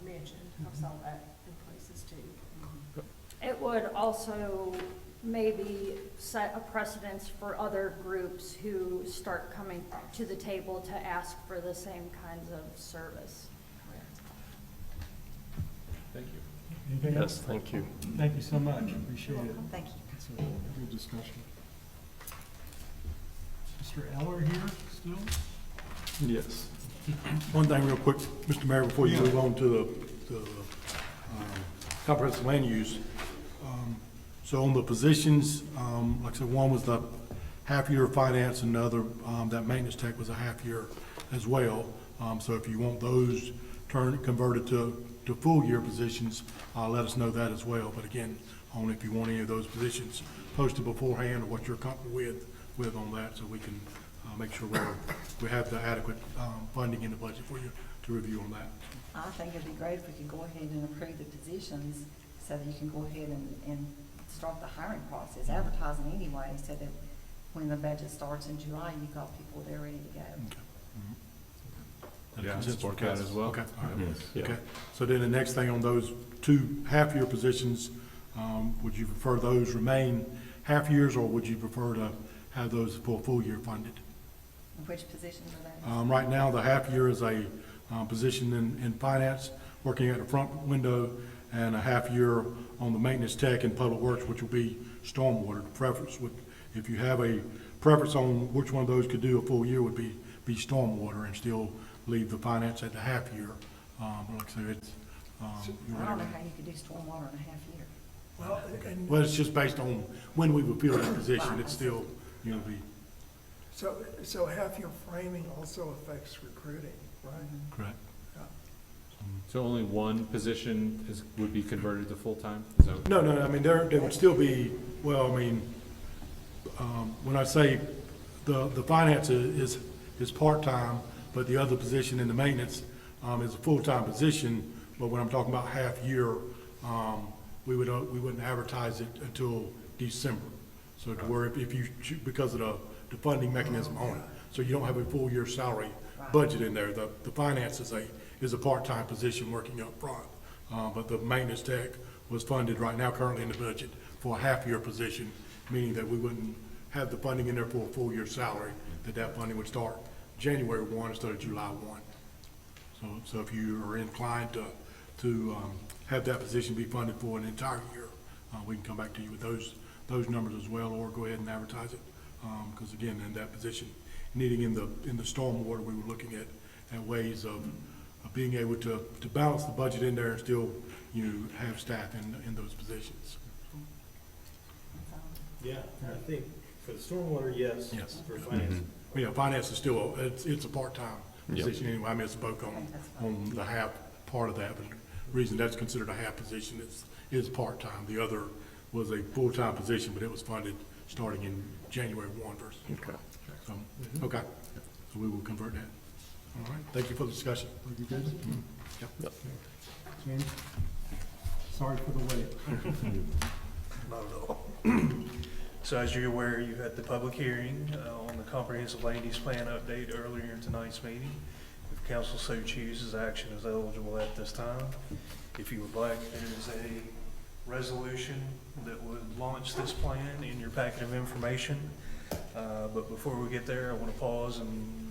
mentioned. I saw that in places too.
It would also maybe set a precedence for other groups who start coming to the table to ask for the same kinds of service.
Thank you.
Anything
Yes,
else?
thank you.
Thank you so much, appreciate it.
Thank you.
It's a good discussion. Mr. Eller here still?
Yes.
One thing real quick, Mr. Mayor, before you move on to the comprehensive land use. So on the positions, like I said, one was the half-year finance and the other, that maintenance tech was a half-year as well. So if you want those converted to full-year positions, let us know that as well. But again, only if you want any of those positions posted beforehand or what you're comfortable with on that, so we can make sure we have the adequate funding in the budget for you to review on that.
I think it'd be great if we could go ahead and approve the positions so that you can go ahead and start the hiring process, advertising anyway, so that when the budget starts in July, you've got people there ready to go.
Yeah, I support that as well.
Okay, all right.
Yes, yeah.
Okay, so then the next thing on those two half-year positions, would you prefer those remain half-years, or would you prefer to have those for full year funded?
Which positions are those?
Right now, the half-year is a position in finance, working at the front window, and a half-year on the maintenance tech and public works, which will be stormwater. The preference would, if you have a preference on which one of those could do a full year, would be stormwater, and still leave the finance at the half-year. Like I said, it's,
I don't know how you could do stormwater in a half year.
Well, and
well, it's just based on when we would fill that position. It's still, be
so half your framing also affects recruiting, right?
correct.
Yeah.
So only one position would be converted to full-time?
No, I mean, they would still be, well, I mean, when I say the finance is part-time, but the other position in the maintenance is a full-time position, but when I'm talking about half-year, we wouldn't advertise it until December. So to where if you, because of the funding mechanism on it, so you don't have a full-year salary budget in there. The finance is a part-time position working up front. But the maintenance tech was funded right now currently in the budget for a half-year position, meaning that we wouldn't have the funding in there for a full-year salary, that funding would start January 1 instead of July 1. So if you are inclined to have that position be funded for an entire year, we can come back to you with those numbers as well, or go ahead and advertise it. Because again, in that position, needing in the stormwater, we were looking at ways of being able to balance the budget in there and still, have staff in those positions.
Yeah, I think for the stormwater, yes.
Yes.
For finance.
Well, yeah, finance is still, it's a part-time
Yep.
position anyway. I spoke on the half part of that, but the reason that's considered a half position is part-time. The other was a full-time position, but it was funded starting in January 1 versus.
Okay.
So, okay, so we will convert that. All right, thank you for the discussion.
You good?
Yep.
James? Sorry for the wait.
Not at all. So as you're aware, you had the public hearing on the comprehensive land use plan update earlier in tonight's meeting. If council so chooses, action is eligible at this time. If you would like, there is a resolution that would launch this plan in your packet of information. But before we get there, I want to pause and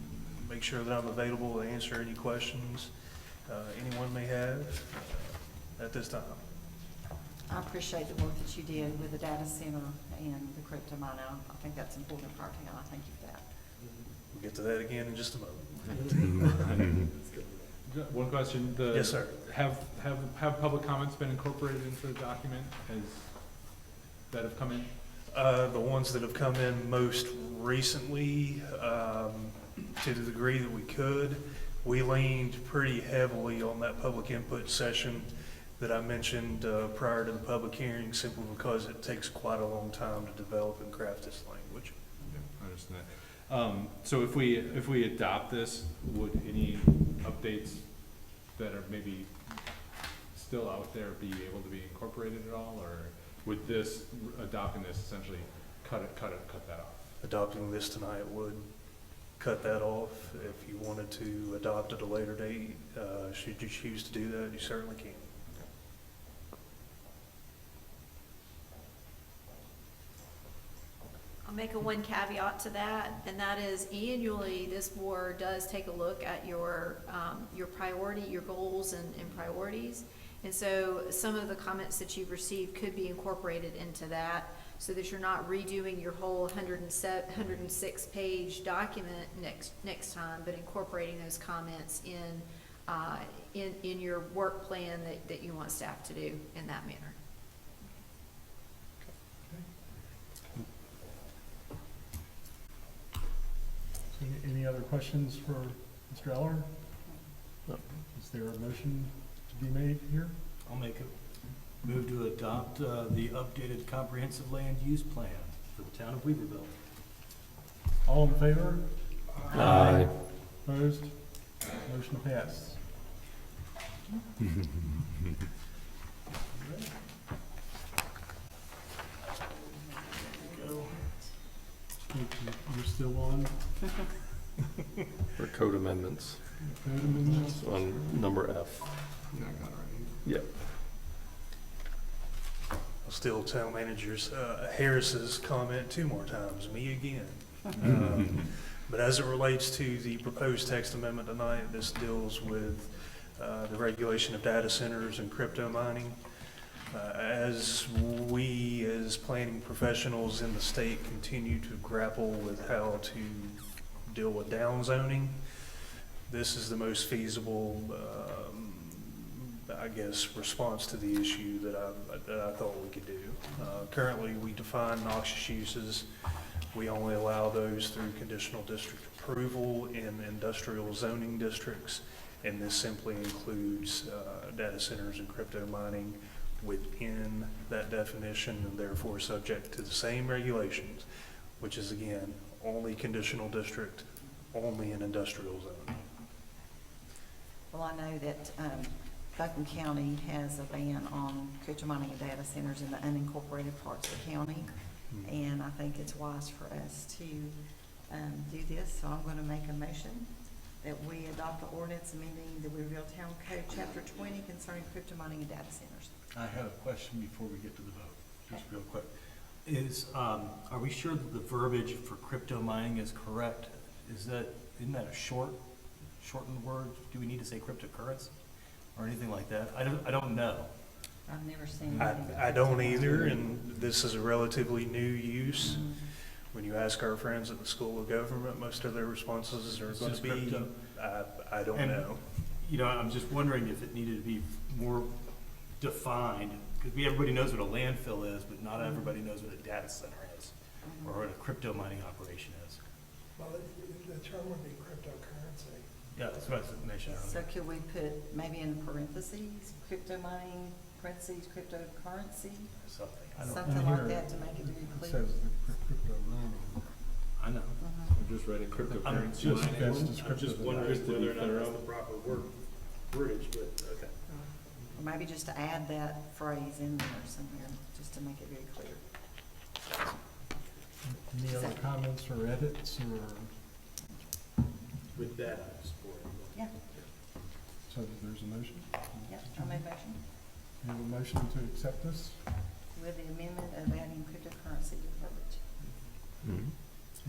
make sure that I'm available to answer any questions anyone may have at this time.
I appreciate the work that you did with the data center and the crypto miner. I think that's important for our town. I thank you for that.
We'll get to that again in just a moment.
One question,
Yes, sir.
Have public comments been incorporated into the document that have come in?
The ones that have come in most recently, to the degree that we could, we leaned pretty heavily on that public input session that I mentioned prior to the public hearing, simply because it takes quite a long time to develop and craft this language.
I understand that. So if we adopt this, would any updates that are maybe still out there be able to be incorporated at all, or would this, adopting this essentially cut that off?
Adopting this tonight would cut that off. If you wanted to adopt at a later date, should you choose to do that, you certainly can.
I'll make a one caveat to that, and that is annually, this board does take a look at your priority, your goals and priorities. And so some of the comments that you've received could be incorporated into that, so that you're not redoing your whole 106-page document next time, but incorporating those comments in your work plan that you want staff to do in that manner.
Any other questions for Mr. Eller?
No.
Is there a motion to be made here?
I'll make a move to adopt the updated comprehensive land use plan for the town of Weaverville.
All in favor?
Aye.
Opposed? Motion passed. You're still on
For code amendments
code amendments?
on number F. Yep.
I'll still tell managers, Harris's comment 2 more times, me again. But as it relates to the proposed text amendment tonight, this deals with the regulation of data centers and crypto mining. As we, as planning professionals in the state, continue to grapple with how to deal with downzoning, this is the most feasible, I guess, response to the issue that I thought we could do. Currently, we define noxious uses. We only allow those through conditional district approval in industrial zoning districts, and this simply includes data centers and crypto mining within that definition, and therefore subject to the same regulations, which is, again, only conditional district, only in industrial zone.
Well, I know that Buncombe County has a ban on crypto mining and data centers in the unincorporated parts of the county, and I think it's wise for us to do this, so I'm going to make a motion that we adopt the ordinance amending the Weaverville Town Code, Chapter 20, concerning crypto mining and data centers.
I have a question before we get to the vote, just real quick. Are we sure that the verbiage for crypto mining is correct? Isn't that a shortened word? Do we need to say cryptocurrency or anything like that? I don't know.
I've never seen.
I don't either, and this is a relatively new use. When you ask our friends at the School of Government, most of their responses are going to be,
crypto.
I don't know.
You know, I'm just wondering if it needed to be more defined, because everybody knows what a landfill is, but not everybody knows what a data center is, or what a crypto mining operation is.
Well, the term would be cryptocurrency.
Yeah, that's what I mentioned
So
earlier.
could we put maybe in parentheses, crypto mining, parentheses, cryptocurrency?
Something.
Something like that to make it very
It
clear.
says the crypto mining.
I know.
I just read it,
I'm
cryptocurrency.
Just- that's
I'm
descriptive
just
of
wondering
that.
whether or not that's the proper wordage, but, okay.
Or maybe just to add that phrase in there somewhere, just to make it very clear.
Any other comments or edits or,
With that, I support it.
Yeah,
so there's a motion?
yep, I'll make a motion
We have a motion to accept this
with the amendment of adding cryptocurrency to the verbiage.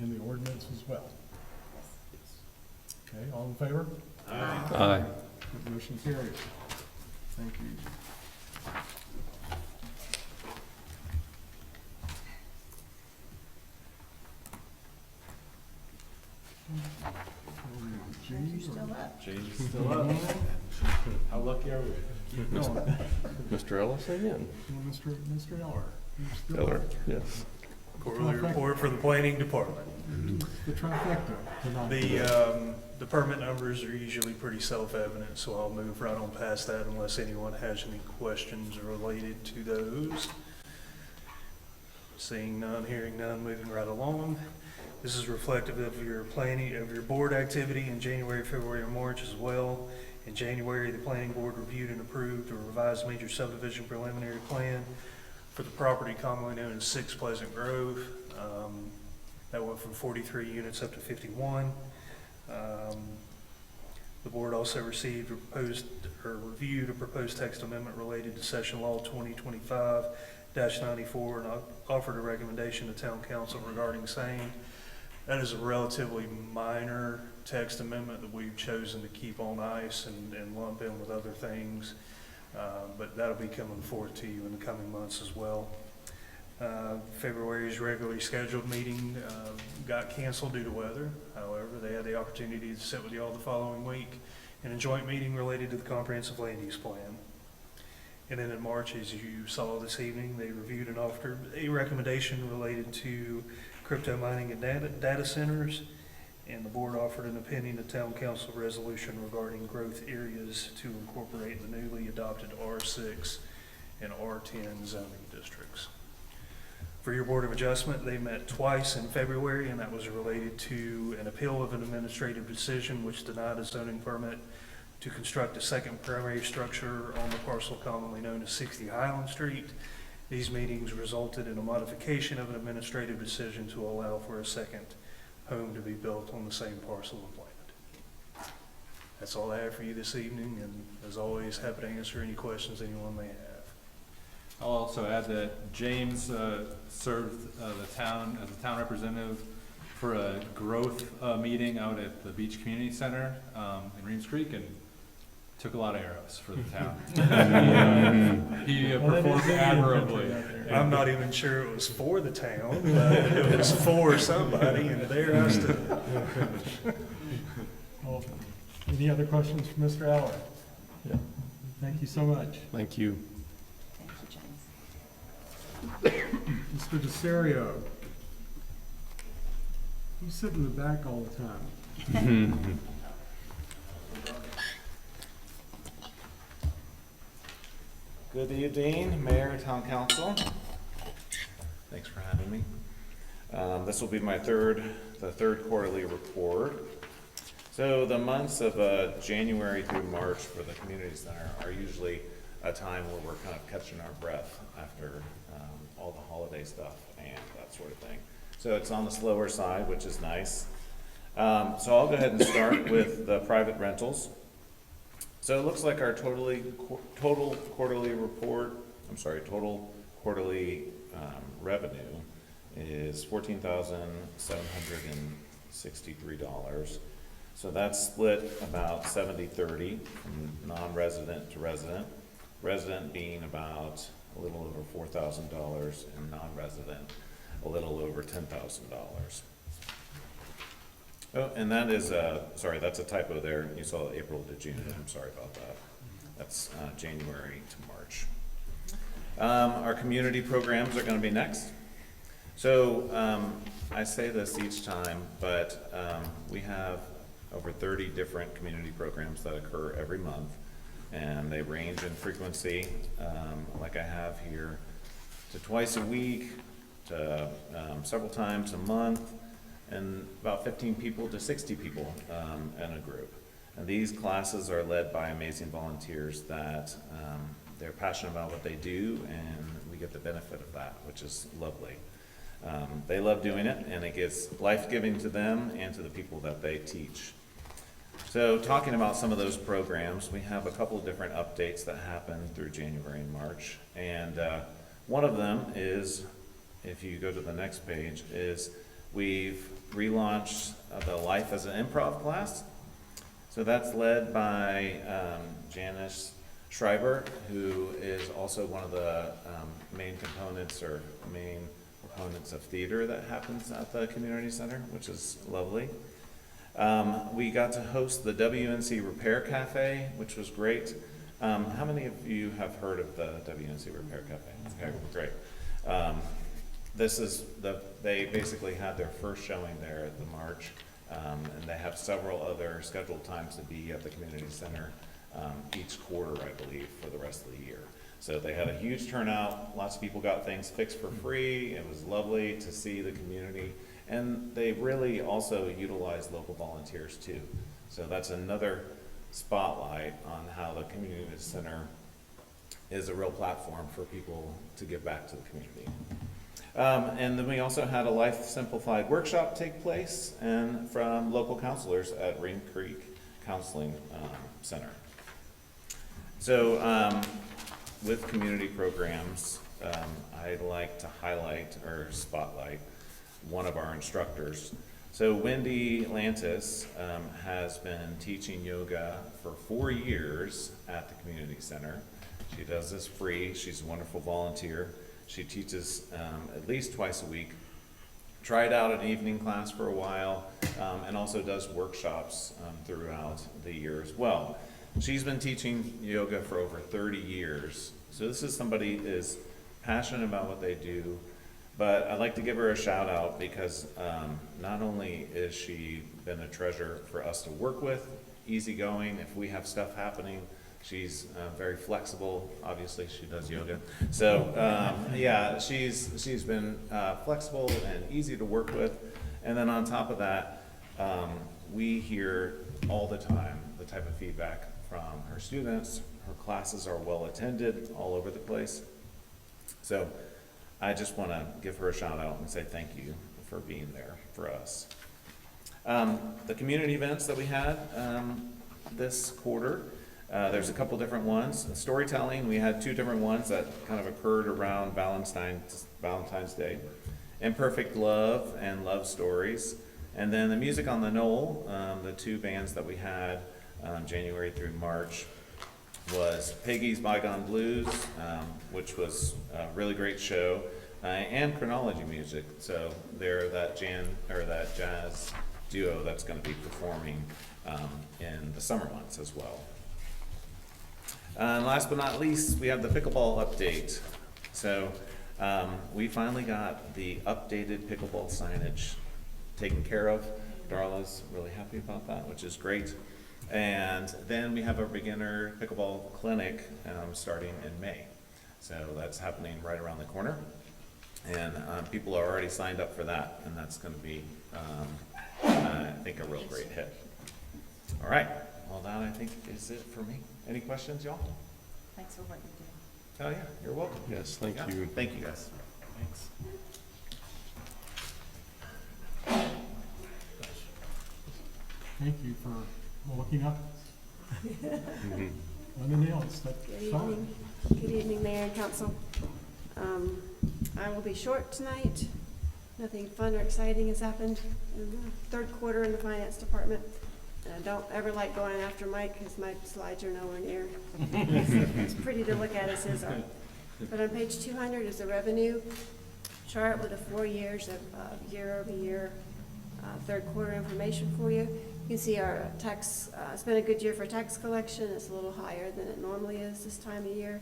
in the ordinance as well.
Yes.
Okay, all in favor?
Aye.
Motion carries. Thank you.
You're still up.
James is still up. How lucky are we?
Keep going.
Mr. Ellis again.
Mr. Eller. You're still
Eller,
up.
yes.
Quarterly report for the planning department.
The trifecta tonight.
The permit numbers are usually pretty self-evident, so I'll move right on past that unless anyone has any questions related to those. Seeing none, hearing none, moving right along. This is reflective of your planning, of your board activity in January, February, and March as well. In January, the planning board reviewed and approved a revised major subdivision preliminary plan for the property commonly known as 6 Pleasant Grove. That went from 43 units up to 51. The board also received reviewed a proposed text amendment related to Session Law 2025-94 and offered a recommendation to Town Council regarding same. That is a relatively minor text amendment that we've chosen to keep on ice and lump in with other things. But that'll be coming forth to you in the coming months as well. February's regularly scheduled meeting got canceled due to weather. However, they had the opportunity to sit with you all the following week in a joint meeting related to the comprehensive land use plan. And then in March, as you saw this evening, they reviewed and offered a recommendation related to crypto mining and data centers. And the board offered an opinion to town council resolution regarding growth areas to incorporate the newly adopted R6 and R10 zoning districts. For your Board of Adjustment, they met twice in February, and that was related to an appeal of an administrative decision which denied a zoning permit to construct a second primary structure on the parcel commonly known as 60 Highland Street. These meetings resulted in a modification of an administrative decision to allow for a second home to be built on the same parcel of land. That's all I have for you this evening, and as always, happy to answer any questions anyone may have.
I'll also add that James served the town as a town representative for a growth meeting out at the Beach Community Center in Reems Creek and took a lot of arrows for the town. He performed admirably.
I'm not even sure it was for the town, but it was for somebody, and there I stood.
Well, any other questions for Mr. Eller?
Yeah.
Thank you so much.
Thank you.
Mr. DeSerio. You sit in the back all the time.
Good evening, Mayor, Town Council. Thanks for having me. This will be the third quarterly report. So the months of January through March for the community center are usually a time where we're kind of catching our breath after all the holiday stuff and that sort of thing. So it's on the slower side, which is nice. So I'll go ahead and start with the private rentals. So it looks like our total quarterly revenue is $14,763. So that's split about 70-30 from non-resident to resident. Resident being about a little over $4,000 and non-resident a little over $10,000. Oh, and that is, sorry, that's a typo there. You saw April to June. I'm sorry about that. That's January to March. Our community programs are going to be next. So I say this each time, but we have over 30 different community programs that occur every month, and they range in frequency, like I have here, to twice a week, to several times a month, and about 15 people to 60 people in a group. And these classes are led by amazing volunteers that they're passionate about what they do, and we get the benefit of that, which is lovely. They love doing it, and it gets life-giving to them and to the people that they teach. So talking about some of those programs, we have a couple of different updates that happen through January and March. And one of them is, if you go to the next page, is we've relaunched the Life as an Improv class. So that's led by Janice Schreiber, who is also one of the main components or main proponents of theater that happens at the community center, which is lovely. We got to host the WNC Repair Cafe, which was great. How many of you have heard of the WNC Repair Cafe? Okay, great. They basically had their first showing there at the March, and they have several other scheduled times to be at the community center each quarter, I believe, for the rest of the year. So they had a huge turnout. Lots of people got things fixed for free. It was lovely to see the community. And they really also utilized local volunteers too. So that's another spotlight on how the community center is a real platform for people to give back to the community. And then we also had a Life Simplified workshop take place and from local counselors at Ream Creek Counseling Center. So with community programs, I'd like to highlight or spotlight one of our instructors. So Wendy Lantis has been teaching yoga for 4 years at the community center. She does this free. She's a wonderful volunteer. She teaches at least twice a week. Tried out an evening class for a while, and also does workshops throughout the year as well. She's been teaching yoga for over 30 years. So this is somebody who is passionate about what they do, but I'd like to give her a shout out because not only is she been a treasure for us to work with, easygoing, if we have stuff happening, she's very flexible. Obviously, she does yoga. So yeah, she's been flexible and easy to work with. And then on top of that, we hear all the time the type of feedback from her students. Her classes are well attended all over the place. So I just want to give her a shout out and say thank you for being there for us. The community events that we had this quarter, there's a couple different ones. Storytelling, we had 2 different ones that kind of occurred around Valentine's Day. Imperfect Love and Love Stories. And then the Music on the Knoll, the 2 bands that we had January through March was Peggy's Bygone Blues, which was a really great show, and Chronology Music. So they're that jazz duo that's going to be performing in the summer months as well. And last but not least, we have the pickleball update. So we finally got the updated pickleball signage taken care of. Darla's really happy about that, which is great. And then we have a beginner pickleball clinic starting in May. So that's happening right around the corner. And people are already signed up for that, and that's going to be, I think, a real great hit. All right. Well, that, I think, is it for me. Any questions, y'all?
Thanks for what you do.
Oh, yeah. You're welcome.
Yes, thank
Yeah.
you.
Thank you, guys.
Thanks.
Thank you for looking up. Unannounced, that's
Good
fine.
evening. Good evening, Mayor and Council. I will be short tonight. Nothing fun or exciting has happened in the third quarter in the finance department. And I don't ever like going after Mike because my slides are nowhere near as pretty to look at as his are. But on page 200 is the revenue chart with the 4 years of year-over-year third quarter information for you. You can see our tax, it's been a good year for tax collection. It's a little higher than it normally is this time of year.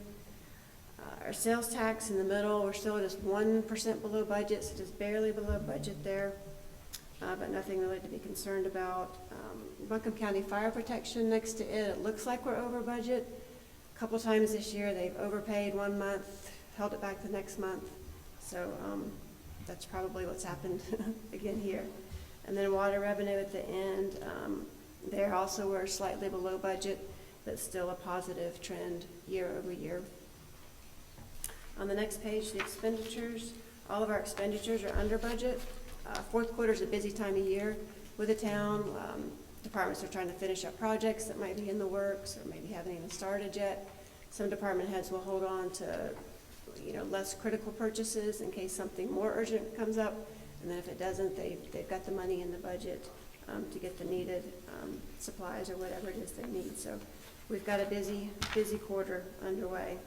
Our sales tax in the middle, we're still just 1% below budget, so just barely below budget there, but nothing really to be concerned about. Buncombe County Fire Protection, next to it, it looks like we're over budget. A couple times this year, they've overpaid 1 month, held it back the next month. So that's probably what's happened again here. And then water revenue at the end, there also we're slightly below budget, but still a positive trend year over year. On the next page, the expenditures, all of our expenditures are under budget. Fourth quarter is a busy time of year with the town. Departments are trying to finish up projects that might be in the works or maybe haven't even started yet. Some department heads will hold on to, less critical purchases in case something more urgent comes up. And then if it doesn't, they've got the money in the budget to get the needed supplies or whatever it is they need. So we've got a busy quarter underway.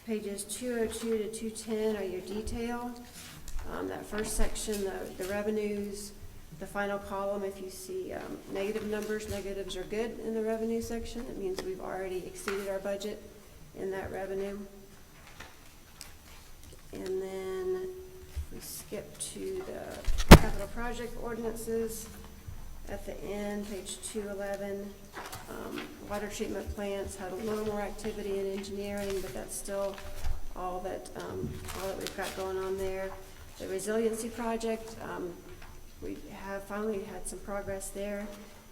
Pages 202 to 210 are your detail. That first section, the revenues, The final column, if you see negative numbers, negatives are good in the revenue section. It means we've already exceeded our budget in that revenue. And then we skip to the capital project ordinances. At the end, page 211, water treatment plants had a little more activity in engineering, but that's still all that we've got going on there. The resiliency project, we have finally had some progress there.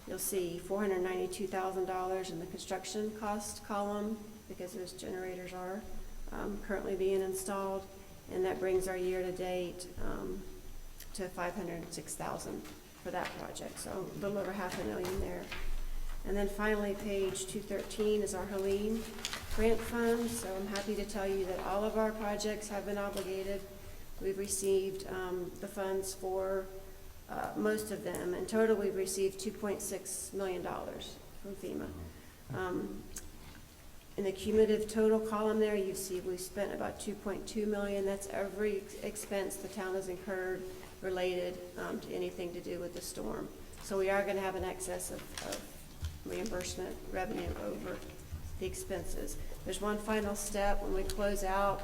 You'll see $492,000 in the construction cost column because those generators are currently being installed, and that brings our year-to-date to $506,000 for that project, so a little over $500,000 there. And then finally, page 213 is our Helene grant fund. So I'm happy to tell you that all of our projects have been obligated. We've received the funds for most of them. In total, we've received $2.6 million from FEMA. In the cumulative total column there, you see we've spent about $2.2 million. That's every expense the town has incurred related to anything to do with the storm. So we are going to have an excess of reimbursement revenue over the expenses. There's one final step. When we close out,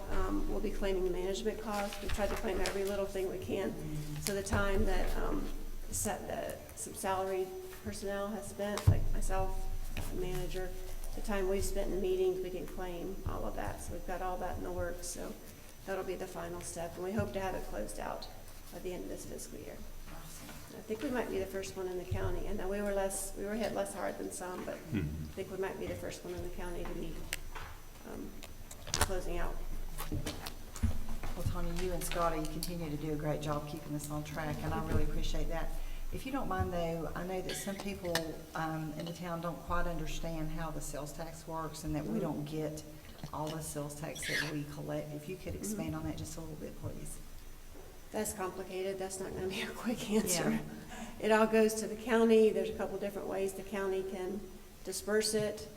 we'll be claiming the management costs. We've tried to claim every little thing we can. So the time that some salaried personnel has spent, like myself, the manager, the time we've spent in the meetings, we can claim all of that. So we've got all that in the works. So that'll be the final step. And we hope to have it closed out by the end of this fiscal year. I think we might be the first one in the county. I know we were hit less hard than some, but I think we might be the first one in the county to be closing out.
Well, Tony, you and Scotty continue to do a great job keeping us on track, and I really appreciate that. If you don't mind, though, I know that some people in the town don't quite understand how the sales tax works and that we don't get all the sales tax that we collect. If you could expand on that just a little bit, please.
That's complicated. That's not going to be a quick answer. Yeah. It all goes to the county. There's a couple different ways the county can disperse it.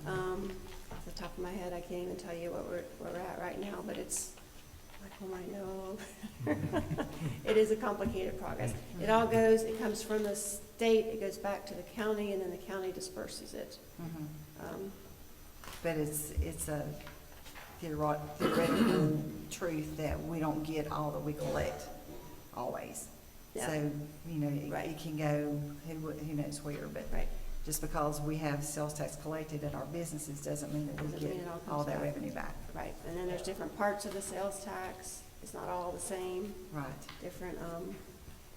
Off the top of my head, I can't even tell you where we're at right now, but it's like, oh my no. It is a complicated progress. It comes from the state, it goes back to the county, and then the county disperses it.
But it's a theoretical truth that we don't get all that we collect always.
Yeah.
So, it can go who knows where, but just because we have sales tax collected in our businesses doesn't mean that we get all that revenue back.
Right, and then there's different parts of the sales tax. It's not all the same.
Right.
Different,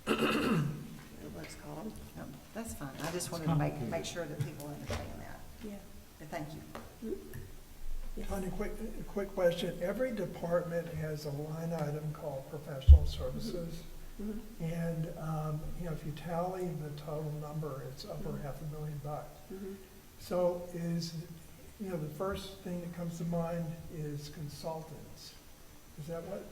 what's called.
That's fine. I just wanted to make sure that people understand that.
Yeah.
But thank you.
Tony, quick question. Every department has a line item called professional services. And, if you tally the total number, it's over $500,000. So the first thing that comes to mind is consultants. Is that what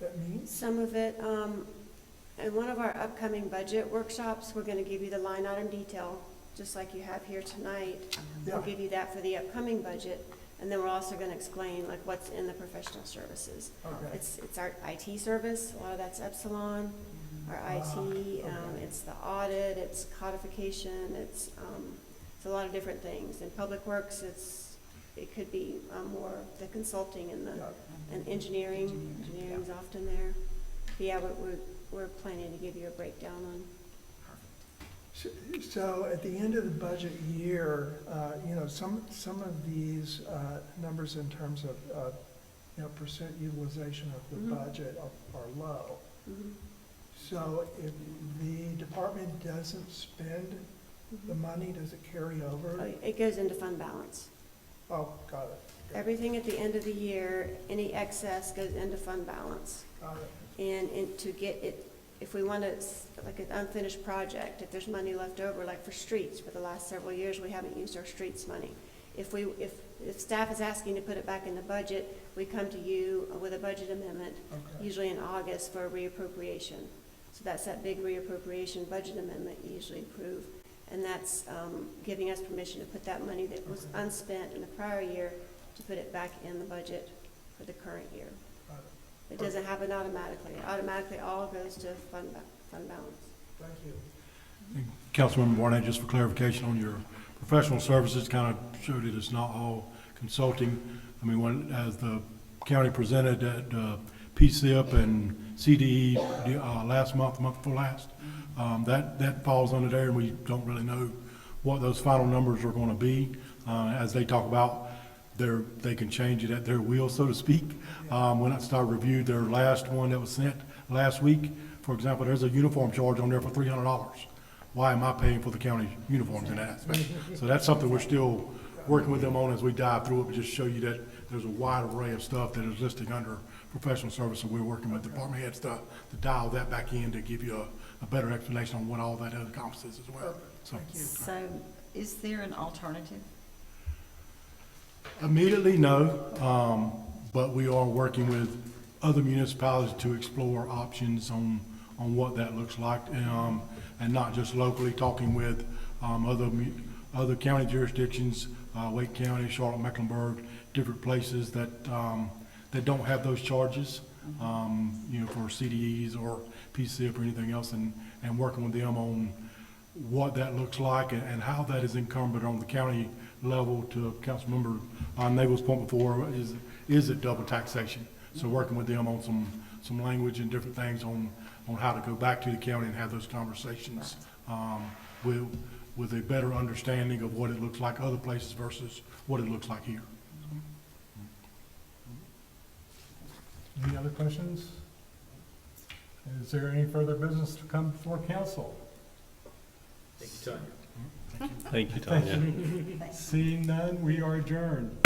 that means?
Some of it, in one of our upcoming budget workshops, we're going to give you the line item detail, just like you have here tonight. We'll give you that for the upcoming budget. And then we're also going to explain like what's in the professional services. Okay. It's our IT service. A lot of that's Epsilon, our IT. It's the audit. It's codification. It's a lot of different things. In Public Works, it could be more the consulting and engineering. Engineering's often there. But yeah, we're planning to give you a breakdown on.
So at the end of the budget year, some of these numbers in terms of percent utilization of the budget are low. So if the department doesn't spend the money, does it carry over?
It goes into fund balance.
Oh, got it.
Everything at the end of the year, any excess goes into fund balance.
Got it.
And to get it, if we want to, like an unfinished project, if there's money left over, like for streets, for the last several years, we haven't used our streets money. If staff is asking to put it back in the budget, we come to you with a budget amendment, usually in August, for a reappropriation. So that's that big reappropriation budget amendment you usually approve. And that's giving us permission to put that money that was unspent in the prior year to put it back in the budget for the current year. It doesn't happen automatically. It automatically all goes to fund balance.
Thank you.
Councilmember Barnett, just for clarification on your professional services, kind of showed it it's not all consulting. I mean, when, as the county presented at PCIP and CDE last month, month before last, that falls under there, and we don't really know what those final numbers are going to be. As they talk about, they can change it at their will, so to speak. When I started reviewed their last one that was sent last week, for example, there's a uniform charge on there for $300. Why am I paying for the county uniforms in that aspect? So that's something we're still working with them on as we dive through it, but just show you that there's a wide array of stuff that is listed under professional service, and we're working with department heads to dial that back in to give you a better explanation on what all that encompasses as well.
So is there an alternative?
Immediately, no, but we are working with other municipalities to explore options on what that looks like, and not just locally, talking with other county jurisdictions, Wake County, Charlotte, Mecklenburg, different places that don't have those charges, for CDEs or PCIP or anything else, and working with them on what that looks like and how that is incumbent on the county level. To Councilmember Nable's point before, is it double taxation? So working with them on some language and different things on how to go back to the county and have those conversations with a better understanding of what it looks like other places versus what it looks like here.
Any other questions? Is there any further business to come before council?
Thank you, Tanya.
Thank you, Tanya.
Seeing none, we are adjourned.